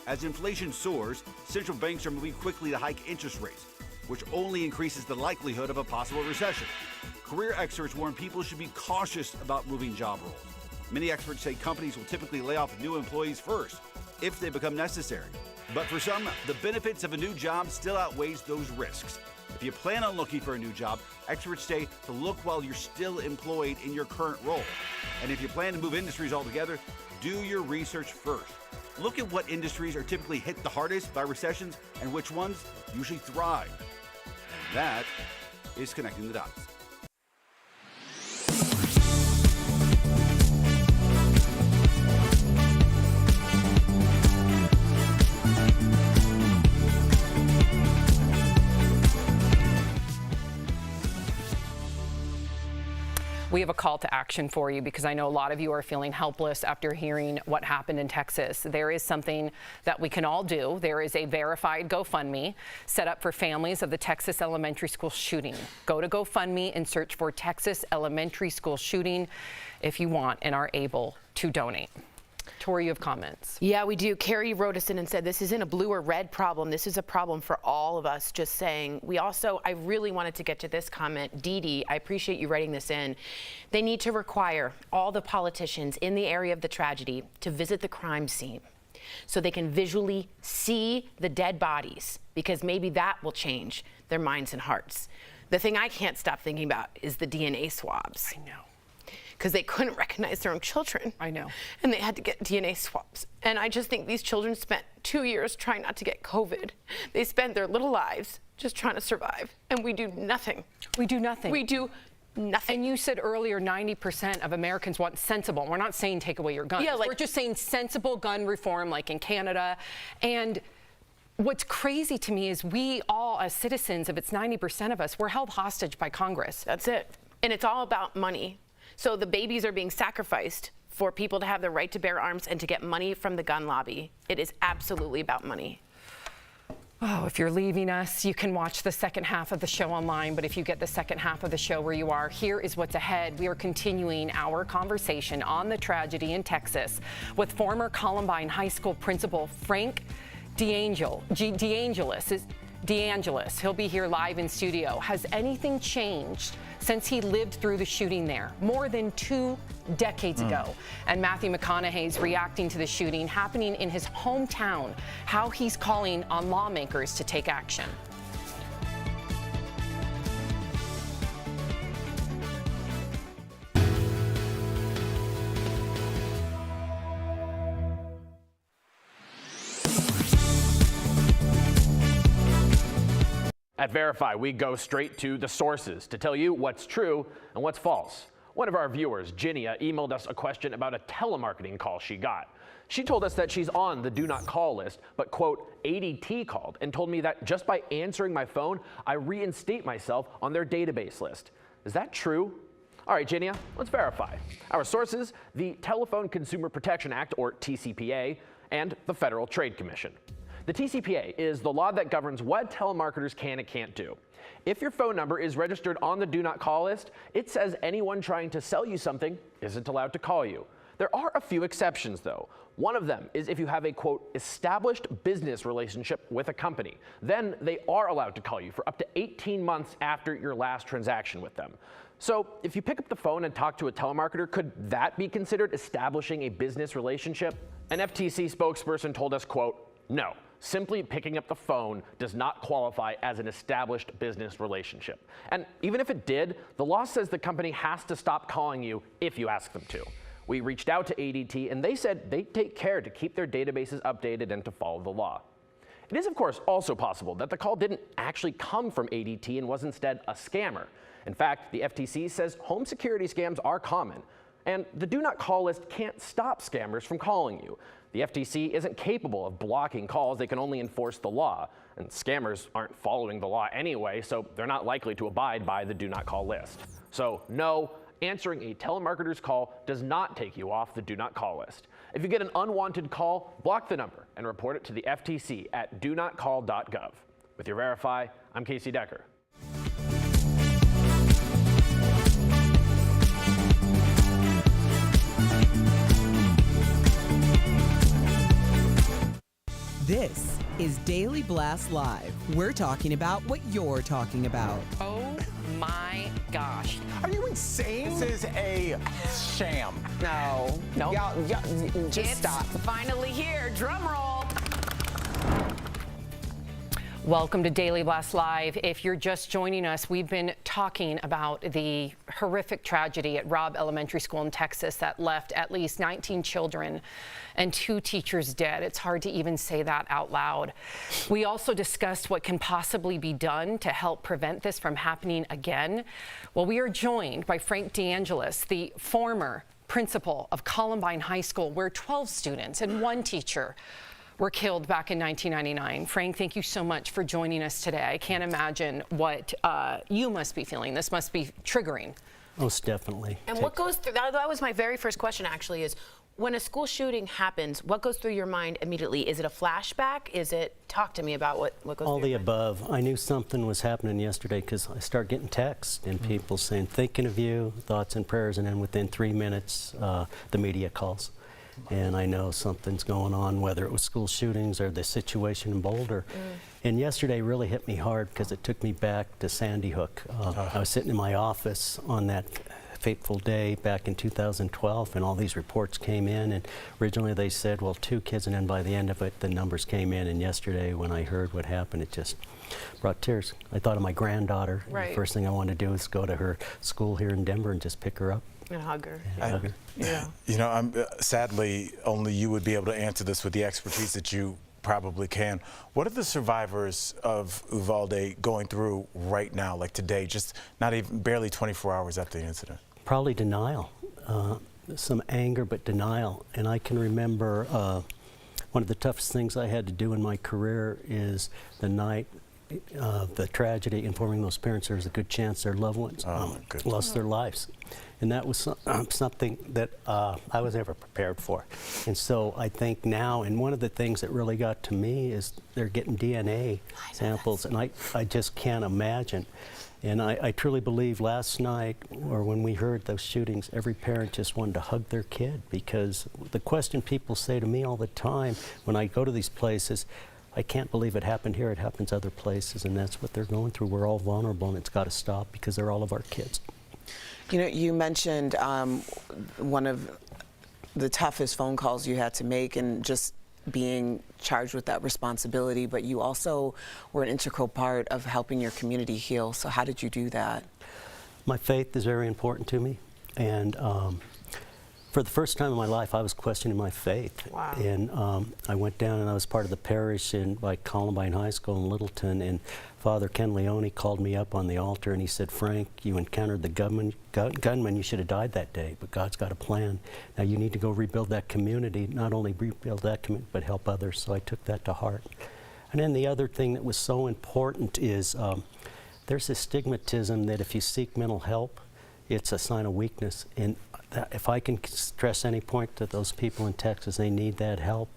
As inflation soars, central banks are moving quickly to hike interest rates, which only increases the likelihood of a possible recession. Career experts warn people should be cautious about moving job roles. Many experts say companies will typically lay off new employees first, if they become necessary. But for some, the benefits of a new job still outweighs those risks. If you plan on looking for a new job, experts say to look while you're still employed in your current role. And if you plan to move industries altogether, do your research first. Look at what industries are typically hit the hardest by recessions and which ones usually thrive. And that is Connecting the Dots. We have a call to action for you because I know a lot of you are feeling helpless after hearing what happened in Texas. There is something that we can all do. There is a verified GoFundMe set up for families of the Texas elementary school shooting. Go to GoFundMe and search for Texas elementary school shooting if you want and are able to donate. Tori, you have comments. Yeah, we do. Carrie wrote us in and said, this isn't a blue or red problem. This is a problem for all of us. Just saying. We also, I really wanted to get to this comment. Dee Dee, I appreciate you writing this in. They need to require all the politicians in the area of the tragedy to visit the crime scene so they can visually see the dead bodies, because maybe that will change their minds and hearts. The thing I can't stop thinking about is the DNA swabs. I know. Because they couldn't recognize their own children. I know. And they had to get DNA swabs. And I just think these children spent 2 years trying not to get COVID. They spent their little lives just trying to survive. And we do nothing. We do nothing. We do nothing. And you said earlier 90% of Americans want sensible. We're not saying take away your guns. Yeah, we're just saying sensible gun reform like in Canada. And what's crazy to me is we all, as citizens, if it's 90% of us, we're held hostage by Congress. That's it. And it's all about money. So the babies are being sacrificed for people to have the right to bear arms and to get money from the gun lobby. It is absolutely about money. Oh, if you're leaving us, you can watch the second half of the show online. But if you get the second half of the show where you are, here is what's ahead. We are continuing our conversation on the tragedy in Texas with former Columbine High School principal Frank Deangelis. He'll be here live in studio. Has anything changed since he lived through the shooting there more than 2 decades ago? And Matthew McConaughey's reacting to the shooting happening in his hometown, how he's calling on lawmakers to take action. At Verify, we go straight to the sources to tell you what's true and what's false. One of our viewers, Ginia, emailed us a question about a telemarketing call she got. She told us that she's on the do not call list, but, quote, ADT called and told me that just by answering my phone, I reinstate myself on their database list. Is that true? All right, Ginia, let's verify. Our sources, the Telephone Consumer Protection Act, or TCPA, and the Federal Trade Commission. The TCPA is the law that governs what telemarketers can and can't do. If your phone number is registered on the do not call list, it says anyone trying to sell you something isn't allowed to call you. There are a few exceptions, though. One of them is if you have a, quote, established business relationship with a company. Then they are allowed to call you for up to 18 months after your last transaction with them. So if you pick up the phone and talk to a telemarketer, could that be considered establishing a business relationship? An FTC spokesperson told us, quote, no. Simply picking up the phone does not qualify as an established business relationship. And even if it did, the law says the company has to stop calling you if you ask them to. We reached out to ADT and they said they take care to keep their databases updated and to follow the law. It is, of course, also possible that the call didn't actually come from ADT and was instead a scammer. In fact, the FTC says home security scams are common. And the do not call list can't stop scammers from calling you. The FTC isn't capable of blocking calls. They can only enforce the law. And scammers aren't following the law anyway, so they're not likely to abide by the do not call list. So no, answering a telemarketer's call does not take you off the do not call list. If you get an unwanted call, block the number and report it to the FTC at donotcall.gov. With your Verify, I'm Casey Decker. This is Daily Blast Live. We're talking about what you're talking about. Oh my gosh. Are you insane? This is a sham. No. Y'all just stop. Finally here. Drum roll. Welcome to Daily Blast Live. If you're just joining us, we've been talking about the horrific tragedy at Robb Elementary School in Texas that left at least 19 children and 2 teachers dead. It's hard to even say that out loud. We also discussed what can possibly be done to help prevent this from happening again. Well, we are joined by Frank Deangelis, the former principal of Columbine High School, where 12 students and 1 teacher were killed back in 1999. Frank, thank you so much for joining us today. I can't imagine what you must be feeling. This must be triggering. Most definitely. And what goes through, that was my very first question actually, is when a school shooting happens, what goes through your mind immediately? Is it a flashback? Is it, talk to me about what goes All through the your mind? above. I knew something was happening yesterday because I started getting texts and people saying, thinking of you, thoughts and prayers, and then within 3 minutes, the media calls. And I know something's going on, whether it was school shootings or the situation in Boulder. And yesterday really hit me hard because it took me back to Sandy Hook. I was sitting in my office on that fateful day back in 2012, and all these reports came in, and originally they said, well, 2 kids, and then by the end of it, the numbers came in, and yesterday when I heard what happened, it just brought tears. I thought of my granddaughter. Right. The first thing I wanted to do is go to her school here in Denver and just pick her up. And hug her. Hug her. Yeah. You know, sadly, only you would be able to answer this with the expertise that you probably can. What are the survivors of Uvalde going through right now, like today, just not even barely 24 hours after the incident? Probably denial, some anger, but denial. And I can remember one of the toughest things I had to do in my career is the night of the tragedy, informing those parents there's a good chance their loved ones lost their lives. And that was something that I was never prepared for. And so I think now, and one of the things that really got to me is they're getting DNA samples, and I just can't imagine. And I truly believe last night, or when we heard those shootings, every parent just wanted to hug their kid, because the question people say to me all the time when I go to these places, I can't believe it happened here, it happens other places, and that's what they're going through. We're all vulnerable, and it's got to stop because they're all of our kids. You know, you mentioned one of the toughest phone calls you had to make and just being charged with that responsibility, but you also were an integral part of helping your community heal. So how did you do that? My faith is very important to me, and for the first time in my life, I was questioning my faith. Wow. And I went down and I was part of the parish by Columbine High School in Littleton, and Father Ken Leone called me up on the altar and he said, Frank, you encountered the gunman, you should have died that day, but God's got a plan. Now you need to go rebuild that community, not only rebuild that community, but help others. So I took that to heart. And then the other thing that was so important is there's this stigmatism that if you seek mental help, it's a sign of weakness. And if I can stress any point to those people in Texas, they need that help.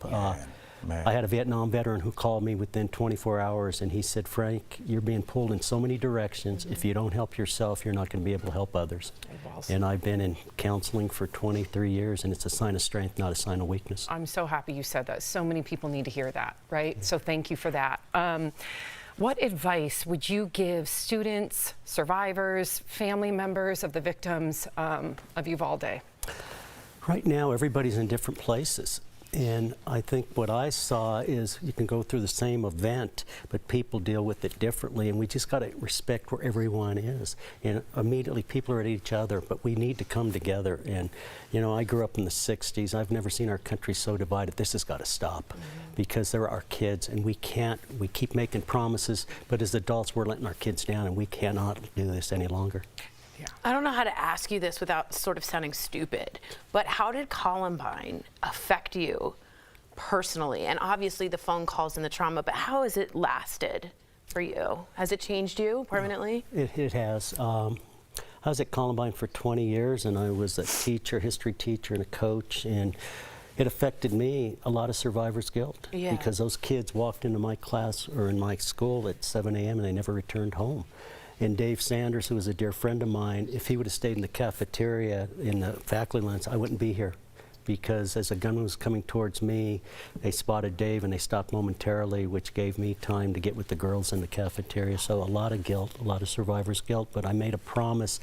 I had a Vietnam veteran who called me within 24 hours and he said, Frank, you're being pulled in so many directions. If you don't help yourself, you're not going to be able to help others. And I've been in counseling for 23 years, and it's a sign of strength, not a sign of weakness. I'm so happy you said that. So many people need to hear that, right? So thank you for that. What advice would you give students, survivors, family members of the victims of Uvalde? Right now, everybody's in different places. And I think what I saw is you can go through the same event, but people deal with it differently, and we just got to respect where everyone is. And immediately people are at each other, but we need to come together. And, you know, I grew up in the 60s. I've never seen our country so divided. This has got to stop because they're our kids, and we keep making promises, but as adults, we're letting our kids down, and we cannot do this any longer. I don't know how to ask you this without sort of sounding stupid, but how did Columbine affect you personally? And obviously the phone calls and the trauma, but how has it lasted for you? Has it changed you permanently? It has. I was at Columbine for 20 years, and I was a teacher, history teacher, and a coach, and it affected me a lot of survivor's guilt, because those kids walked into my class or in my school at 7 a.m. and they never returned home. And Dave Sanders, who was a dear friend of mine, if he would have stayed in the cafeteria in the faculty lounge, I wouldn't be here. Because as a gunman was coming towards me, they spotted Dave and they stopped momentarily, which gave me time to get with the girls in the cafeteria. So a lot of guilt, a lot of survivor's guilt, but I made a promise.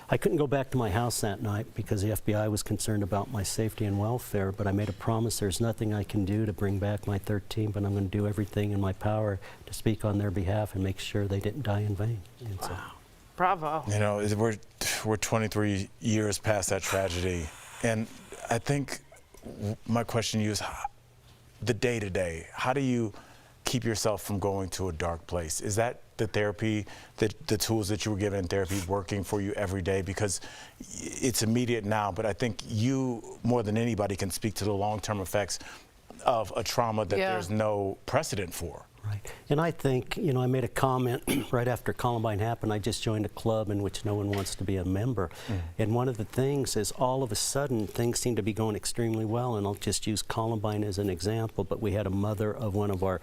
I couldn't go back to my house that night because the FBI was concerned about my safety and welfare, but I made a promise there's nothing I can do to bring back my 13, but I'm going to do everything in my power to speak on their behalf and make sure they didn't die in vain. And so, bravo. You know, we're 23 years past that tragedy, and I think my question to you is the day-to-day. How do you keep yourself from going to a dark place? Is that the therapy, the tools that you were given in therapy working for you every day? Because it's immediate now, but I think you, more than anybody, can speak to the long-term effects of a trauma that there's no precedent for. Right. And I think, you know, I made a comment right after Columbine happened. I just joined a club in which no one wants to be a member. And one of the things is all of a sudden things seem to be going extremely well. And I'll just use Columbine as an example. But we had a mother of one of our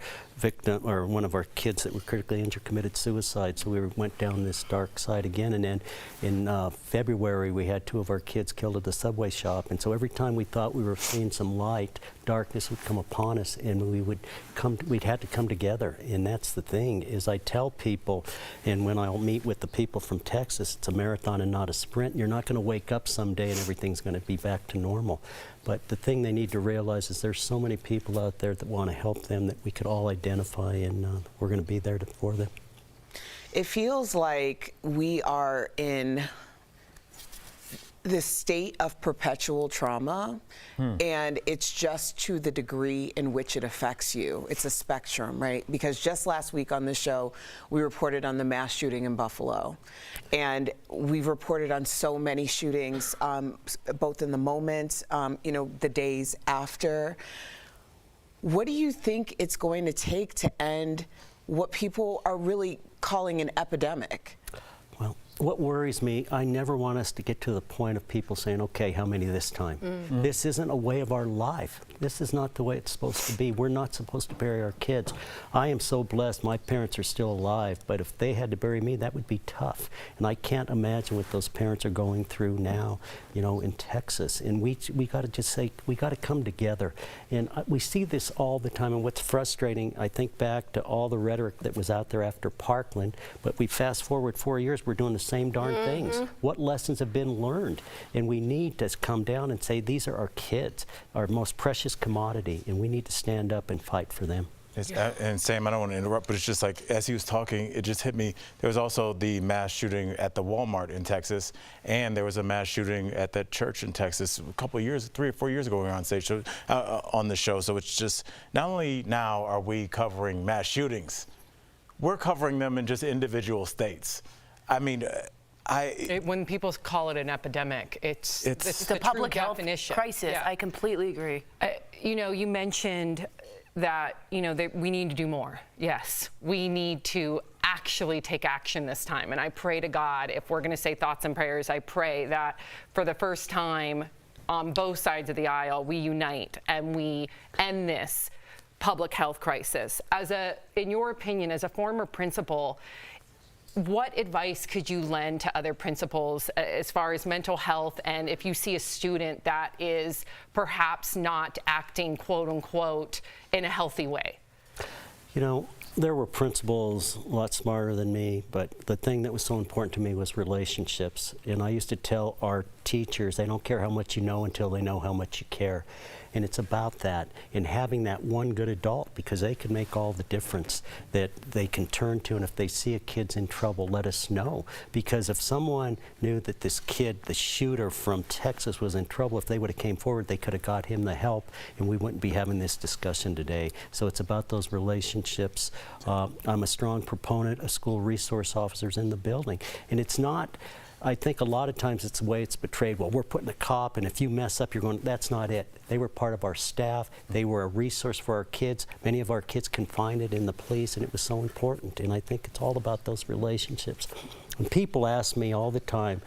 one of our kids that were critically injured committed suicide. So we went down this dark side again. And then in February, we had 2 of our kids killed at the Subway shop. And so every time we thought we were seeing some light, darkness would come upon us, and we'd had to come together. And that's the thing, is I tell people, and when I'll meet with the people from Texas, it's a marathon and not a sprint. You're not going to wake up someday and everything's going to be back to normal. But the thing they need to realize is there's so many people out there that want to help them that we could all identify, and we're going to be there for them. It feels like we are in this state of perpetual trauma, and it's just to the degree in which it affects you. It's a spectrum, right? Because just last week on this show, we reported on the mass shooting in Buffalo, and we've reported on so many shootings, both in the moment, you know, the days after. What do you think it's going to take to end what people are really calling an epidemic? Well, what worries me, I never want us to get to the point of people saying, okay, how many this time? This isn't a way of our life. This is not the way it's supposed to be. We're not supposed to bury our kids. I am so blessed. My parents are still alive, but if they had to bury me, that would be tough. And I can't imagine what those parents are going through now, you know, in Texas. And we got to just say, we got to come together. And we see this all the time. And what's frustrating, I think back to all the rhetoric that was out there after Parkland, but we fast forward 4 years, we're doing the same darn things. What lessons have been learned? And we need to come down and say, these are our kids, our most precious commodity, and we need to stand up and fight for them. And Sam, I don't want to interrupt, but it's just like, as he was talking, it just hit me. There was also the mass shooting at the Walmart in Texas, and there was a mass shooting at that church in Texas a couple of years, 3 or 4 years ago we were on stage, on the show. So it's just, not only now are we covering mass shootings, we're covering them in just individual states. I mean, when people call it an epidemic, it's the public health definition. Crisis. Yeah. I completely agree. You know, you mentioned that, you know, that we need to do more. Yes, we need to actually take action this time. And I pray to God, if we're going to say thoughts and prayers, I pray that for the first time on both sides of the aisle, we unite and we end this public health crisis. In your opinion, as a former principal, what advice could you lend to other principals as far as mental health, and if you see a student that is perhaps not acting, quote unquote, in a healthy way? You know, there were principals a lot smarter than me, but the thing that was so important to me was relationships. And I used to tell our teachers, they don't care how much you know until they know how much you care. And it's about that, and having that one good adult, because they can make all the difference that they can turn to. And if they see a kid's in trouble, let us know. Because if someone knew that this kid, the shooter from Texas, was in trouble, if they would have came forward, they could have got him the help, and we wouldn't be having this discussion today. So it's about those relationships. I'm a strong proponent of school resource officers in the building. And it's not I think a lot of times it's the way it's portrayed. Well, we're putting a cop, and if you mess up, you're going, that's not it. They were part of our staff. They were a resource for our kids. Many of our kids confided in the police, and it was so important. And I think it's all about those relationships. And people ask me all the time,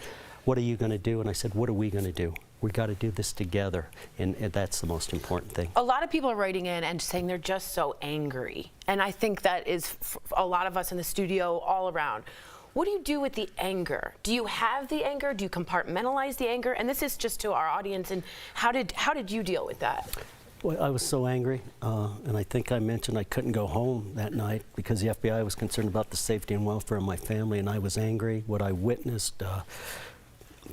what are you going to do? And I said, what are we going to do? We got to do this together, and that's the most important thing. A lot of people are writing in and saying they're just so angry, and I think that is a lot of us in the studio all around. What do you do with the anger? Do you have the anger? Do you compartmentalize the anger? And this is just to our audience. And how did you deal with that? Well, I was so angry, and I think I mentioned I couldn't go home that night because the FBI was concerned about the safety and welfare of my family, and I was angry. What I witnessed.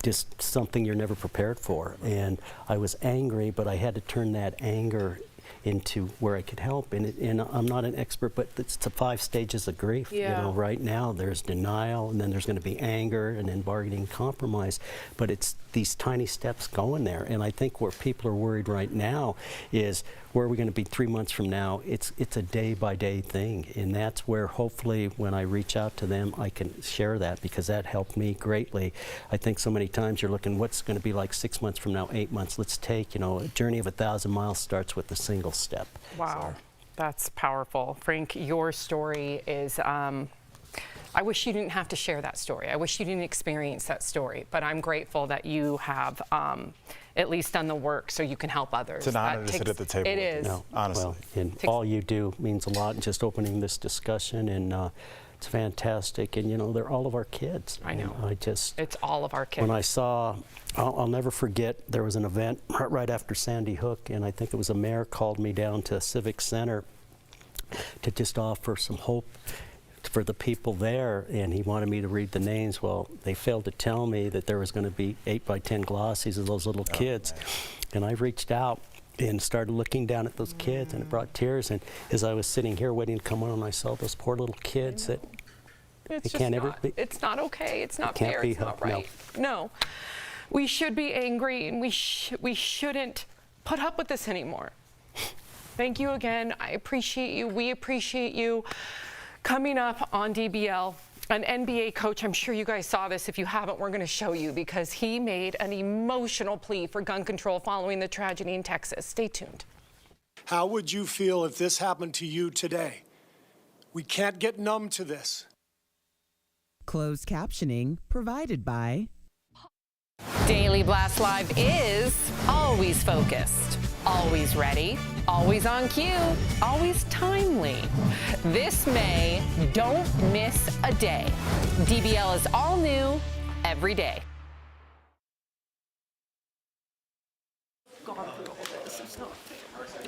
Just something you're never prepared for. And I was angry, but I had to turn that anger into where I could help. And I'm not an expert, but it's the 5 stages of grief. Yeah. You know, right now there's denial, and then there's going to be anger, and then bargaining, compromise. But it's these tiny steps going there. And I think where people are worried right now is where are we going to be 3 months from now? It's a day-by-day thing. And that's where hopefully when I reach out to them, I can share that, because that helped me greatly. I think so many times you're looking, what's going to be like 6 months from now, 8 months? Let's take, a journey of 1,000 miles starts with a single step. Wow, that's powerful. Frank, your story is, I wish you didn't have to share that story. I wish you didn't experience that story, but I'm grateful that you have at least done the work so you can help others. It's an honor to sit at the table. It is. No, honestly. Well, and all you do means a lot, and just opening this discussion, and it's fantastic. And they're all of our kids. I know. It's all of our kids. When I saw, I'll never forget, there was an event right after Sandy Hook, and I think it was a mayor called me down to a civic center to just offer some hope for the people there, and he wanted me to read the names. Well, they failed to tell me that there was going to be 8x10 glossies of those little kids. And I reached out and started looking down at those kids, and it brought tears. And as I was sitting here waiting to come on, I saw those poor little kids that it's not okay. It's not fair. It's not right. No. We should be angry, and we shouldn't put up with this anymore. Thank you again. I appreciate you. We appreciate you. Coming up on DBL, an NBA coach, I'm sure you guys saw this. If you haven't, we're going to show you, because he made an emotional plea for gun control following the tragedy in Texas. Stay tuned. How would you feel if this happened to you today? We can't get numb to this. Closed captioning provided by Daily Blast Live is always focused, always ready, always on cue, always timely. This May, don't miss a day. DBL is all new every day.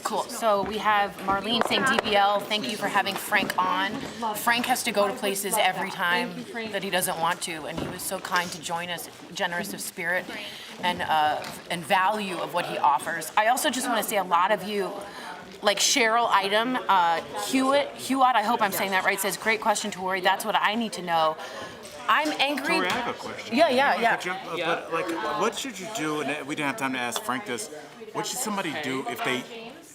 Cool. So we have Marlene saying, DBL, thank you for having Frank on. Frank has to go to places every time that he doesn't want to, and he was so kind to join us, generous of spirit and value of what he offers. I also just want to say a lot of you, like Cheryl Item, Hewitt, I hope I'm saying that right, says, great question, Tori. That's what I need to know. I'm angry. Tori, I have a question. Yeah. But like, what should you do? And we didn't have time to ask Frank this. What should somebody do if they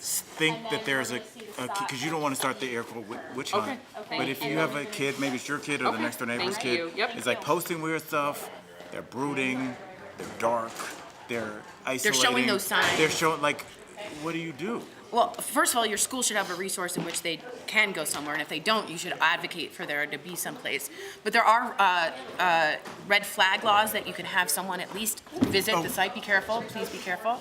think that there's a because you don't want to start the air quote witch hunt. Okay. But if you have a kid, maybe it's your kid or the next door neighbor's kid, it's like posting weird stuff. They're brooding. They're dark. They're isolating. They're showing those signs. They're showing, like, what do you do? Well, first of all, your school should have a resource in which they can go somewhere, and if they don't, you should advocate for there to be someplace. But there are red flag laws that you can have someone at least visit the site. Be careful, please be careful.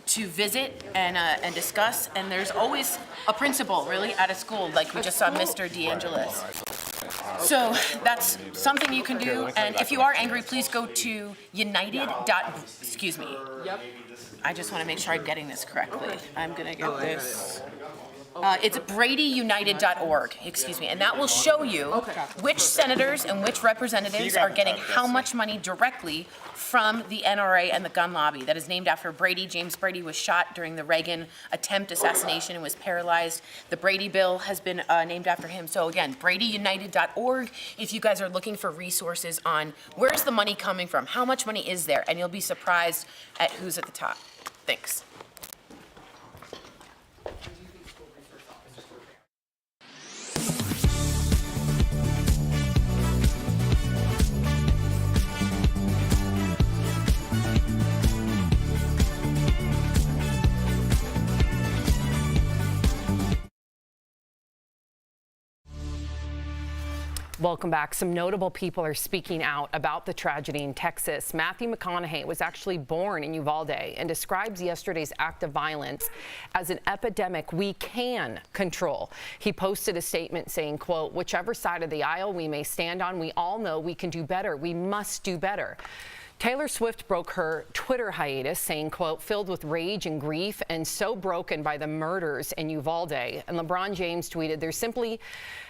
To visit and discuss, and there's always a principal, really, at a school, like we just saw Mr. Deangelis. So that's something you can do, and if you are angry, please go to Excuse me. Yep. I just want to make sure I'm getting this correctly. I'm gonna get this. It's bradyunited.org, excuse me, and that will show you which senators and which representatives are getting how much money directly from the NRA and the gun lobby. That is named after Brady. James Brady was shot during the Reagan attempt assassination and was paralyzed. The Brady bill has been named after him. So again, bradyunited.org if you guys are looking for resources on where's the money coming from, how much money is there, and you'll be surprised at who's at the top. Thanks. Welcome back. Some notable people are speaking out about the tragedy in Texas. Matthew McConaughey was actually born in Uvalde and describes yesterday's act of violence as an epidemic we can control. He posted a statement saying, quote, "Whichever side of the aisle we may stand on, we all know we can do better. We must do better." Taylor Swift broke her Twitter hiatus, saying, quote, "Filled with rage and grief and so broken by the murders in Uvalde." And LeBron James tweeted, "There simply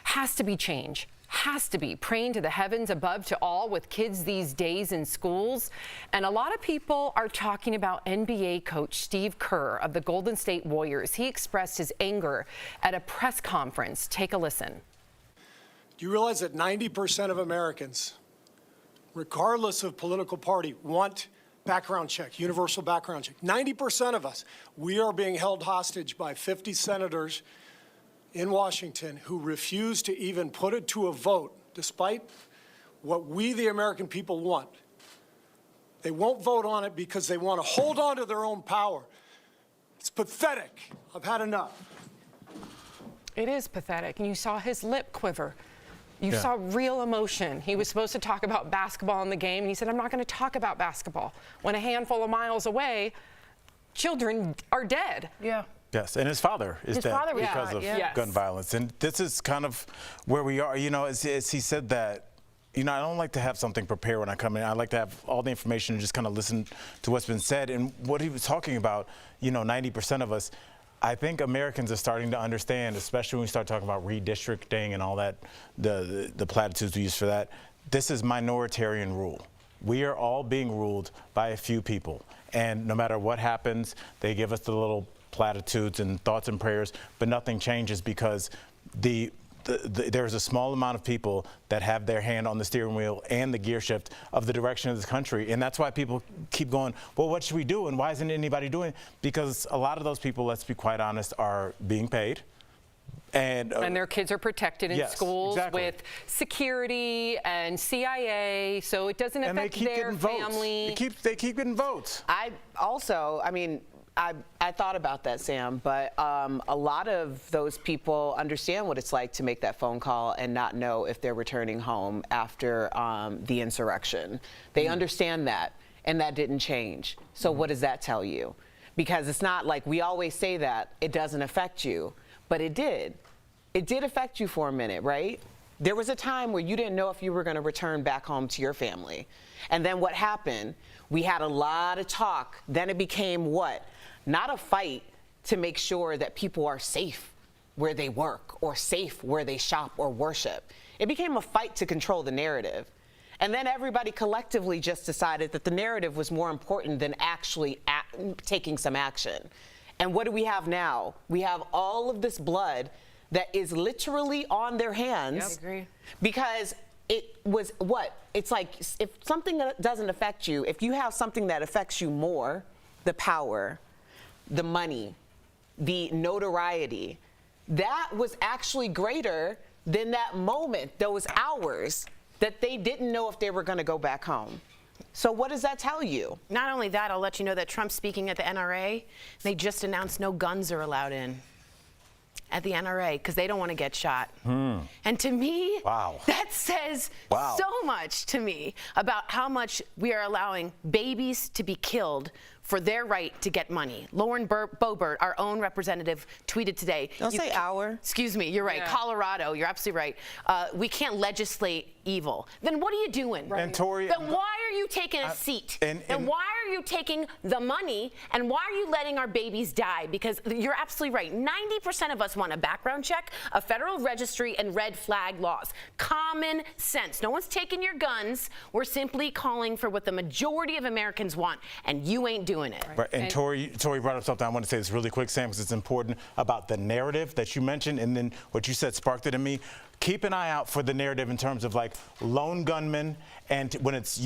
has to be change. Has to be. Praying to the heavens above to all with kids these days in schools." And a lot of people are talking about NBA coach Steve Kerr of the Golden State Warriors. He expressed his anger at a press conference. Take a listen. Do you realize that 90% of Americans, regardless of political party, want background check, universal background check? 90% of us. We are being held hostage by 50 senators in Washington who refuse to even put it to a vote, despite what we, the American people, want. They won't vote on it because they want to hold on to their own power. It's pathetic. I've had enough. It is pathetic. And you saw his lip quiver. You saw real emotion. He was supposed to talk about basketball in the game, and he said, "I'm not going to talk about basketball." When a handful of miles away, children are dead. Yeah. Yes, and his father is dead because of gun violence. And this is kind of where we are. You know, as he said that, you know, I don't like to have something prepared when I come in. I like to have all the information and just kind of listen to what's been said. And what he was talking about, you know, 90% of us, I think Americans are starting to understand, especially when we start talking about redistricting and all that, the platitudes we use for that. This is minoritarian rule. We are all being ruled by a few people. And no matter what happens, they give us the little platitudes and thoughts and prayers, but nothing changes because there's a small amount of people that have their hand on the steering wheel and the gear shift of the direction of this country. And that's why people keep going, well, what should we do? And why isn't anybody doing it? Because a lot of those people, let's be quite honest, are being paid. And their kids are protected in schools with security and CIA, so it doesn't affect their family. They keep getting votes. I thought about that, Sam, but a lot of those people understand what it's like to make that phone call and not know if they're returning home after the insurrection. They understand that, and that didn't change. So what does that tell you? Because it's not like we always say that it doesn't affect you, but it did. It did affect you for a minute, right? There was a time where you didn't know if you were going to return back home to your family. And then what happened? We had a lot of talk. Then it became what? Not a fight to make sure that people are safe where they work or safe where they shop or worship. It became a fight to control the narrative. And then everybody collectively just decided that the narrative was more important than actually taking some action. And what do we have now? We have all of this blood that is literally on their hands. I agree. Because it was what? It's like if something that doesn't affect you, if you have something that affects you more, the power, the money, the notoriety, that was actually greater than that moment, those hours that they didn't know if they were going to go back home. So what does that tell you? Not only that, I'll let you know that Trump's speaking at the NRA. They just announced no guns are allowed in at the NRA because they don't want to get shot. And to me, that says so much to me about how much we are allowing babies to be killed for their right to get money. Lauren Boebert, our own representative, tweeted today. Don't say our. Excuse me, you're right. Colorado, you're absolutely right. We can't legislate evil. Then what are you doing? And Tori, then why are you taking a seat? And why are you taking the money? And why are you letting our babies die? Because you're absolutely right. 90% of us want a background check, a federal registry, and red flag laws. Common sense. No one's taking your guns. We're simply calling for what the majority of Americans want, and you ain't doing it. Right. And Tori brought up something I want to say this really quick, Sam, because it's important about the narrative that you mentioned, and then what you said sparked it in me. Keep an eye out for the narrative in terms of like lone gunmen, and when it's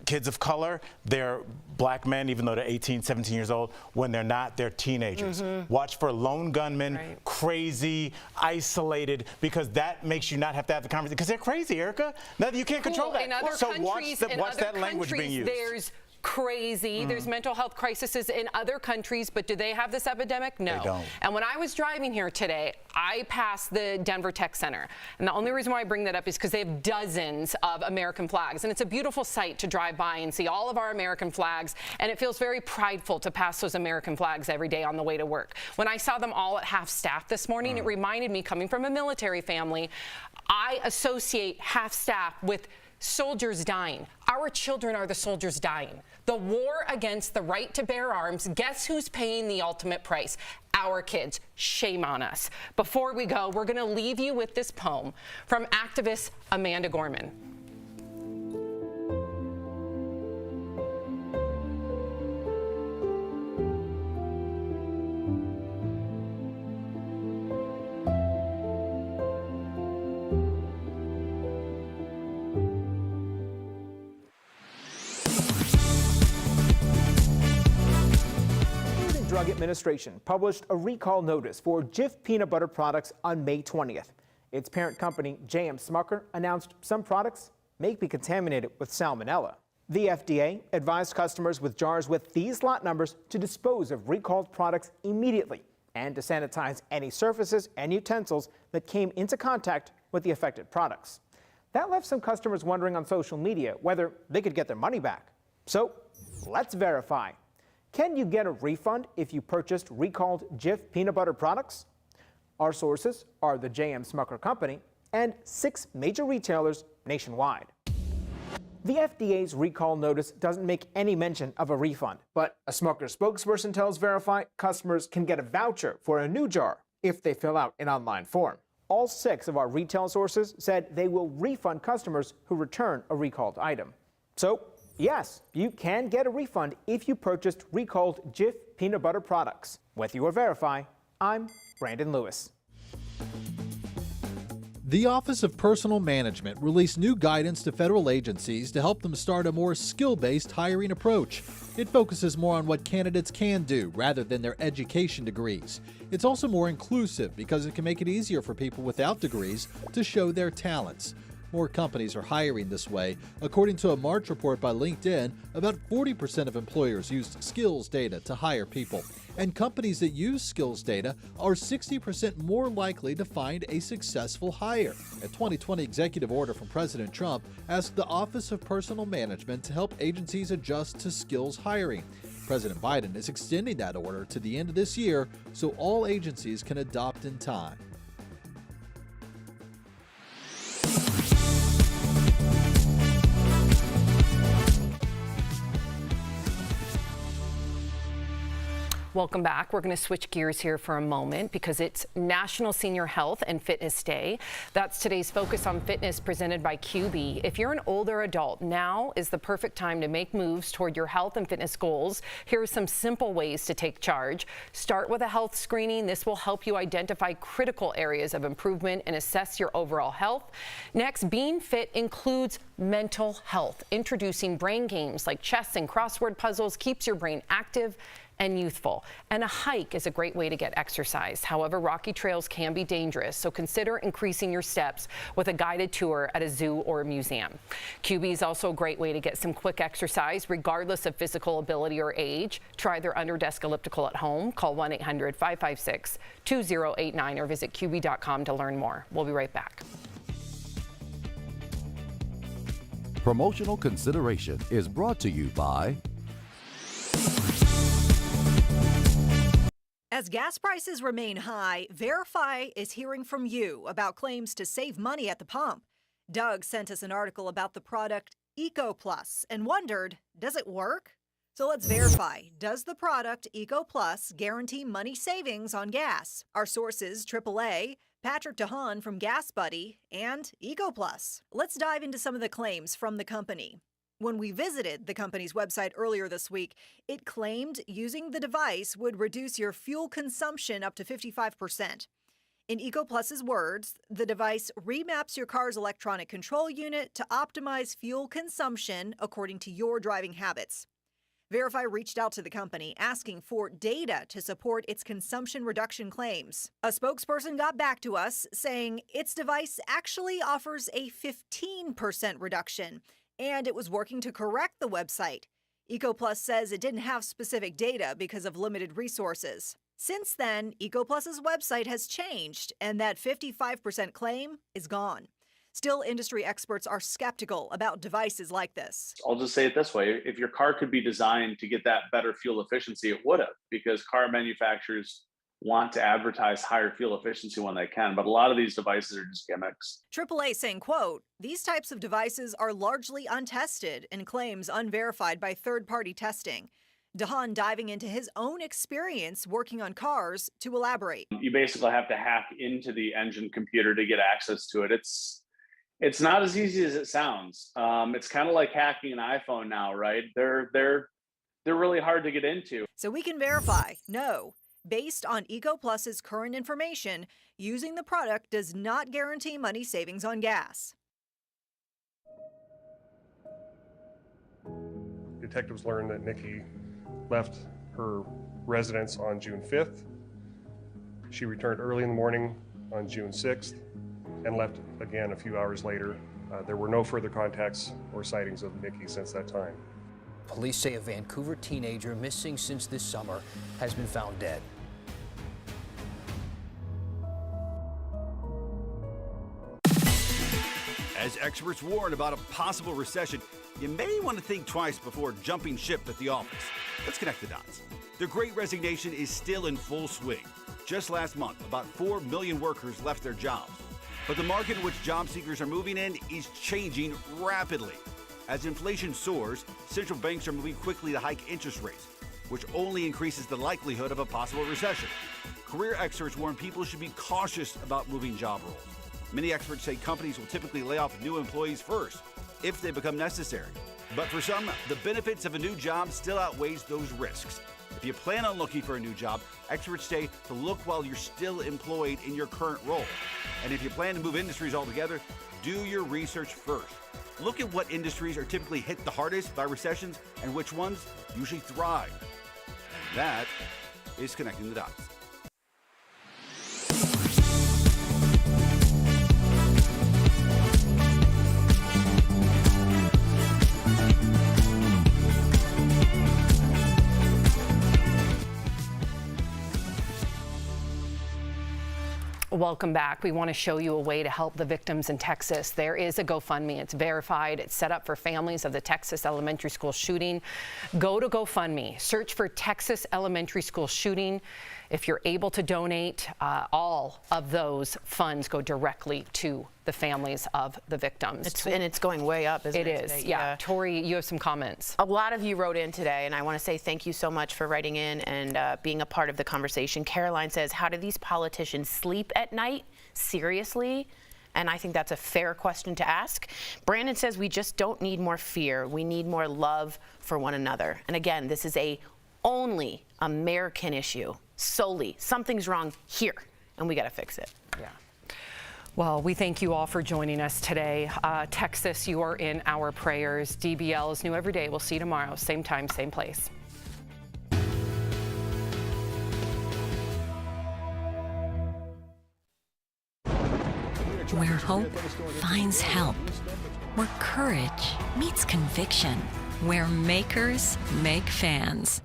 kids of color, they're black men, even though they're 18, 17 years old. When they're not, they're teenagers. Watch for lone gunmen, crazy, isolated, because that makes you not have to have the conversation, because they're crazy, Erica. You can't control that. In other so countries, watch that language being used. There's crazy. There's mental health crises in other countries, but do they have this epidemic? No. They don't. And when I was driving here today, I passed the Denver Tech Center. And the only reason why I bring that up is because they have dozens of American flags. And it's a beautiful sight to drive by and see all of our American flags. And it feels very prideful to pass those American flags every day on the way to work. When I saw them all at half staff this morning, it reminded me, coming from a military family, I associate half staff with soldiers dying. Our children are the soldiers dying. The war against the right to bear arms, guess who's paying the ultimate price? Our kids. Shame on us. Before we go, we're going to leave you with this poem from activist Amanda Gorman. Drug Administration published a recall notice for Jif peanut butter products on May 20th. Its parent company, J.M. Smucker, announced some products may be contaminated with salmonella. The FDA advised customers with jars with these lot numbers to dispose of recalled products immediately and to sanitize any surfaces and utensils that came into contact with the affected products. That left some customers wondering on social media whether they could get their money back. So let's verify. Can you get a refund if you purchased recalled Jif peanut butter products? Our sources are the J.M. Smucker Company and 6 major retailers nationwide. The FDA's recall notice doesn't make any mention of a refund, but a Smucker spokesperson tells Verify customers can get a voucher for a new jar if they fill out an online form. All 6 of our retail sources said they will refund customers who return a recalled item. So, yes, you can get a refund if you purchased recalled Jif peanut butter products. With your Verify, I'm Brandon Lewis. The Office of Personnel Management released new guidance to federal agencies to help them start a more skill-based hiring approach. It focuses more on what candidates can do rather than their education degrees. It's also more inclusive because it can make it easier for people without degrees to show their talents. More companies are hiring this way. According to a March report by LinkedIn, about 40% of employers used skills data to hire people. And companies that use skills data are 60% more likely to find a successful hire. A 2020 executive order from President Trump asked the Office of Personnel Management to help agencies adjust to skills hiring. President Biden is extending that order to the end of this year so all agencies can adopt in time. Welcome back. We're going to switch gears here for a moment because it's National Senior Health and Fitness Day. That's today's Focus on Fitness presented by QB. If you're an older adult, now is the perfect time to make moves toward your health and fitness goals. Here are some simple ways to take charge. Start with a health screening. This will help you identify critical areas of improvement and assess your overall health. Next, being fit includes mental health. Introducing brain games like chess and crossword puzzles keeps your brain active and youthful. And a hike is a great way to get exercise. However, rocky trails can be dangerous, so consider increasing your steps with a guided tour at a zoo or a museum. QB is also a great way to get some quick exercise, regardless of physical ability or age. Try their under-desk elliptical at home. Call 1-800-556-2089 or visit QB.com to learn more. We'll be right back. Promotional consideration is brought to you by As gas prices remain high, Verify is hearing from you about claims to save money at the pump. Doug sent us an article about the product Eco Plus and wondered, does it work? So let's verify. Does the product Eco Plus guarantee money savings on gas? Our sources, AAA, Patrick DeHaan from Gas Buddy, and Eco Plus. Let's dive into some of the claims from the company. When we visited the company's website earlier this week, it claimed using the device would reduce your fuel consumption up to 55%. In Eco Plus's words, the device remaps your car's electronic control unit to optimize fuel consumption according to your driving habits. Verify reached out to the company asking for data to support its consumption reduction claims. A spokesperson got back to us saying its device actually offers a 15% reduction, and it was working to correct the website. EcoPlus says it didn't have specific data because of limited resources. Since then, EcoPlus's website has changed, and that 55% claim is gone. Still, industry experts are skeptical about devices like this. I'll just say it this way. If your car could be designed to get that better fuel efficiency, it would have, because car manufacturers want to advertise higher fuel efficiency when they can. But a lot of these devices are just gimmicks. AAA saying, quote, "These types of devices are largely untested and claims unverified by third-party testing." DeHaan diving into his own experience working on cars to elaborate. You basically have to hack into the engine computer to get access to it. It's not as easy as it sounds. It's kind of like hacking an iPhone now, right? They're really hard to get into. So we can verify, no. Based on EcoPlus's current information, using the product does not guarantee money savings on gas. Detectives learned that Nikki left her residence on June 5th. She returned early in the morning on June 6th and left again a few hours later. There were no further contacts or sightings of Nikki since that time. Police say a Vancouver teenager missing since this summer has been found dead. As experts warn about a possible recession, you may want to think twice before jumping ship at the office. Let's connect the dots. The Great Resignation is still in full swing. Just last month, about 4 million workers left their jobs. But the market in which job seekers are moving in is changing rapidly. As inflation soars, central banks are moving quickly to hike interest rates, which only increases the likelihood of a possible recession. Career experts warn people should be cautious about moving job roles. Many experts say companies will typically lay off new employees first, if they become necessary. But for some, the benefits of a new job still outweighs those risks. If you plan on looking for a new job, experts say to look while you're still employed in your current role. And if you plan to move industries altogether, do your research first. Look at what industries are typically hit the hardest by recessions and which ones usually thrive. And that is Connecting the Dots. Welcome back. We want to show you a way to help the victims in Texas. There is a GoFundMe. It's verified. It's set up for families of the Texas elementary school shooting. Go to GoFundMe. Search for Texas elementary school shooting. If you're able to donate, all of those funds go directly to the families of the victims. And it's going way up, isn't it? It is, today? yeah. Tori, you have some comments. A lot of you wrote in today, and I want to say thank you so much for writing in and being a part of the conversation. Caroline says, how do these politicians sleep at night? Seriously? And I think that's a fair question to ask. Brandon says, we just don't need more fear. We need more love for one another. And again, this is a only American issue. Solely. Something's wrong here, and we got to fix it. Yeah. Well, we thank you all for joining us today. Texas, you are in our prayers. DBL is new every day. We'll see you tomorrow, same time, same place. Where hope finds help. Where courage meets conviction. Where makers make fans.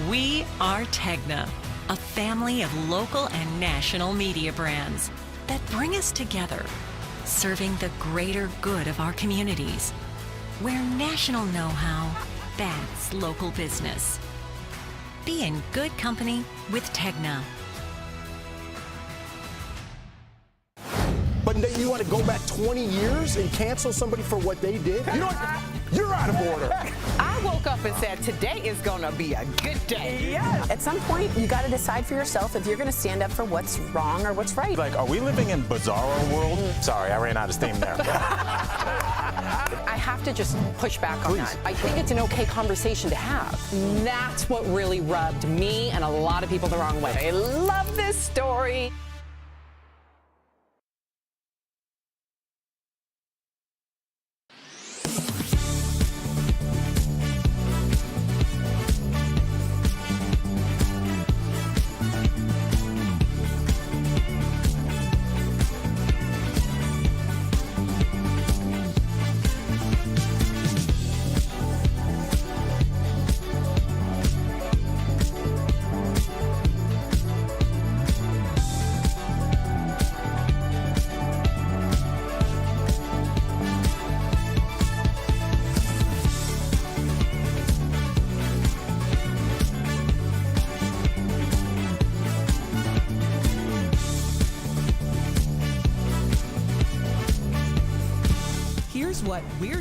We are Tegna, a family of local and national media brands that bring us together, serving the greater good of our communities. Where national know-how backs local business. Be in good company with Tegna. But you want to go back 20 years and cancel somebody for what they did? You're out of order. I woke up and said, today is going to be a good day. Yes. At some point, you got to decide for yourself if you're going to stand up for what's wrong or what's right. Like, are we living in Bizarro world? Sorry, I ran out of steam there. I have to just push back on that. I think it's an okay conversation to have. That's what really rubbed me and a lot of people the wrong way. I love this story.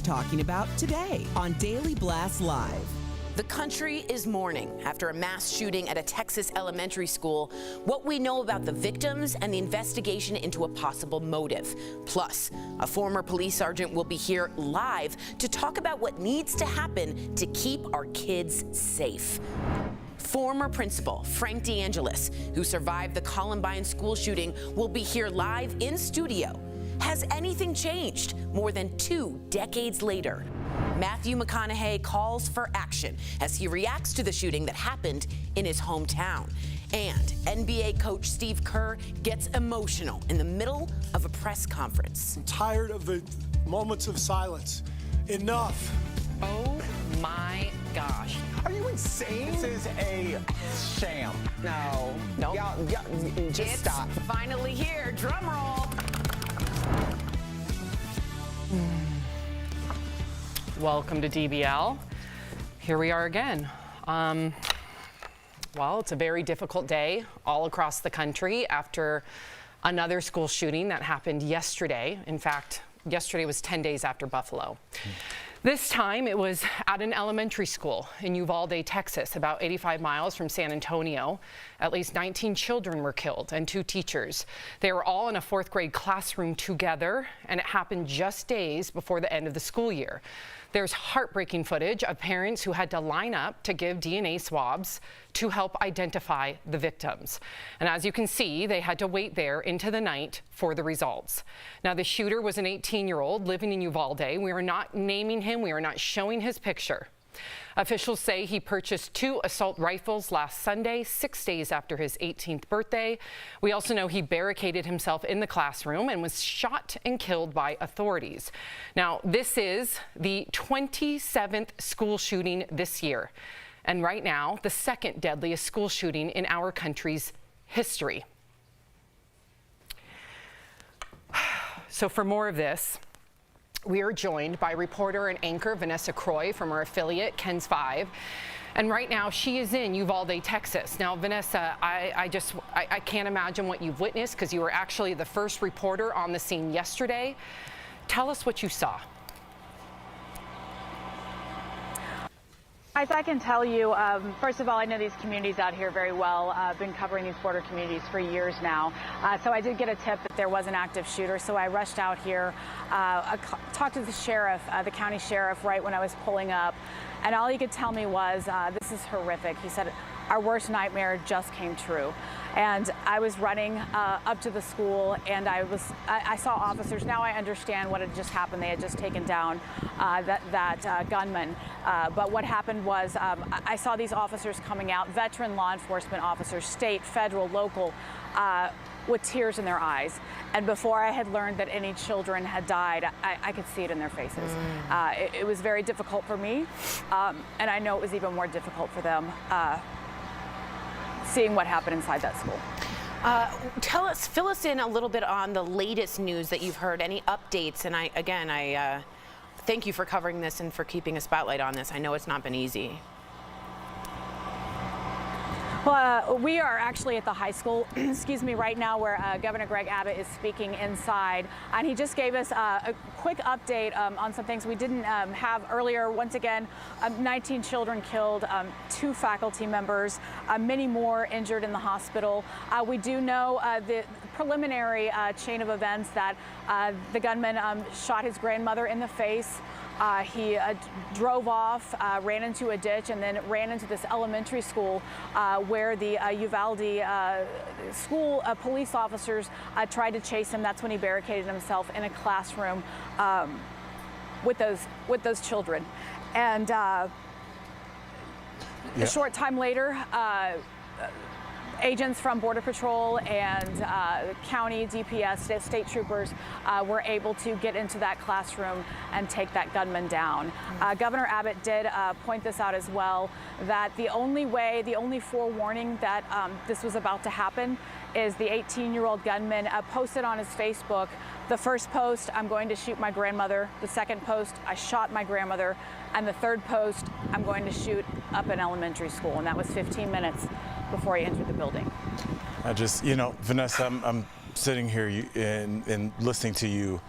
we're talking about today on Daily Blast Live. The country is mourning after a mass shooting at a Texas elementary school, what we know about the victims and the investigation into a possible motive. Plus, a former police sergeant will be here live to talk about what needs to happen to keep our kids safe. Former principal Frank Deangelis, who survived the Columbine school shooting, will be here live in studio. Has anything changed more than 2 decades later? Matthew McConaughey calls for action as he reacts to the shooting that happened in his hometown. And NBA coach Steve Kerr gets emotional in the middle of a press conference. I'm tired of the moments of silence. Enough. Oh my gosh. Are you insane? This is a sham. No. Nope. Just stop. Finally here. Drum roll. Welcome to DBL. Here we are again. Well, it's a very difficult day all across the country after another school shooting that happened yesterday. In fact, yesterday was 10 days after Buffalo. This time it was at an elementary school in Uvalde, Texas, about 85 miles from San Antonio. At least 19 children were killed and 2 teachers. They were all in a 4th grade classroom together, and it happened just days before the end of the school year. There's heartbreaking footage of parents who had to line up to give DNA swabs to help identify the victims. And as you can see, they had to wait there into the night for the results. Now, the shooter was an 18-year-old living in Uvalde. We are not naming him. We are not showing his picture. Officials say he purchased 2 assault rifles last Sunday, 6 days after his 18th birthday. We also know he barricaded himself in the classroom and was shot and killed by authorities. Now, this is the 27th school shooting this year, and right now, the 2nd deadliest school shooting in our country's history. So for more of this, we are joined by reporter and anchor Vanessa Croy from our affiliate, KENS 5. And right now she is in Uvalde, Texas. Now, Vanessa, I can't imagine what you've witnessed because you were actually the first reporter on the scene yesterday. Tell us what you saw. As I can tell you, first of all, I know these communities out here very well. I've been covering these border communities for years now. So I did get a tip that there was an active shooter. So I rushed out here, I talked to the sheriff, the county sheriff, right when I was pulling up. And all he could tell me was, this is horrific. He said, our worst nightmare just came true. And I was running up to the school, and I saw officers. Now I understand what had just happened. They had just taken down that gunman. But what happened was I saw these officers coming out, veteran law enforcement officers, state, federal, local, with tears in their eyes. And before I had learned that any children had died, I could see it in their faces. It was very difficult for me, and I know it was even more difficult for them seeing what happened inside that school. Fill us in a little bit on the latest news that you've heard, any updates, and I thank you for covering this and for keeping a spotlight on this. I know it's not been easy. Well, we are actually at the high school, excuse me, right now where Governor Greg Abbott is speaking inside. And he just gave us a quick update on some things we didn't have earlier. Once again, 19 children killed, 2 faculty members, many more injured in the hospital. We do know the preliminary chain of events that the gunman shot his grandmother in the face. He drove off, ran into a ditch, and then ran into this elementary school where the Uvalde school police officers tried to chase him. That's when he barricaded himself in a classroom with those children. And a short time later, agents from Border Patrol and county DPS, state troopers, were able to get into that classroom and take that gunman down. Governor Abbott did point this out as well, that the only forewarning that this was about to happen is the 18-year-old gunman posted on his Facebook, the first post, I'm going to shoot my grandmother. The second post, I shot my grandmother. And the third post, I'm going to shoot up an elementary school. And that was 15 minutes before he entered the building. Vanessa, I'm sitting here and listening to you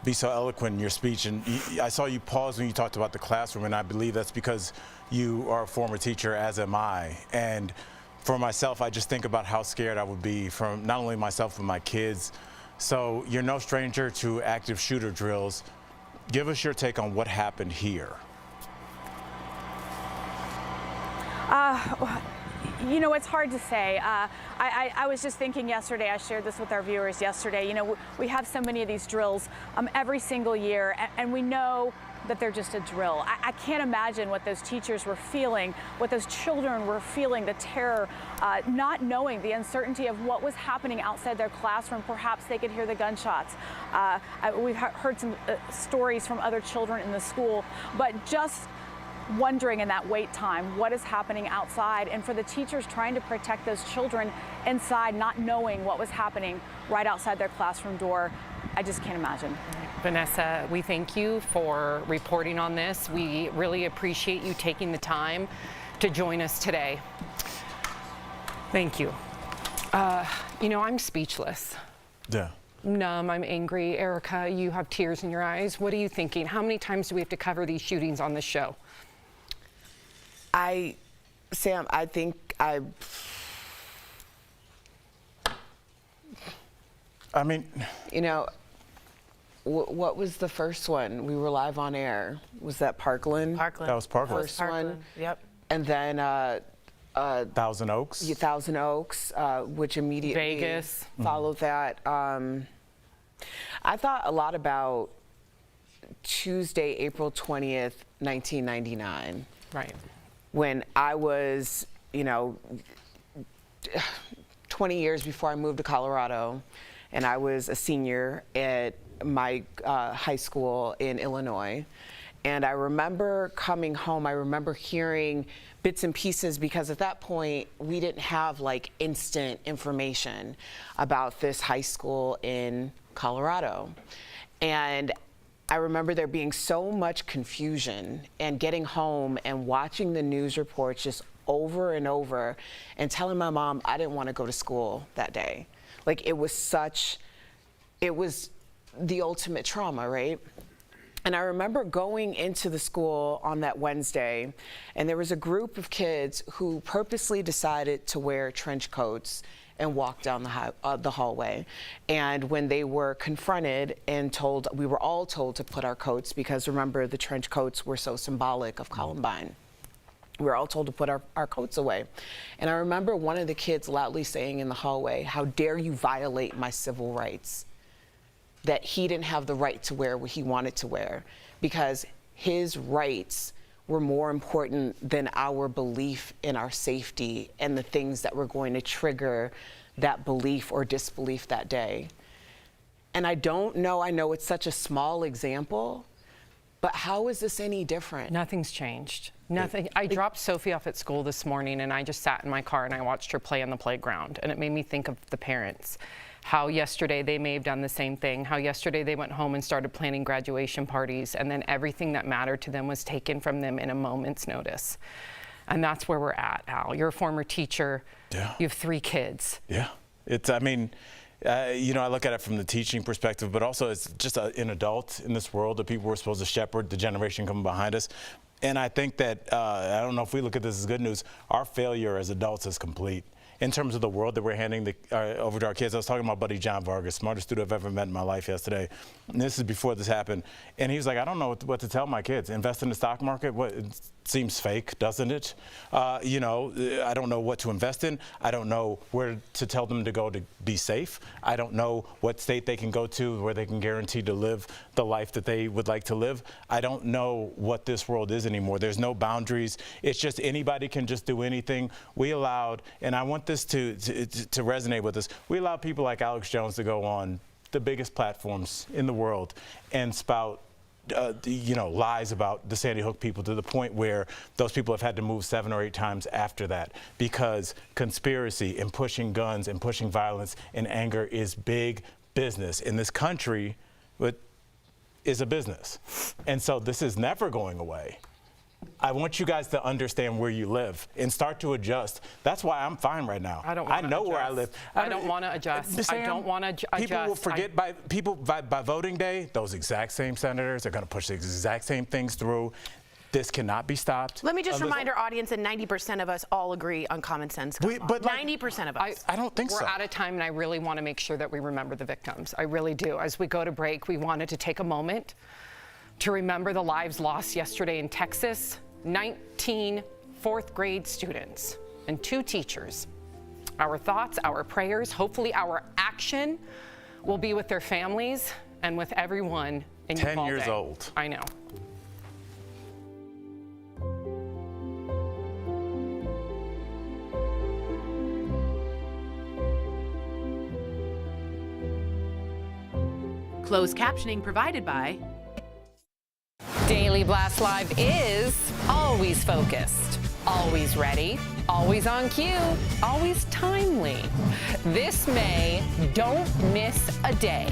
be so eloquent in your speech. And I saw you pause when you talked about the classroom, and I believe that's because you are a former teacher, as am I. And for myself, I just think about how scared I would be from not only myself, but my kids. So you're no stranger to active shooter drills. Give us your take on what happened here. You know, it's hard to say. I was just thinking yesterday, I shared this with our viewers yesterday, you know, we have so many of these drills every single year, and we know that they're just a drill. I can't imagine what those teachers were feeling, what those children were feeling, the terror, not knowing the uncertainty of what was happening outside their classroom. Perhaps they could hear the gunshots. We've heard some stories from other children in the school, but just wondering in that wait time what is happening outside, and for the teachers trying to protect those children inside, not knowing what was happening right outside their classroom door. I just can't imagine. Vanessa, we thank you for reporting on this. We really appreciate you taking the time to join us today. Thank you. You know, I'm speechless. Yeah. Numb, I'm angry. Erica, you have tears in your eyes. What are you thinking? How many times do we have to cover these shootings on this show? Sam, I think I mean, you know, what was the first one? We were live on air. Was that Parkland? That was Parkland. First one. Yep. And then Thousand Oaks. Yeah, Thousand Oaks, which immediately Vegas followed that. I thought a lot about Tuesday, April 20th, 1999. Right. When I was, you know, 20 years before I moved to Colorado, and I was a senior at my high school in Illinois. And I remember coming home, I remember hearing bits and pieces, because at that point we didn't have like instant information about this high school in Colorado. And I remember there being so much confusion, and getting home and watching the news reports just over and over, and telling my mom I didn't want to go to school that day. Like, it was the ultimate trauma, right? And I remember going into the school on that Wednesday, and there was a group of kids who purposely decided to wear trench coats and walk down the hallway. And when they were confronted and told, we were all told to put our coats, because remember, the trench coats were so symbolic of Columbine. We were all told to put our coats away. And I remember one of the kids loudly saying in the hallway, "How dare you violate my civil rights?" That he didn't have the right to wear what he wanted to wear, because his rights were more important than our belief in our safety and the things that were going to trigger that belief or disbelief that day. And I don't know, I know it's such a small example, but how is this any different? Nothing's changed. Nothing. I dropped Sophie off at school this morning, and I just sat in my car and I watched her play on the playground, and it made me think of the parents. How yesterday they may have done the same thing, how yesterday they went home and started planning graduation parties, and then everything that mattered to them was taken from them in a moment's notice. And that's where we're at, Al. You're a former teacher. Yeah. You have 3 kids. Yeah. It's, I mean, you know, I look at it from the teaching perspective, but also it's just an adult in this world, the people we're supposed to shepherd, the generation coming behind us. And I think that, I don't know if we look at this as good news, our failure as adults is complete. In terms of the world that we're handing over to our kids. I was talking to my buddy John Vargas, smartest dude I've ever met in my life yesterday. And this is before this happened. And he was like, I don't know what to tell my kids. Invest in the stock market? What, it seems fake, doesn't it? You know, I don't know what to invest in. I don't know where to tell them to go to be safe. I don't know what state they can go to where they can guarantee to live the life that they would like to live. I don't know what this world is anymore. There's no boundaries. It's just anybody can just do anything. We allowed, and I want this to resonate with us, we allow people like Alex Jones to go on the biggest platforms in the world and spout you know, lies about the Sandy Hook people, to the point where those people have had to move 7 or 8 times after that, because conspiracy and pushing guns and pushing violence and anger is big business in this country. But is a business, and so this is never going away. I want you guys to understand where you live and start to adjust. That's why I'm fine right now. I know where I live. I don't want to adjust. Sam, I don't want to adjust. People will forget by voting day, those exact same senators are going to push the exact same things through. This cannot be stopped. Let me just remind our audience that 90% of us all agree on common sense. But 90% of us. I don't think so. We're out of time, and I really want to make sure that we remember the victims. I really do. As we go to break, we wanted to take a moment to remember the lives lost yesterday in Texas. 19 fourth grade students and 2 teachers. Our thoughts, our prayers, hopefully our action will be with their families and with everyone in Uvalde. 10 years old. I know. Closed captioning provided by Daily Blast Live is always focused, always ready, always on cue, always timely. This May, don't miss a day.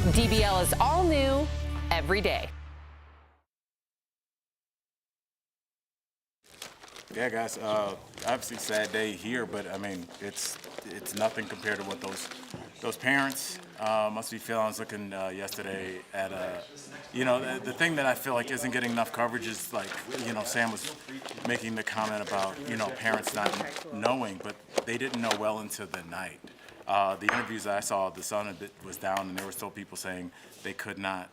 DBL is all new every day. Yeah, guys. Obviously, sad day here, but I mean, it's nothing compared to what those parents must be feeling. I was looking yesterday at the thing that I feel like isn't getting enough coverage is like, Sam was making the comment about, parents not knowing, but they didn't know well into the night. The interviews that I saw, the sun was down, and there were still people saying they could not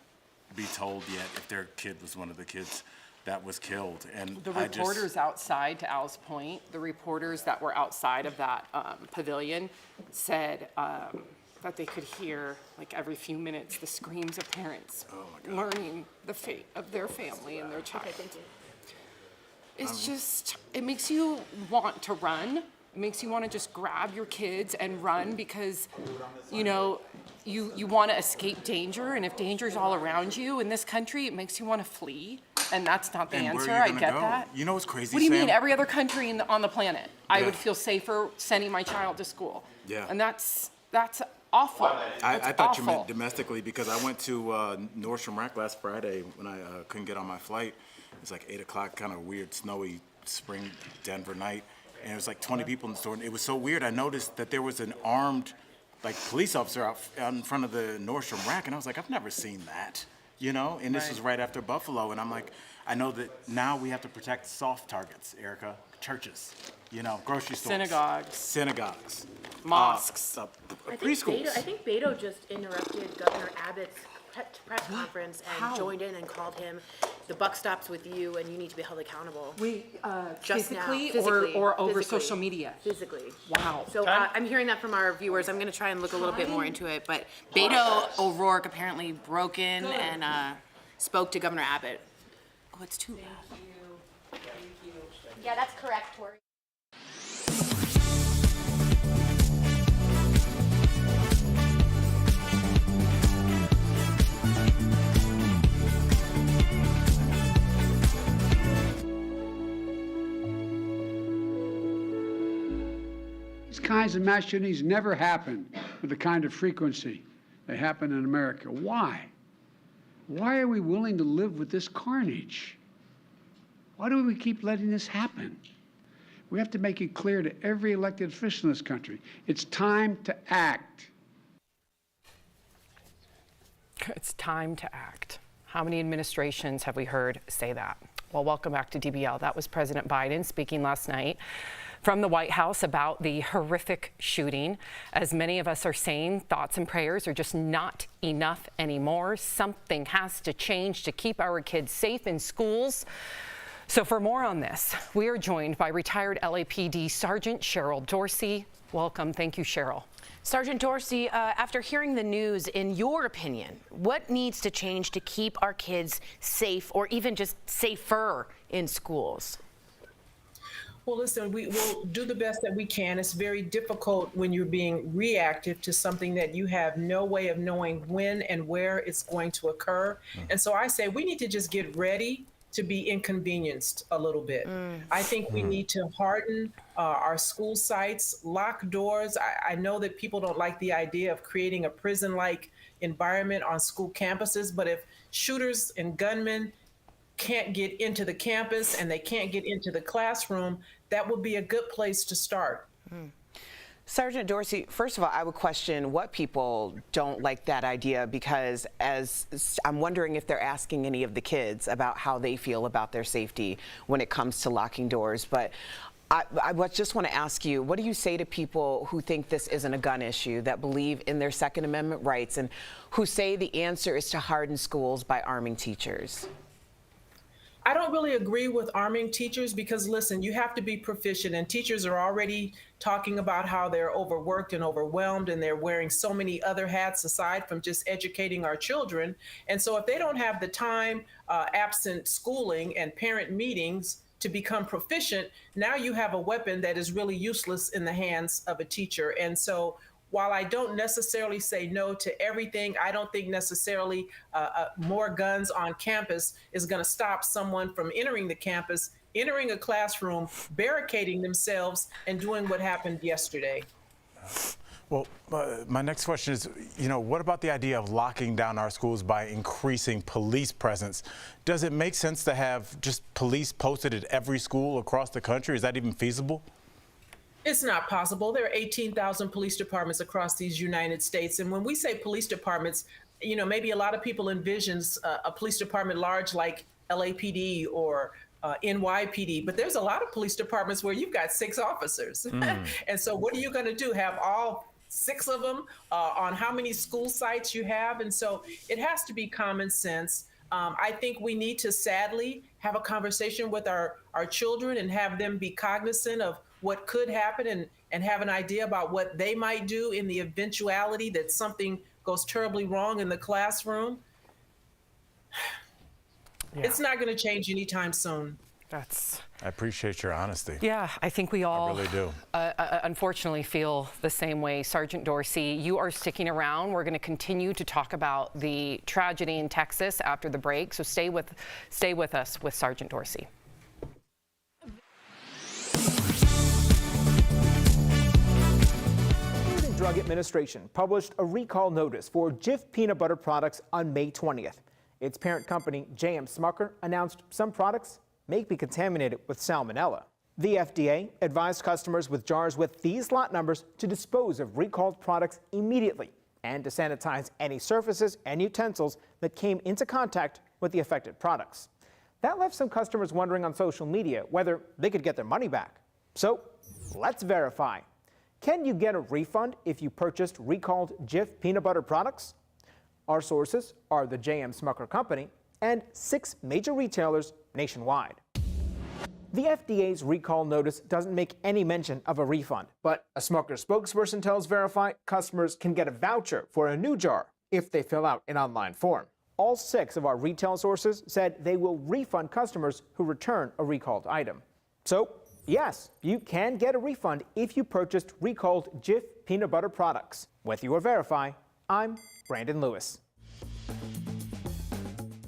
be told yet if their kid was one of the kids that was killed. And The reporters outside, to Al's point, the reporters that were outside of that pavilion said that they could hear, like every few minutes, the screams of parents learning the fate of their family and their child. It's just, it makes you want to run. It makes you want to just grab your kids and run because, you want to escape danger, and if danger's all around you in this country, it makes you want to flee, and that's not the answer. I get that. You know what's crazy, What do you Sam? mean? Every other country on the planet, I would feel safer sending my child to school. Yeah. And that's awful. I thought you meant domestically because I went to Nordstrom Rack last Friday when I couldn't get on my flight. It was like 8 o'clock, kind of weird, snowy spring Denver night, and it was like 20 people in the store. And it was so weird. I noticed that there was an armed police officer out in front of the Nordstrom Rack, and I was like, I've never seen that, And this was right after Buffalo, and I'm like, I know that now we have to protect soft targets, Erica. Churches, grocery stores, synagogues, mosques, preschools. I think Beto just interrupted Governor Abbott's press conference and joined in and called him, the buck stops with you and you need to be held accountable. Just physically, now, or over social media? Physically. Wow. So I'm hearing that from our viewers. I'm going to try and look a little bit more into it. But Beto O'Rourke apparently broke in and spoke to Governor Abbott. Oh, it's too loud. Yeah, that's correct, Tori. These kinds of mass shootings never happen with the kind of frequency they happen in America. Why? Why are we willing to live with this carnage? Why do we keep letting this happen? We have to make it clear to every elected official in this country, it's time to act. It's time to act. How many administrations have we heard say that? Well, welcome back to DBL. That was President Biden speaking last night from the White House about the horrific shooting. As many of us are saying, thoughts and prayers are just not enough anymore. Something has to change to keep our kids safe in schools. So for more on this, we are joined by retired LAPD Sergeant Cheryl Dorsey. Welcome. Thank you, Cheryl. Sergeant Dorsey, after hearing the news, in your opinion, what needs to change to keep our kids safe or even just safer in schools? Well, listen, we will do the best that we can. It's very difficult when you're being reactive to something that you have no way of knowing when and where it's going to occur. And so I say we need to just get ready to be inconvenienced a little bit. I think we need to harden our school sites, lock doors. I know that people don't like the idea of creating a prison-like environment on school campuses, but if shooters and gunmen can't get into the campus and they can't get into the classroom, that would be a good place to start. Sergeant Dorsey, first of all, I would question what people don't like that idea, because as I'm wondering if they're asking any of the kids about how they feel about their safety when it comes to locking doors. But I just want to ask you, what do you say to people who think this isn't a gun issue, that believe in their Second Amendment rights, and who say the answer is to harden schools by arming teachers? I don't really agree with arming teachers, because listen, you have to be proficient, and teachers are already talking about how they're overworked and overwhelmed, and they're wearing so many other hats aside from just educating our children. And so if they don't have the time, absent schooling and parent meetings, to become proficient, now you have a weapon that is really useless in the hands of a teacher. And so while I don't necessarily say no to everything, I don't think necessarily more guns on campus is going to stop someone from entering the campus, entering a classroom, barricading themselves, and doing what happened yesterday. Well, my next question is, what about the idea of locking down our schools by increasing police presence? Does it make sense to have just police posted at every school across the country? Is that even feasible? It's not possible. There are 18,000 police departments across these United States. And when we say police departments, maybe a lot of people envisions a police department large like LAPD or NYPD, but there's a lot of police departments where you've got 6 officers. And so what are you going to do? Have all 6 of them on how many school sites you have? And so it has to be common sense. I think we need to sadly have a conversation with our children and have them be cognizant of what could happen, and have an idea about what they might do in the eventuality that something goes terribly wrong in the classroom. Yeah. It's not going to change anytime soon. I appreciate your honesty. Yeah, I think we all I really do. Unfortunately feel the same way. Sergeant Dorsey, you are sticking around. We're going to continue to talk about the tragedy in Texas after the break, so stay with us with Sergeant Dorsey. Food and Drug Administration published a recall notice for Jif peanut butter products on May 20th. Its parent company, J.M. Smucker, announced some products may be contaminated with salmonella. The FDA advised customers with jars with these lot numbers to dispose of recalled products immediately and to sanitize any surfaces and utensils that came into contact with the affected products. That left some customers wondering on social media whether they could get their money back. So let's verify. Can you get a refund if you purchased recalled Jif peanut butter products? Our sources are the J.M. Smucker Company and 6 major retailers nationwide. The FDA's recall notice doesn't make any mention of a refund, but a Smucker spokesperson tells Verify customers can get a voucher for a new jar if they fill out an online form. All 6 of our retail sources said they will refund customers who return a recalled item. So, yes, you can get a refund if you purchased recalled Jif peanut butter products. With your Verify, I'm Brandon Lewis.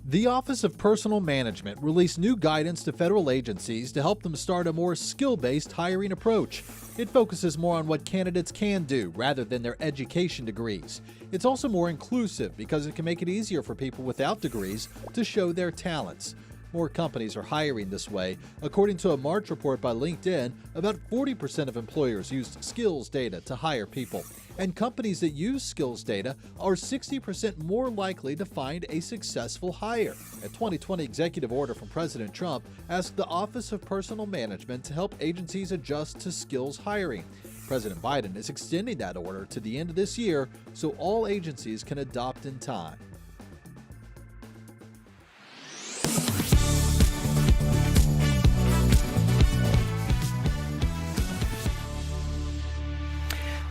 The Office of Personnel Management released new guidance to federal agencies to help them start a more skill-based hiring approach. It focuses more on what candidates can do rather than their education degrees. It's also more inclusive because it can make it easier for people without degrees to show their talents. More companies are hiring this way. According to a March report by LinkedIn, about 40% of employers used skills data to hire people. And companies that use skills data are 60% more likely to find a successful hire. A 2020 executive order from President Trump asked the Office of Personnel Management to help agencies adjust to skills hiring. President Biden is extending that order to the end of this year so all agencies can adopt in time.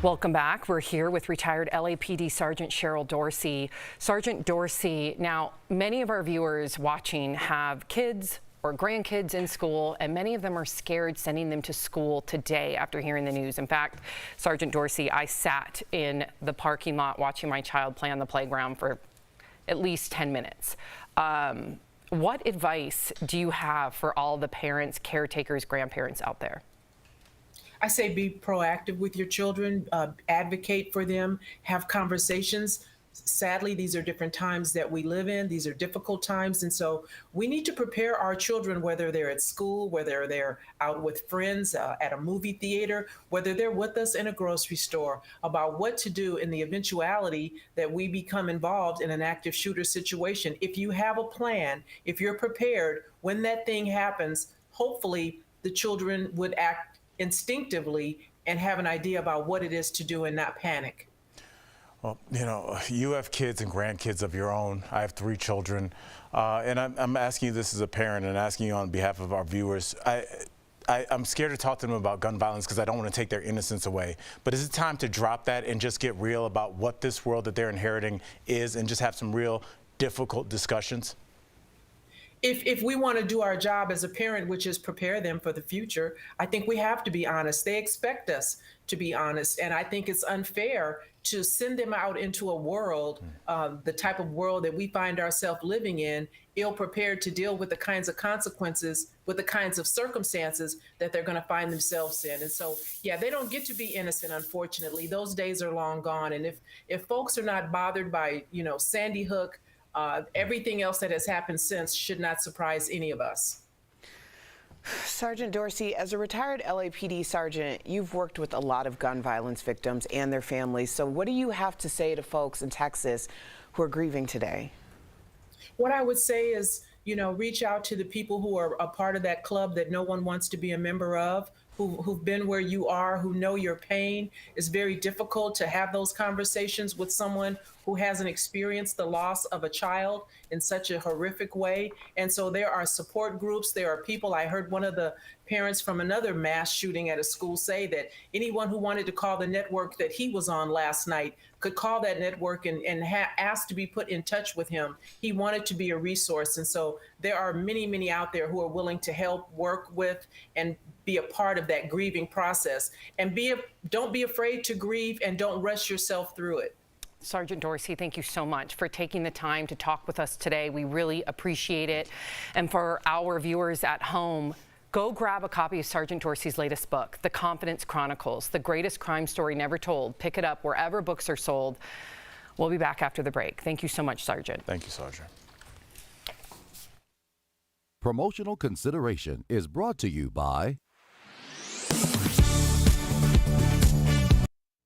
Welcome back. We're here with retired LAPD Sergeant Cheryl Dorsey. Sergeant Dorsey, now many of our viewers watching have kids or grandkids in school, and many of them are scared sending them to school today after hearing the news. In fact, Sergeant Dorsey, I sat in the parking lot watching my child play on the playground for at least 10 minutes. What advice do you have for all the parents, caretakers, grandparents out there? I say be proactive with your children, advocate for them, have conversations. sadly, these are different times that we live in. These are difficult times. And so we need to prepare our children, whether they're at school, whether they're out with friends at a movie theater, whether they're with us in a grocery store, about what to do in the eventuality that we become involved in an active shooter situation. If you have a plan, if you're prepared, when that thing happens, hopefully the children would act instinctively and have an idea about what it is to do and not panic. Well, you know, you have kids and grandkids of your own. I have 3 children, and I'm asking you this as a parent and asking you on behalf of our viewers. I'm scared to talk to them about gun violence because I don't want to take their innocence away. But is it time to drop that and just get real about what this world that they're inheriting is and just have some real difficult discussions? If we want to do our job as a parent, which is prepare them for the future, I think we have to be honest. They expect us to be honest. And I think it's unfair to send them out into a world, the type of world that we find ourselves living in, ill-prepared to deal with the kinds of consequences, with the kinds of circumstances that they're going to find themselves in. And so, yeah, they don't get to be innocent, unfortunately. Those days are long gone. And if folks are not bothered by, you know, Sandy Hook, everything else that has happened since should not surprise any of us. Sergeant Dorsey, as a retired LAPD sergeant, you've worked with a lot of gun violence victims and their families. So what do you have to say to folks in Texas who are grieving today? What I would say is, you know, reach out to the people who are a part of that club that no one wants to be a member of, who've been where you are, who know your pain. It's very difficult to have those conversations with someone who hasn't experienced the loss of a child in such a horrific way. And so there are support groups. There are people. I heard one of the parents from another mass shooting at a school say that anyone who wanted to call the network that he was on last night could call that network and ask to be put in touch with him. He wanted to be a resource. And so there are many, many out there who are willing to help, work with, and be a part of that grieving process. And don't be afraid to grieve, and don't rush yourself through it. Sergeant Dorsey, thank you so much for taking the time to talk with us today. We really appreciate it. And for our viewers at home, go grab a copy of Sergeant Dorsey's latest book, The Confidence Chronicles, the greatest crime story never told. Pick it up wherever books are sold. We'll be back after the break. Thank you so much, Sergeant. Thank you, Sergeant. Promotional consideration is brought to you by...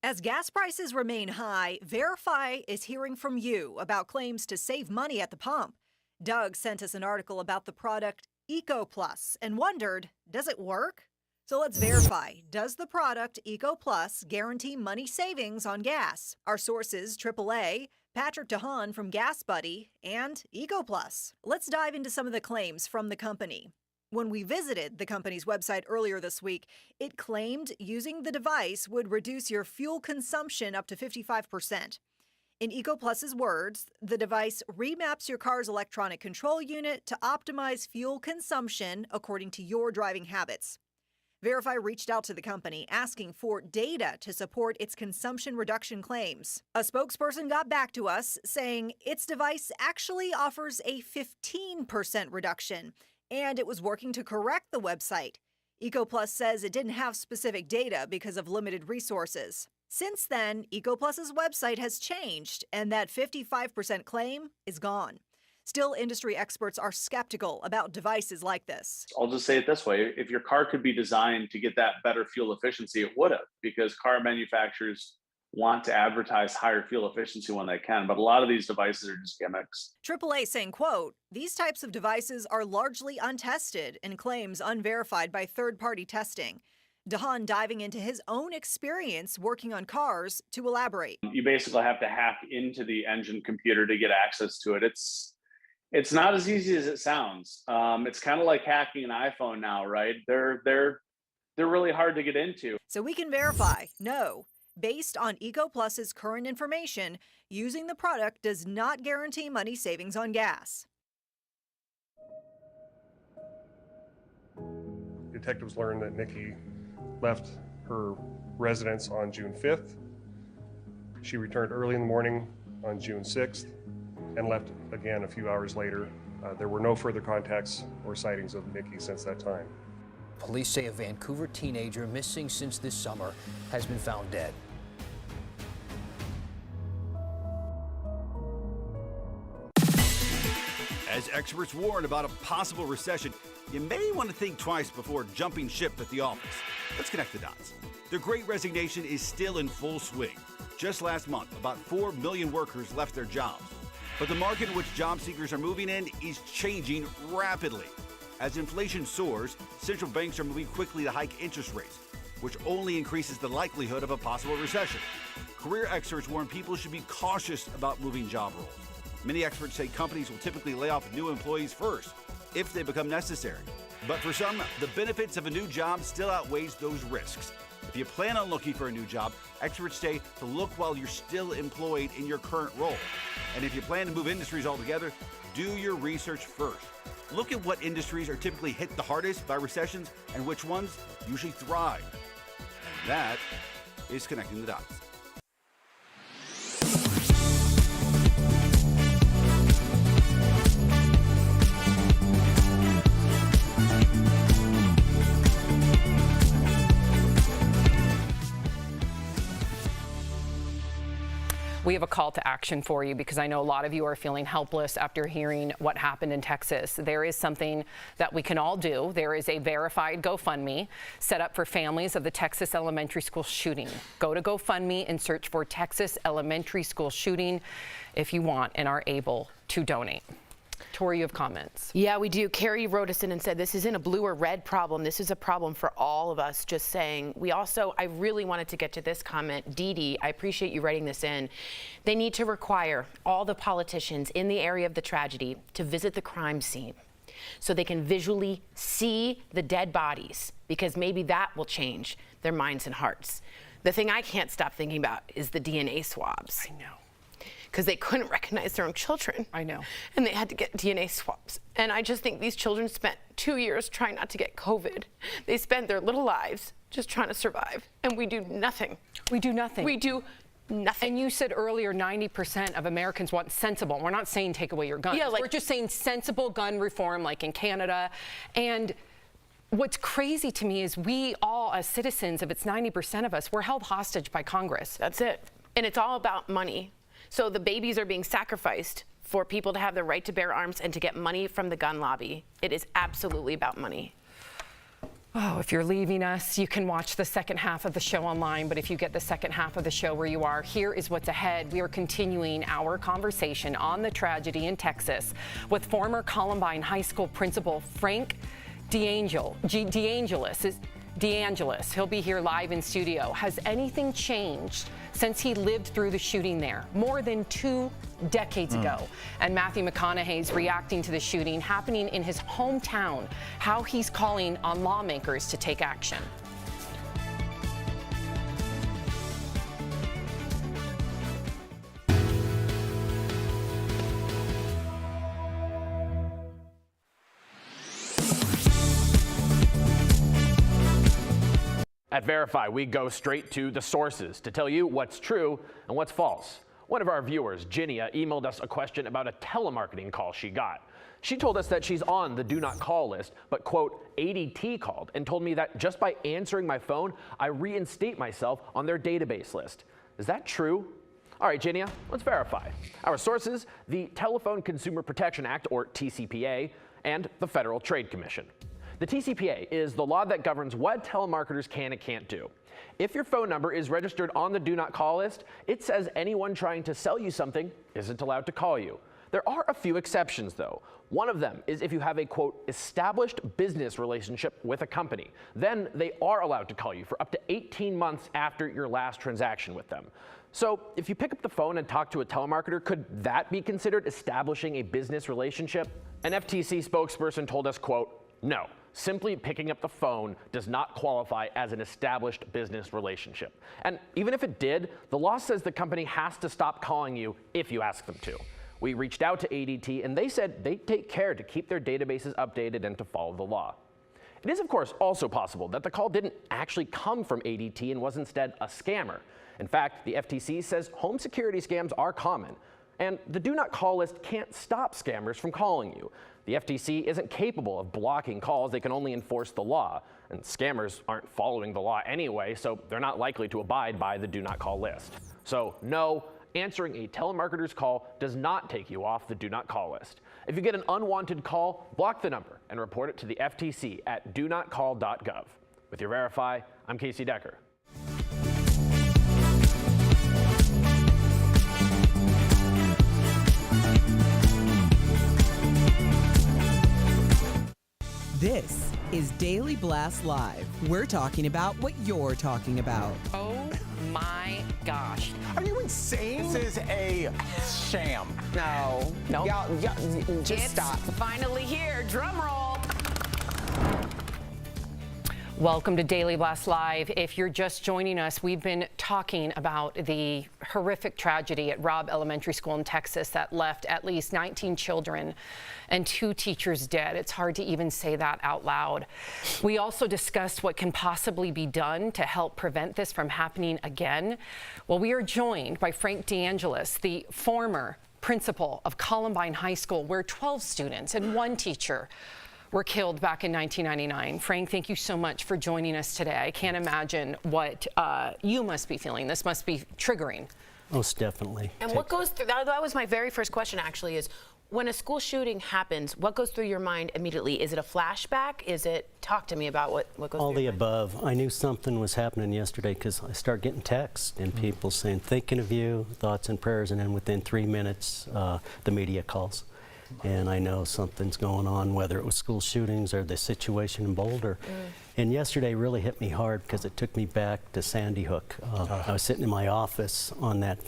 As gas prices remain high, Verify is hearing from you about claims to save money at the pump. Doug sent us an article about the product Eco Plus and wondered, does it work? So let's verify. Does the product Eco Plus guarantee money savings on gas? Our sources, AAA, Patrick DeHaan from Gas Buddy, and Eco Plus. Let's dive into some of the claims from the company. When we visited the company's website earlier this week, it claimed using the device would reduce your fuel consumption up to 55%. In Eco Plus's words, the device remaps your car's electronic control unit to optimize fuel consumption according to your driving habits. Verify reached out to the company asking for data to support its consumption reduction claims. A spokesperson got back to us saying its device actually offers a 15% reduction, and it was working to correct the website. Eco Plus says it didn't have specific data because of limited resources. Since then, Eco Plus's website has changed, and that 55% claim is gone. Still, industry experts are skeptical about devices like this. I'll just say it this way. If your car could be designed to get that better fuel efficiency, it would have, because car manufacturers want to advertise higher fuel efficiency when they can. But a lot of these devices are just gimmicks. AAA saying, quote, these types of devices are largely untested and claims unverified by third-party testing. DeHaan diving into his own experience working on cars to elaborate. You basically have to hack into the engine computer to get access to it. It's not as easy as it sounds. It's kind of like hacking an iPhone now, right? They're really hard to get into. So we can verify, no. Based on Eco Plus's current information, using the product does not guarantee money savings on gas. Detectives learned that Nikki left her residence on June 5th. She returned early in the morning on June 6th and left again a few hours later. There were no further contacts or sightings of Nikki since that time. Police say a Vancouver teenager missing since this summer has been found dead. As experts warn about a possible recession, you may want to think twice before jumping ship at the office. Let's connect the dots. The Great Resignation is still in full swing. Just last month, about 4 million workers left their jobs. But the market in which job seekers are moving in is changing rapidly. As inflation soars, central banks are moving quickly to hike interest rates, which only increases the likelihood of a possible recession. Career experts warn people should be cautious about moving job roles. Many experts say companies will typically lay off new employees first, if they become necessary. But for some, the benefits of a new job still outweighs those risks. If you plan on looking for a new job, experts say to look while you're still employed in your current role. And if you plan to move industries altogether, do your research first. Look at what industries are typically hit the hardest by recessions and which ones usually thrive. And that is Connecting the Dots. We have a call to action for you because I know a lot of you are feeling helpless after hearing what happened in Texas. There is something that we can all do. There is a verified GoFundMe set up for families of the Texas elementary school shooting. Go to GoFundMe and search for Texas elementary school shooting if you want and are able to donate. Tori, you have comments. Yeah, we do. Carrie wrote us in and said, this isn't a blue or red problem. This is a problem for all of us. Just saying. I really wanted to get to this comment. Dee Dee, I appreciate you writing this in. They need to require all the politicians in the area of the tragedy to visit the crime scene so they can visually see the dead bodies, because maybe that will change their minds and hearts. The thing I can't stop thinking about is the DNA swabs. I know. Because they couldn't recognize their own children. I know. And they had to get DNA swabs. And I just think these children spent 2 years trying not to get COVID. They spent their little lives just trying to survive. And we do nothing. We do nothing. We do nothing. And you said earlier 90% of Americans want sensible. We're not saying take away your guns. Yeah, we're just saying sensible gun reform like in Canada. And what's crazy to me is we all, as citizens, if it's 90% of us, we're held hostage by Congress. That's it. And it's all about money. So the babies are being sacrificed for people to have the right to bear arms and to get money from the gun lobby. It is absolutely about money. Oh, if you're leaving us, you can watch the second half of the show online. But if you get the second half of the show where you are, here is what's ahead. We are continuing our conversation on the tragedy in Texas with former Columbine High School principal Frank Deangelis. He'll be here live in studio. Has anything changed since he lived through the shooting there more than 2 decades ago? And Matthew McConaughey's reacting to the shooting happening in his hometown, how he's calling on lawmakers to take action. At Verify, we go straight to the sources to tell you what's true and what's false. One of our viewers, Ginia, emailed us a question about a telemarketing call she got. She told us that she's on the do not call list, but, quote, ADT called and told me that just by answering my phone, I reinstate myself on their database list. Is that true? All right, Ginia, let's verify. Our sources, the Telephone Consumer Protection Act, or TCPA, and the Federal Trade Commission. The TCPA is the law that governs what telemarketers can and can't do. If your phone number is registered on the do not call list, it says anyone trying to sell you something isn't allowed to call you. There are a few exceptions, though. One of them is if you have a, quote, established business relationship with a company. Then they are allowed to call you for up to 18 months after your last transaction with them. So if you pick up the phone and talk to a telemarketer, could that be considered establishing a business relationship? An FTC spokesperson told us, quote, no. Simply picking up the phone does not qualify as an established business relationship. And even if it did, the law says the company has to stop calling you if you ask them to. We reached out to ADT and they said they take care to keep their databases updated and to follow the law. It is, of course, also possible that the call didn't actually come from ADT and was instead a scammer. In fact, the FTC says home security scams are common, and the do not call list can't stop scammers from calling you. The FTC isn't capable of blocking calls, they can only enforce the law. And scammers aren't following the law anyway, so they're not likely to abide by the do not call list. So no, answering a telemarketer's call does not take you off the do not call list. If you get an unwanted call, block the number and report it to the FTC at donotcall.gov. With your Verify, I'm Casey Decker. This is Daily Blast Live. We're talking about what you're talking about. Oh my gosh. Are you insane? This is a sham. No. Nope. Y'all, just stop. Finally here. Drum roll. Welcome to Daily Blast Live. If you're just joining us, we've been talking about the horrific tragedy at Robb Elementary School in Texas that left at least 19 children and 2 teachers dead. It's hard to even say that out loud. We also discussed what can possibly be done to help prevent this from happening again. Well, we are joined by Frank Deangelis, the former principal of Columbine High School, where 12 students and 1 teacher were killed back in 1999. Frank, thank you so much for joining us today. I can't imagine what you must be feeling. This must be triggering. Most definitely. And what goes through, that was my very first question actually, is when a school shooting happens, what goes through your mind immediately? Is it a flashback? Talk to me about what goes through all the your mind. above. I knew something was happening yesterday because I started getting texts and people saying, thinking of you, thoughts and prayers, and then within 3 minutes, the media calls. And I know something's going on, whether it was school shootings or the situation in Boulder. And yesterday really hit me hard because it took me back to Sandy Hook. I was sitting in my office on that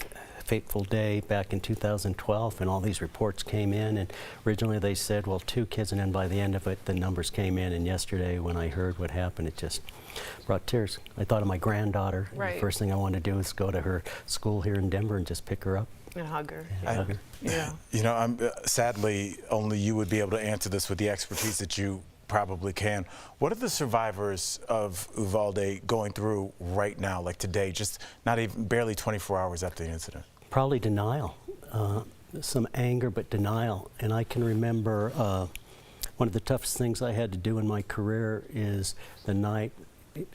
fateful day back in 2012, and all these reports came in. And originally they said, well, 2 kids, and then by the end of it, the numbers came in. And yesterday, when I heard what happened, it just brought tears. I thought of my granddaughter. Right. The first thing I wanted to do is go to her school here in Denver and just pick her up. And hug her. Hug her. Yeah. You know, sadly, only you would be able to answer this with the expertise that you probably can. What are the survivors of Uvalde going through right now, like today, just not even barely 24 hours after the incident? Probably denial, some anger, but denial. And I can remember one of the toughest things I had to do in my career is the night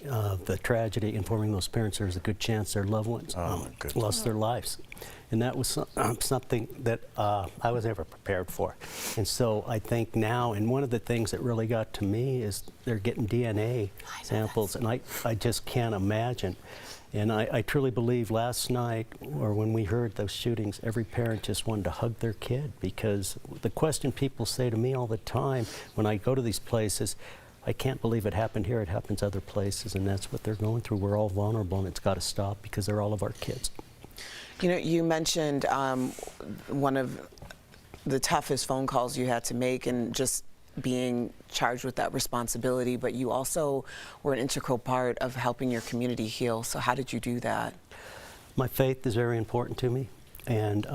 of the tragedy, informing those parents there's a good chance their loved ones lost their lives. And that was something that I was never prepared for. And so I think now, and one of the things that really got to me is they're getting DNA samples, and I just can't imagine. And I truly believe last night, or when we heard those shootings, every parent just wanted to hug their kid, because the question people say to me all the time when I go to these places, I can't believe it happened here, it happens other places, and that's what they're going through. We're all vulnerable, and it's got to stop because they're all of our kids. You know, you mentioned one of the toughest phone calls you had to make and just being charged with that responsibility, but you also were an integral part of helping your community heal. So how did you do that? My faith is very important to me, and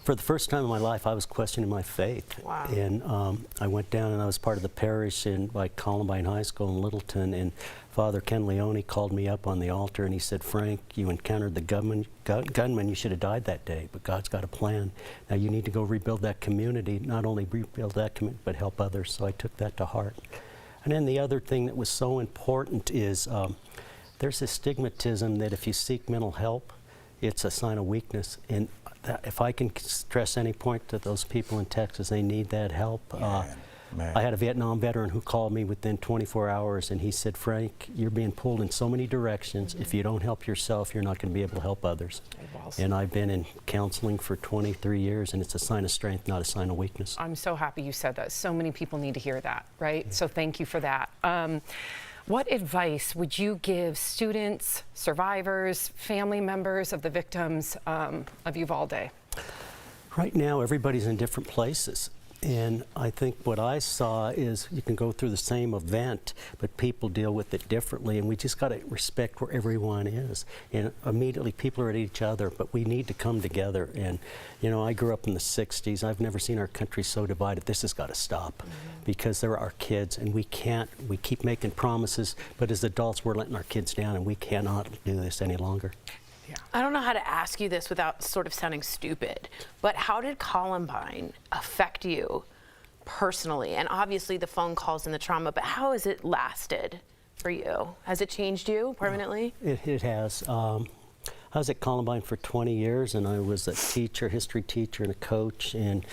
for the first time in my life, I was questioning my faith. Wow. And I went down and I was part of the parish by Columbine High School in Littleton, and Father Ken Leone called me up on the altar and he said, Frank, you encountered the gunman, you should have died that day, but God's got a plan. Now you need to go rebuild that community, not only rebuild that community, but help others. So I took that to heart. And then the other thing that was so important is there's this stigmatism that if you seek mental help, it's a sign of weakness. And if I can stress any point to those people in Texas, they need that help. I had a Vietnam veteran who called me within 24 hours and he said, Frank, you're being pulled in so many directions. If you don't help yourself, you're not going to be able to help others. And I've been in counseling for 23 years, and it's a sign of strength, not a sign of weakness. I'm so happy you said that. So many people need to hear that, right? So thank you for that. What advice would you give students, survivors, family members of the victims of Uvalde? Right now, everybody's in different places. And I think what I saw is you can go through the same event, but people deal with it differently, and we just got to respect where everyone is. And immediately people are at each other, but we need to come together. And, you know, I grew up in the 60s. I've never seen our country so divided. This has got to stop because they're our kids, and we keep making promises, but as adults, we're letting our kids down, and we cannot do this any longer. I don't know how to ask you this without sort of sounding stupid, but how did Columbine affect you personally? And obviously the phone calls and the trauma, but how has it lasted for you? Has it changed you permanently? It has. I was at Columbine for 20 years, and I was a teacher, history teacher, and a coach. And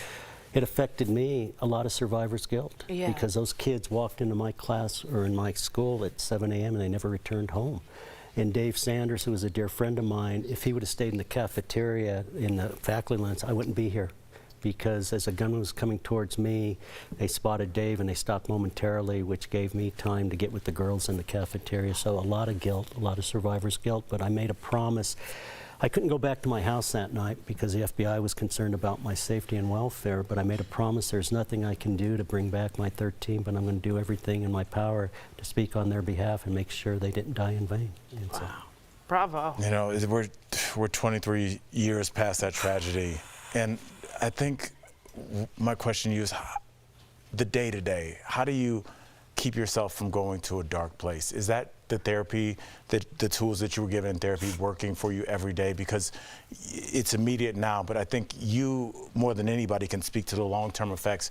It affected me, a lot of survivor's guilt, Yeah. because those kids walked into my class or in my school at 7 a.m. and they never returned home. And Dave Sanders, who was a dear friend of mine, if he would have stayed in the cafeteria in the faculty lounge, I wouldn't be here. Because as a gunman was coming towards me, they spotted Dave and they stopped momentarily, which gave me time to get with the girls in the cafeteria. So a lot of guilt, a lot of survivor's guilt, but I made a promise. I couldn't go back to my house that night because the FBI was concerned about my safety and welfare, but I made a promise there's nothing I can do to bring back my 13, but I'm going to do everything in my power to speak on their behalf and make sure they didn't die in vain. And wow. So, bravo. You know, we're 23 years past that tragedy, and I think my question to you is the day-to-day. How do you keep yourself from going to a dark place? Is that the therapy, the tools that you were given in therapy working for you every day? Because it's immediate now, but I think you, more than anybody, can speak to the long-term effects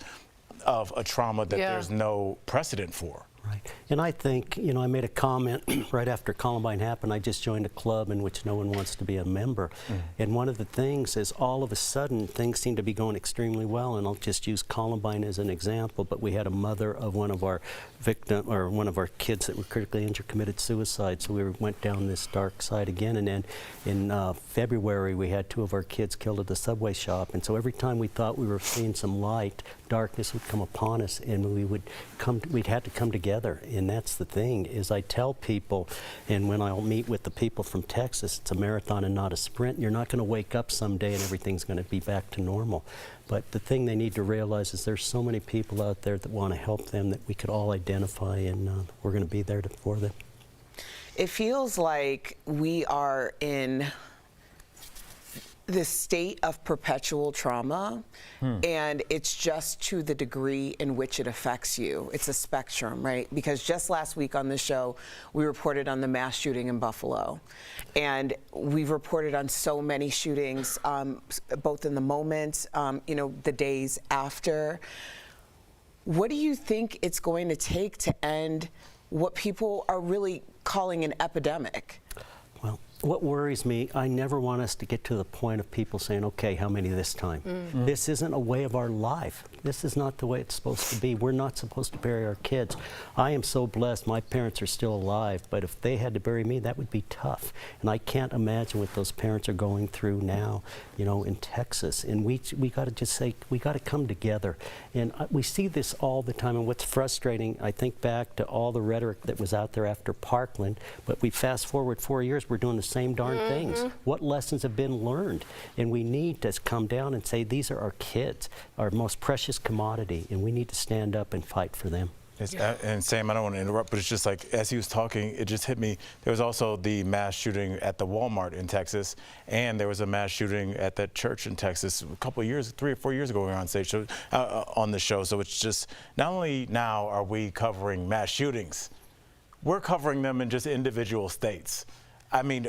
of a trauma that there's no precedent for. Right. And I think, you know, I made a comment right after Columbine happened. I just joined a club in which no one wants to be a member. And one of the things is all of a sudden things seem to be going extremely well. And I'll just use Columbine as an example. But we had a mother of one of our one of our kids that were critically injured committed suicide. So we went down this dark side again. And then in February, we had 2 of our kids killed at the Subway shop. And so every time we thought we were seeing some light, darkness would come upon us, and we'd have to come together. And that's the thing, is I tell people, and when I'll meet with the people from Texas, it's a marathon and not a sprint. You're not going to wake up someday and everything's going to be back to normal. But the thing they need to realize is there's so many people out there that want to help them that we could all identify, and we're going to be there for them. It feels like we are in this state of perpetual trauma, and it's just to the degree in which it affects you. It's a spectrum, right? Because just last week on this show, we reported on the mass shooting in Buffalo, and we've reported on so many shootings, both in the moment, you know, the days after. What do you think it's going to take to end what people are really calling an epidemic? Well, what worries me, I never want us to get to the point of people saying, okay, how many this time? This isn't a way of our life. This is not the way it's supposed to be. We're not supposed to bury our kids. I am so blessed my parents are still alive, but if they had to bury me, that would be tough. And I can't imagine what those parents are going through now, you know, in Texas. And we got to just say, we got to come together. And we see this all the time. And what's frustrating, I think back to all the rhetoric that was out there after Parkland, but we fast forward 4 years, we're doing the same darn things. What lessons have been learned? And we need to come down and say, these are our kids, our most precious commodity, and we need to stand up and fight for them. And Sam, I don't want to interrupt, but it's just like, as he was talking, it just hit me. There was also the mass shooting at the Walmart in Texas, and there was a mass shooting at that church in Texas a couple of years, 3 or 4 years ago, we were on stage on the show. So it's just, not only now are we covering mass shootings, we're covering them in just individual states. I mean,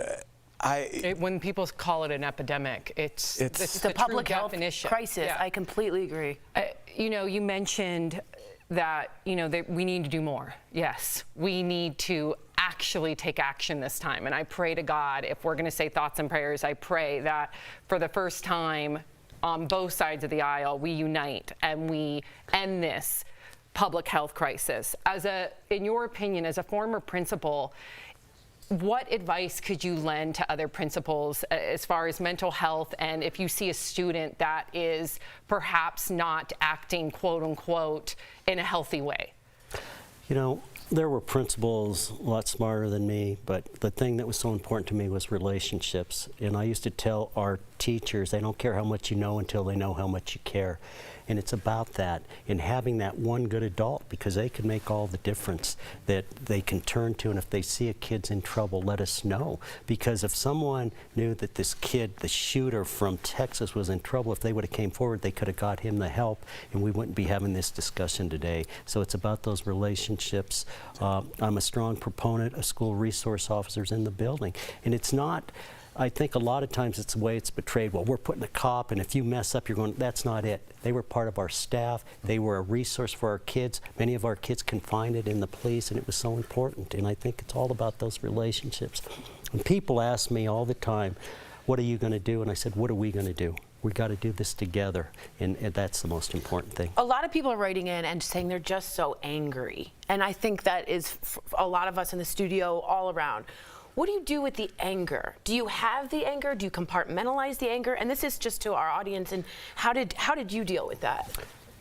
when people call it an epidemic, it's the public health definition. crisis. Yeah. I completely agree. You know, you mentioned that, you know, that we need to do more. Yes, we need to actually take action this time. And I pray to God, if we're going to say thoughts and prayers, I pray that for the first time on both sides of the aisle, we unite and we end this public health crisis. In your opinion, as a former principal, what advice could you lend to other principals as far as mental health, and if you see a student that is perhaps not acting, quote unquote, in a healthy way? You know, there were principals a lot smarter than me, but the thing that was so important to me was relationships. And I used to tell our teachers, they don't care how much you know until they know how much you care. And it's about that, and having that one good adult, because they can make all the difference that they can turn to. And if they see a kid's in trouble, let us know. Because if someone knew that this kid, the shooter from Texas, was in trouble, if they would have came forward, they could have got him the help, and we wouldn't be having this discussion today. So it's about those relationships. I'm a strong proponent of school resource officers in the building. And it's not, I think a lot of times it's the way it's portrayed. Well, we're putting a cop, and if you mess up, you're going, that's not it. They were part of our staff. They were a resource for our kids. Many of our kids confided in the police, and it was so important. And I think it's all about those relationships. And people ask me all the time, what are you going to do? And I said, what are we going to do? we got to do this together, and that's the most important thing. A lot of people are writing in and saying they're just so angry. And I think that is a lot of us in the studio all around. What do you do with the anger? Do you have the anger? Do you compartmentalize the anger? And this is just to our audience. And how did you deal with that?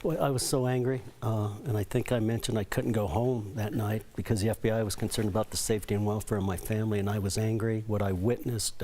Well, I was so angry, and I think I mentioned I couldn't go home that night because the FBI was concerned about the safety and welfare of my family, and I was angry. What I witnessed,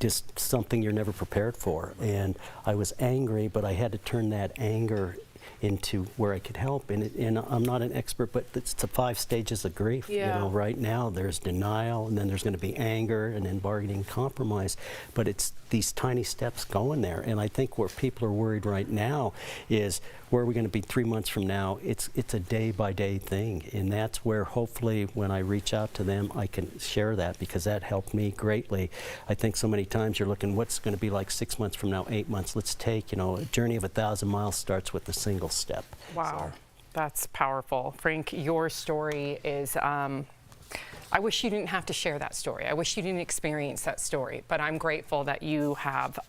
just something you're never prepared for. And I was angry, but I had to turn that anger into where I could help. And I'm not an expert, but it's the 5 stages of grief. Yeah. You know, right now there's denial, and then there's going to be anger, and then bargaining, compromise. But it's these tiny steps going there. And I think where people are worried right now is where are we going to be 3 months from now? It's a day-by-day thing. And that's where hopefully when I reach out to them, I can share that, because that helped me greatly. I think so many times you're looking, what's going to be like 6 months from now, 8 months? Let's take, you know, a journey of 1,000 miles starts with a single step. Wow, that's powerful. Frank, your story is, I wish you didn't have to share that story. I wish you didn't experience that story, but I'm grateful that you have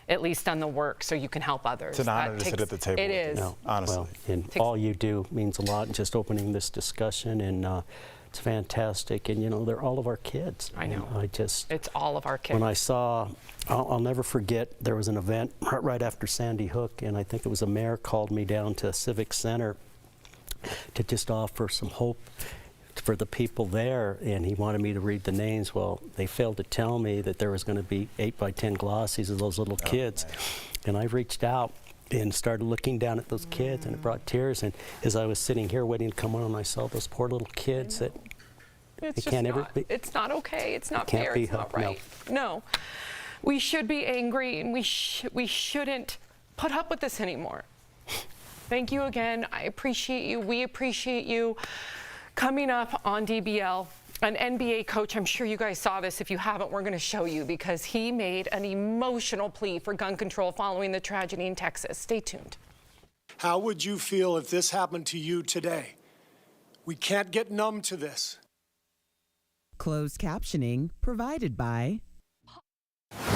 at least done the work so you can help others. It's an honor to sit at the table It with is. you, honestly. Well, and all you do means a lot, and just opening this discussion, and it's fantastic. And you know, they're all of our kids. I know. It's all of our kids. When I saw, I'll never forget, there was an event right after Sandy Hook, and I think it was a mayor called me down to a civic center to just offer some hope for the people there, and he wanted me to read the names. Well, they failed to tell me that there was going to be 8x10 glossies of those little kids. Man. And I reached out and started looking down at those kids, and it brought tears. And as I was sitting here waiting to come on, I saw those poor little kids that it's can't ever be. It's not okay. It's not fair. It's not right. No. We should be angry, and we shouldn't put up with this anymore. Thank you again. I appreciate you. We appreciate you. Coming up on DBL, an NBA coach, I'm sure you guys saw this. If you haven't, we're going to show you, because he made an emotional plea for gun control following the tragedy in Texas. Stay tuned. How would you feel if this happened to you today? We can't get numb to this. Closed captioning provided by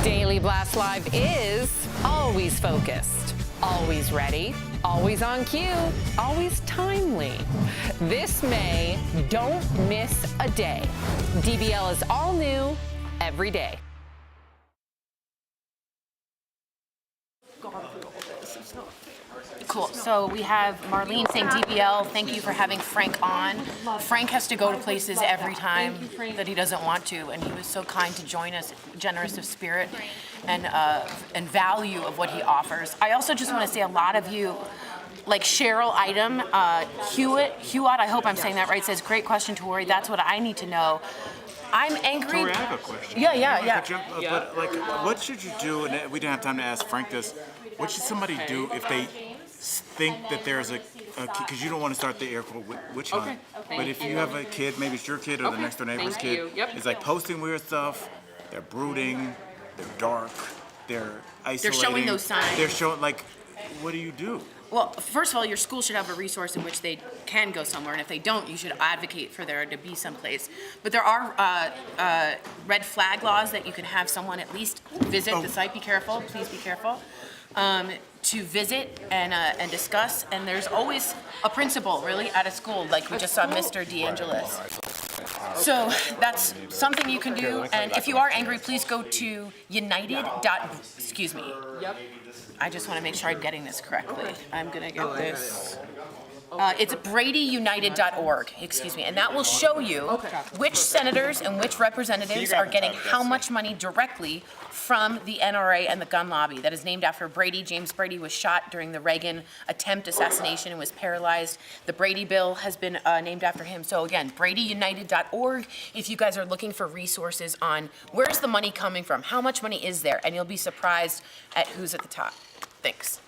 Daily Blast Live is always focused, always ready, always on cue, always timely. This May, don't miss a day. DBL is all new every day. Cool. So we have Marlene saying, DBL, thank you for having Frank on. Frank has to go to places every time that he doesn't want to, and he was so kind to join us, generous of spirit and value of what he offers. I also just want to say a lot of you, like Cheryl Item, Hewitt, I hope I'm saying that right, says, great question, Tori. That's what I need to know. I'm angry. Tori, I have a question. Yeah. But like, what should you do, and we didn't have time to ask Frank this, what should somebody do if they think that there's a because you don't want to start the air quote witch hunt, but if you have a kid, maybe it's your kid or the next door neighbor's kid, it's like posting weird stuff, they're brooding, they're dark, they're isolating. They're showing those signs. They're showing, like, what do you do? Well, first of all, your school should have a resource in which they can go somewhere, and if they don't, you should advocate for there to be someplace. But there are red flag laws that you can have someone at least visit the site. Be careful, please be careful. To visit and discuss, and there's always a principal, really, at a school, like we just saw Mr. Deangelis. So that's something you can do, and if you are angry, please go to Excuse me. I just want to make sure I'm getting this correctly. I'm gonna get this. It's bradyunited.org, excuse me, and that will show you which senators and which representatives are getting how much money directly from the NRA and the gun lobby. That is named after Brady. James Brady was shot during the Reagan attempt assassination and was paralyzed. The Brady bill has been named after him. So again, bradyunited.org if you guys are looking for resources on where's the money coming from, how much money is there, and you'll be surprised at who's at the top. Thanks.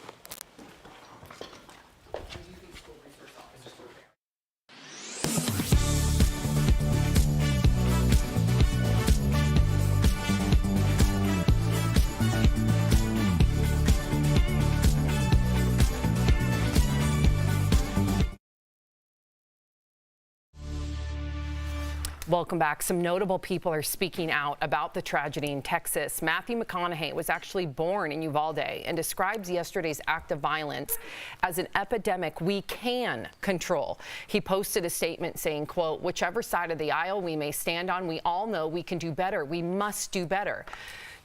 Welcome back. Some notable people are speaking out about the tragedy in Texas. Matthew McConaughey was actually born in Uvalde and describes yesterday's act of violence as an epidemic we can control. He posted a statement saying, quote, "Whichever side of the aisle we may stand on, we all know we can do better. We must do better."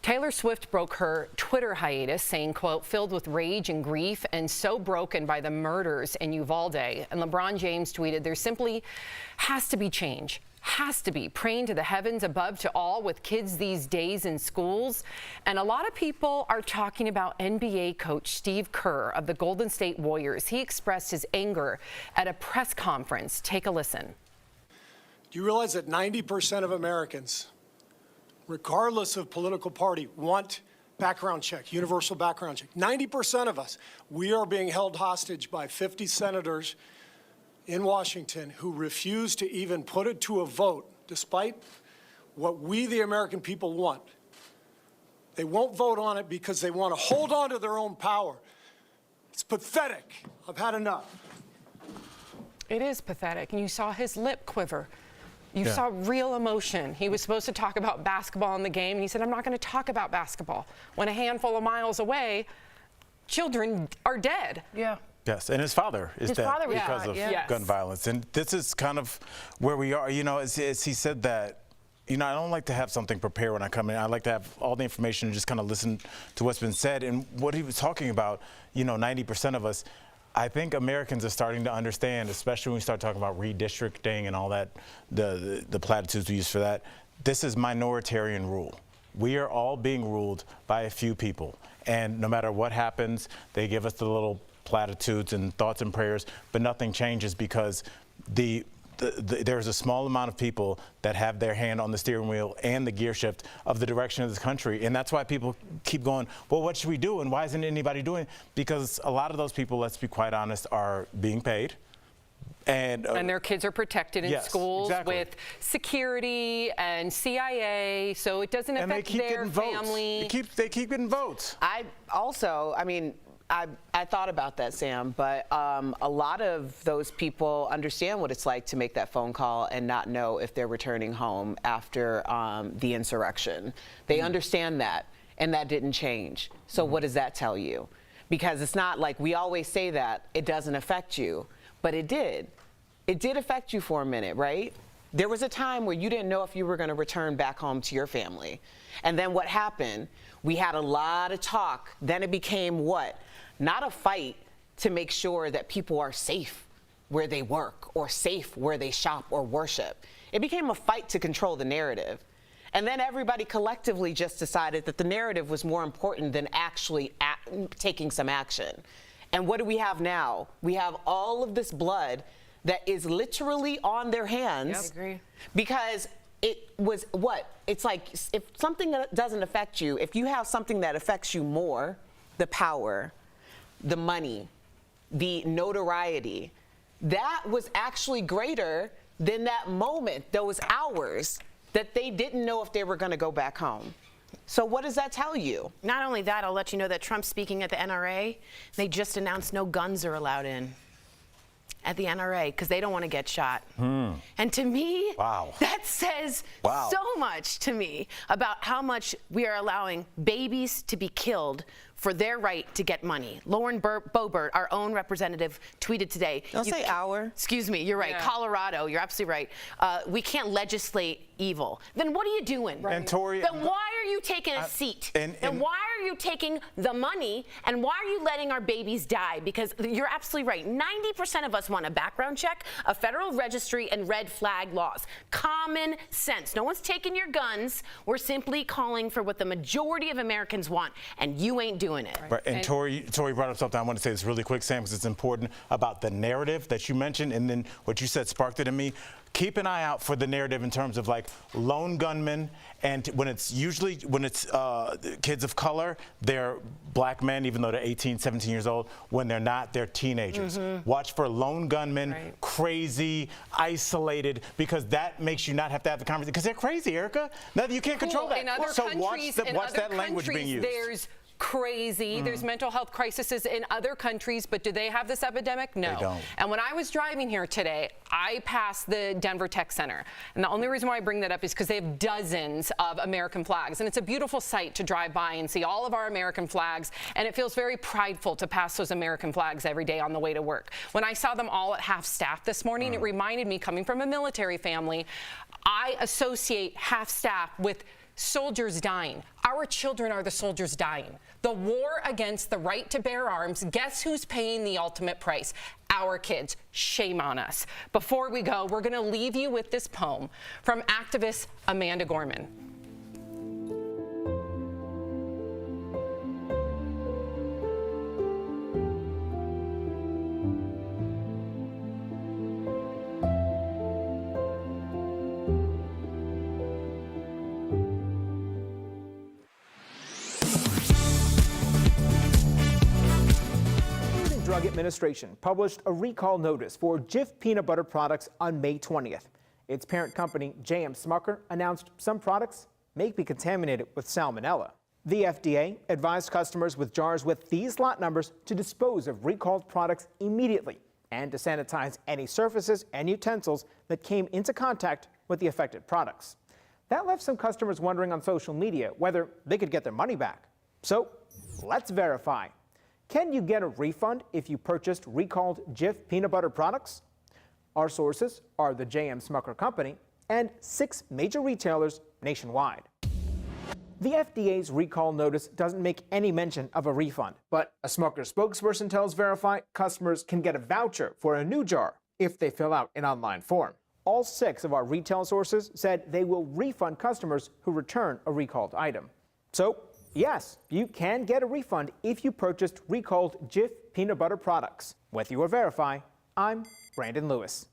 Taylor Swift broke her Twitter hiatus, saying, quote, "Filled with rage and grief and so broken by the murders in Uvalde." And LeBron James tweeted, "There simply has to be change. Has to be. Praying to the heavens above to all with kids these days in schools." And a lot of people are talking about NBA coach Steve Kerr of the Golden State Warriors. He expressed his anger at a press conference. Take a listen. Do you realize that 90% of Americans, regardless of political party, want background check, universal background check? 90% of us. We are being held hostage by 50 senators in Washington who refuse to even put it to a vote, despite what we, the American people, want. They won't vote on it because they want to hold on to their own power. It's pathetic. I've had enough. It is pathetic. And you saw his lip quiver. You saw real emotion. He was supposed to talk about basketball in the game, and he said, "I'm not going to talk about basketball." When a handful of miles away, children are dead. Yeah. Yes, and his father is dead because of Yes. gun violence. And this is kind of where we are. You know, as he said that, you know, I don't like to have something prepared when I come in. I like to have all the information and just kind of listen to what's been said. And what he was talking about, you know, 90% of us, I think Americans are starting to understand, especially when we start talking about redistricting and all that, the platitudes we use for that. This is minoritarian rule. We are all being ruled by a few people. And no matter what happens, they give us the little platitudes and thoughts and prayers, but nothing changes because there's a small amount of people that have their hand on the steering wheel and the gear shift of the direction of this country. And that's why people keep going, well, what should we do? And why isn't anybody doing it? Because a lot of those people, let's be quite honest, are being paid. And their kids are protected in schools with security and CIA, so it doesn't affect their family. They keep getting votes. I thought about that, Sam, but a lot of those people understand what it's like to make that phone call and not know if they're returning home after the insurrection. They understand that, and that didn't change. So what does that tell you? Because it's not like we always say that it doesn't affect you, but it did. It did affect you for a minute, right? There was a time where you didn't know if you were going to return back home to your family. And then what happened? We had a lot of talk. Then it became what? Not a fight to make sure that people are safe where they work or safe where they shop or worship. It became a fight to control the narrative. And then everybody collectively just decided that the narrative was more important than actually taking some action. And what do we have now? We have all of this blood that is literally on their hands. Yep. I agree. Because it was what? It's like if something that doesn't affect you, if you have something that affects you more, the power, the money, the notoriety, that was actually greater than that moment, those hours that they didn't know if they were going to go back home. So what does that tell you? Not only that, I'll let you know that Trump's speaking at the NRA. They just announced no guns are allowed in at the NRA because they don't want to get shot. And to me, that says so much to me about how much we are allowing babies to be killed for their right to get money. Lauren Boebert, our own representative, tweeted today. Don't say our. Excuse me, you're right. Yeah. Colorado, you're absolutely right. We can't legislate evil. Then what are you doing? Right. And Tori, then why are you taking a seat? And why are you taking the money? And why are you letting our babies die? Because you're absolutely right. 90% of us want a background check, a federal registry, and red flag laws. Common sense. No one's taking your guns. We're simply calling for what the majority of Americans want, and you ain't doing it. Right. And Tori brought up something I want to say this really quick, Sam, because it's important about the narrative that you mentioned, and then what you said sparked it in me. Keep an eye out for the narrative in terms of like lone gunmen, and when it's kids of color, they're black men, even though they're 18, 17 years old. When they're not, they're teenagers. Watch for lone gunmen, crazy, isolated, because that makes you not have to have the conversation, because they're crazy, Erica. No, you can't control that. In other so countries, watch that language being used. There's crazy. There's mental health crises in other countries, but do they have this epidemic? No. They don't. And when I was driving here today, I passed the Denver Tech Center. And the only reason why I bring that up is because they have dozens of American flags. And it's a beautiful sight to drive by and see all of our American flags. And it feels very prideful to pass those American flags every day on the way to work. When I saw them all at half staff this morning, it reminded me, coming from a military family, I associate half staff with soldiers dying. Our children are the soldiers dying. The war against the right to bear arms, guess who's paying the ultimate price? Our kids. Shame on us. Before we go, we're going to leave you with this poem from activist Amanda Gorman. Drug Administration published a recall notice for Jif peanut butter products on May 20th. Its parent company, J.M. Smucker, announced some products may be contaminated with salmonella. The FDA advised customers with jars with these lot numbers to dispose of recalled products immediately and to sanitize any surfaces and utensils that came into contact with the affected products. That left some customers wondering on social media whether they could get their money back. So let's verify. Can you get a refund if you purchased recalled Jif peanut butter products? Our sources are the J.M. Smucker Company and 6 major retailers nationwide. The FDA's recall notice doesn't make any mention of a refund, but a Smucker spokesperson tells Verify customers can get a voucher for a new jar if they fill out an online form. All 6 of our retail sources said they will refund customers who return a recalled item. So, yes, you can get a refund if you purchased recalled Jif peanut butter products. With your Verify, I'm Brandon Lewis.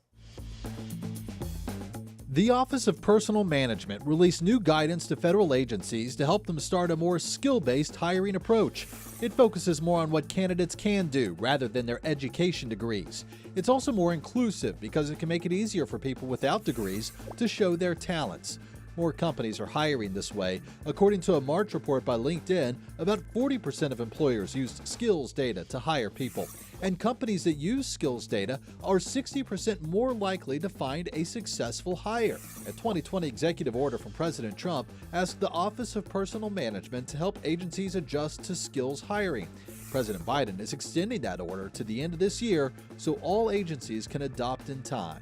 The Office of Personnel Management released new guidance to federal agencies to help them start a more skill-based hiring approach. It focuses more on what candidates can do rather than their education degrees. It's also more inclusive because it can make it easier for people without degrees to show their talents. More companies are hiring this way. According to a March report by LinkedIn, about 40% of employers used skills data to hire people. And companies that use skills data are 60% more likely to find a successful hire. A 2020 executive order from President Trump asked the Office of Personnel Management to help agencies adjust to skills hiring. President Biden is extending that order to the end of this year so all agencies can adopt in time.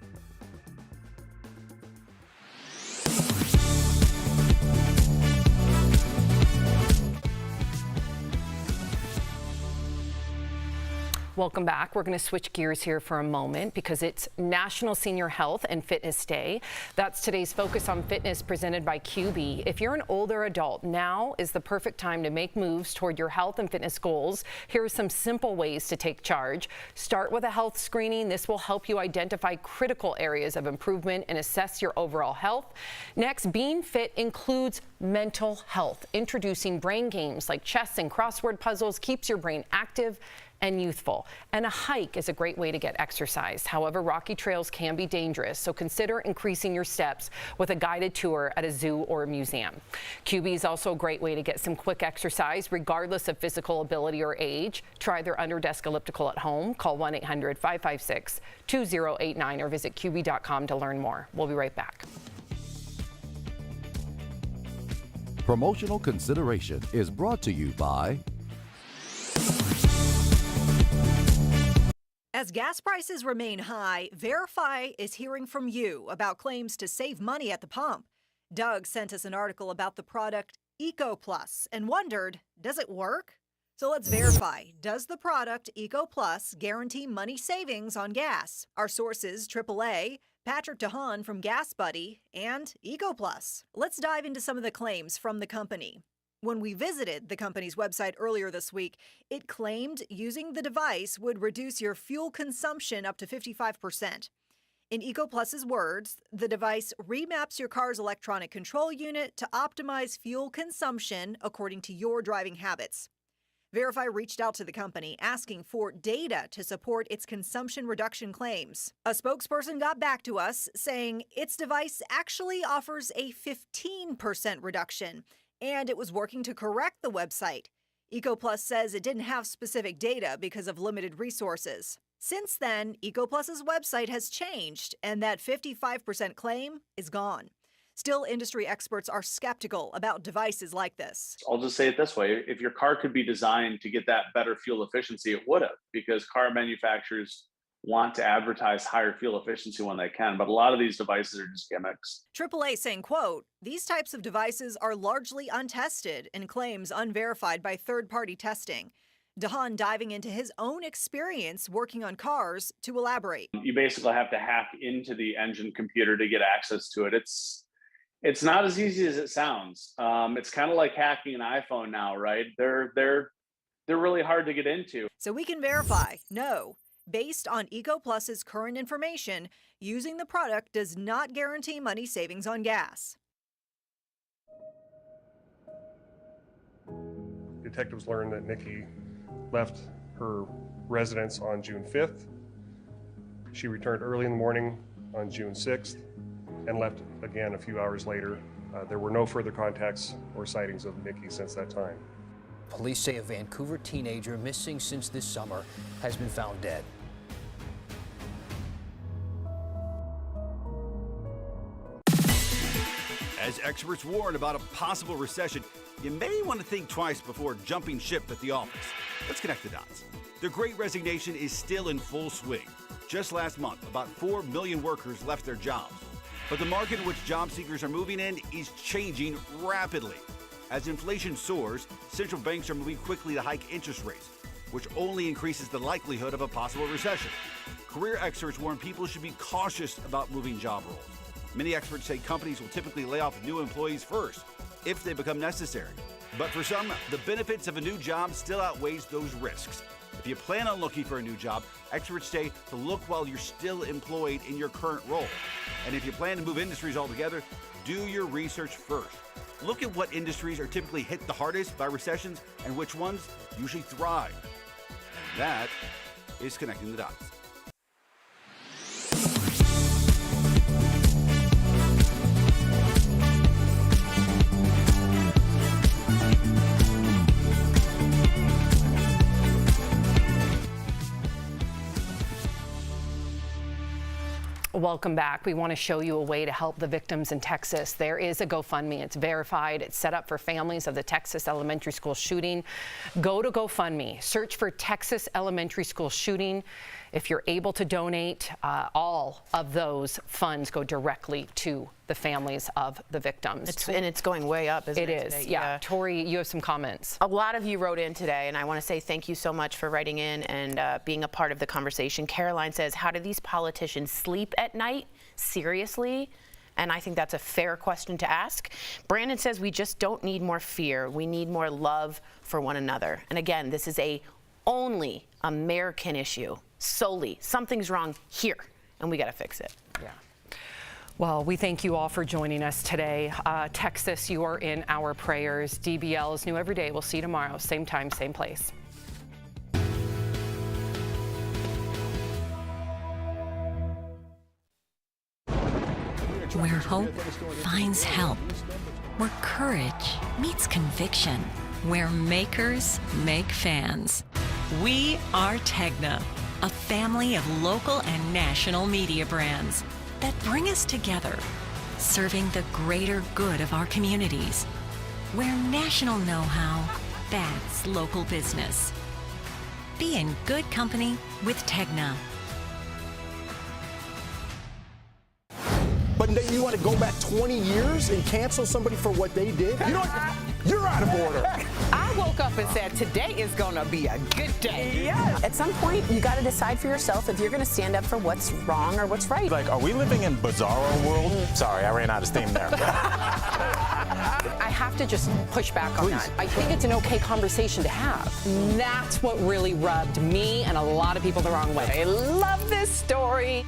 Welcome back. We're going to switch gears here for a moment because it's National Senior Health and Fitness Day. That's today's Focus on Fitness presented by QB. If you're an older adult, now is the perfect time to make moves toward your health and fitness goals. Here are some simple ways to take charge. Start with a health screening. This will help you identify critical areas of improvement and assess your overall health. Next, being fit includes mental health. Introducing brain games like chess and crossword puzzles keeps your brain active and youthful. And a hike is a great way to get exercise. However, rocky trails can be dangerous, so consider increasing your steps with a guided tour at a zoo or a museum. QB is also a great way to get some quick exercise regardless of physical ability or age. Try their under-desk elliptical at home. Call 1-800-556-2089 or visit QB.com to learn more. We'll be right back. Promotional consideration is brought to you by As gas prices remain high, Verify is hearing from you about claims to save money at the pump. Doug sent us an article about the product Eco Plus and wondered, does it work? So let's verify. Does the product Eco Plus guarantee money savings on gas? Our sources, AAA, Patrick DeHaan from Gas Buddy, and Eco Plus. Let's dive into some of the claims from the company. When we visited the company's website earlier this week, it claimed using the device would reduce your fuel consumption up to 55%. In Eco Plus's words, the device remaps your car's electronic control unit to optimize fuel consumption according to your driving habits. Verify reached out to the company asking for data to support its consumption reduction claims. A spokesperson got back to us saying its device actually offers a 15% reduction, and it was working to correct the website. EcoPlus says it didn't have specific data because of limited resources. Since then, EcoPlus's website has changed, and that 55% claim is gone. Still, industry experts are skeptical about devices like this. I'll just say it this way. If your car could be designed to get that better fuel efficiency, it would have, because car manufacturers want to advertise higher fuel efficiency when they can. But a lot of these devices are just gimmicks. AAA saying, quote, "These types of devices are largely untested and claims unverified by third-party testing." DeHaan diving into his own experience working on cars to elaborate. You basically have to hack into the engine computer to get access to it. It's not as easy as it sounds. It's kind of like hacking an iPhone now, right? They're really hard to get into. So we can verify, no. Based on EcoPlus's current information, using the product does not guarantee money savings on gas. Detectives learned that Nikki left her residence on June 5th. She returned early in the morning on June 6th and left again a few hours later. There were no further contacts or sightings of Nikki since that time. Police say a Vancouver teenager missing since this summer has been found dead. As experts warn about a possible recession, you may want to think twice before jumping ship at the office. Let's connect the dots. The Great Resignation is still in full swing. Just last month, about 4 million workers left their jobs. But the market in which job seekers are moving in is changing rapidly. As inflation soars, central banks are moving quickly to hike interest rates, which only increases the likelihood of a possible recession. Career experts warn people should be cautious about moving job roles. Many experts say companies will typically lay off new employees first, if they become necessary. But for some, the benefits of a new job still outweighs those risks. If you plan on looking for a new job, experts say to look while you're still employed in your current role. And if you plan to move industries altogether, do your research first. Look at what industries are typically hit the hardest by recessions and which ones usually thrive. And that is Connecting the Dots. Welcome back. We want to show you a way to help the victims in Texas. There is a GoFundMe. It's verified. It's set up for families of the Texas elementary school shooting. Go to GoFundMe. Search for Texas elementary school shooting. If you're able to donate, all of those funds go directly to the families of the victims. And it's going way up, isn't it? It is, today? yeah. Tori, you have some comments. A lot of you wrote in today, and I want to say thank you so much for writing in and being a part of the conversation. Caroline says, how do these politicians sleep at night? Seriously? And I think that's a fair question to ask. Brandon says, we just don't need more fear. We need more love for one another. And again, this is a only American issue. Solely. Something's wrong here, and we got to fix it. Yeah. Well, we thank you all for joining us today. Texas, you are in our prayers. DBL is new every day. We'll see you tomorrow, same time, same place. Where hope finds help. Where courage meets conviction. Where makers make fans. We are Tegna, a family of local and national media brands that bring us together, serving the greater good of our communities. Where national know-how backs local business. Be in good company with Tegna. But you want to go back 20 years and cancel somebody for what they did? You know what? You're out of order. I woke up and said, today is going to be a good day. Yeah. At some point, you got to decide for yourself if you're going to stand up for what's wrong or what's right. Like, are we living in bizarro world? Sorry, I ran out of steam there. I have to just push back on that. I think it's an okay conversation to have. That's what really rubbed me and a lot of people the wrong way. I love this story.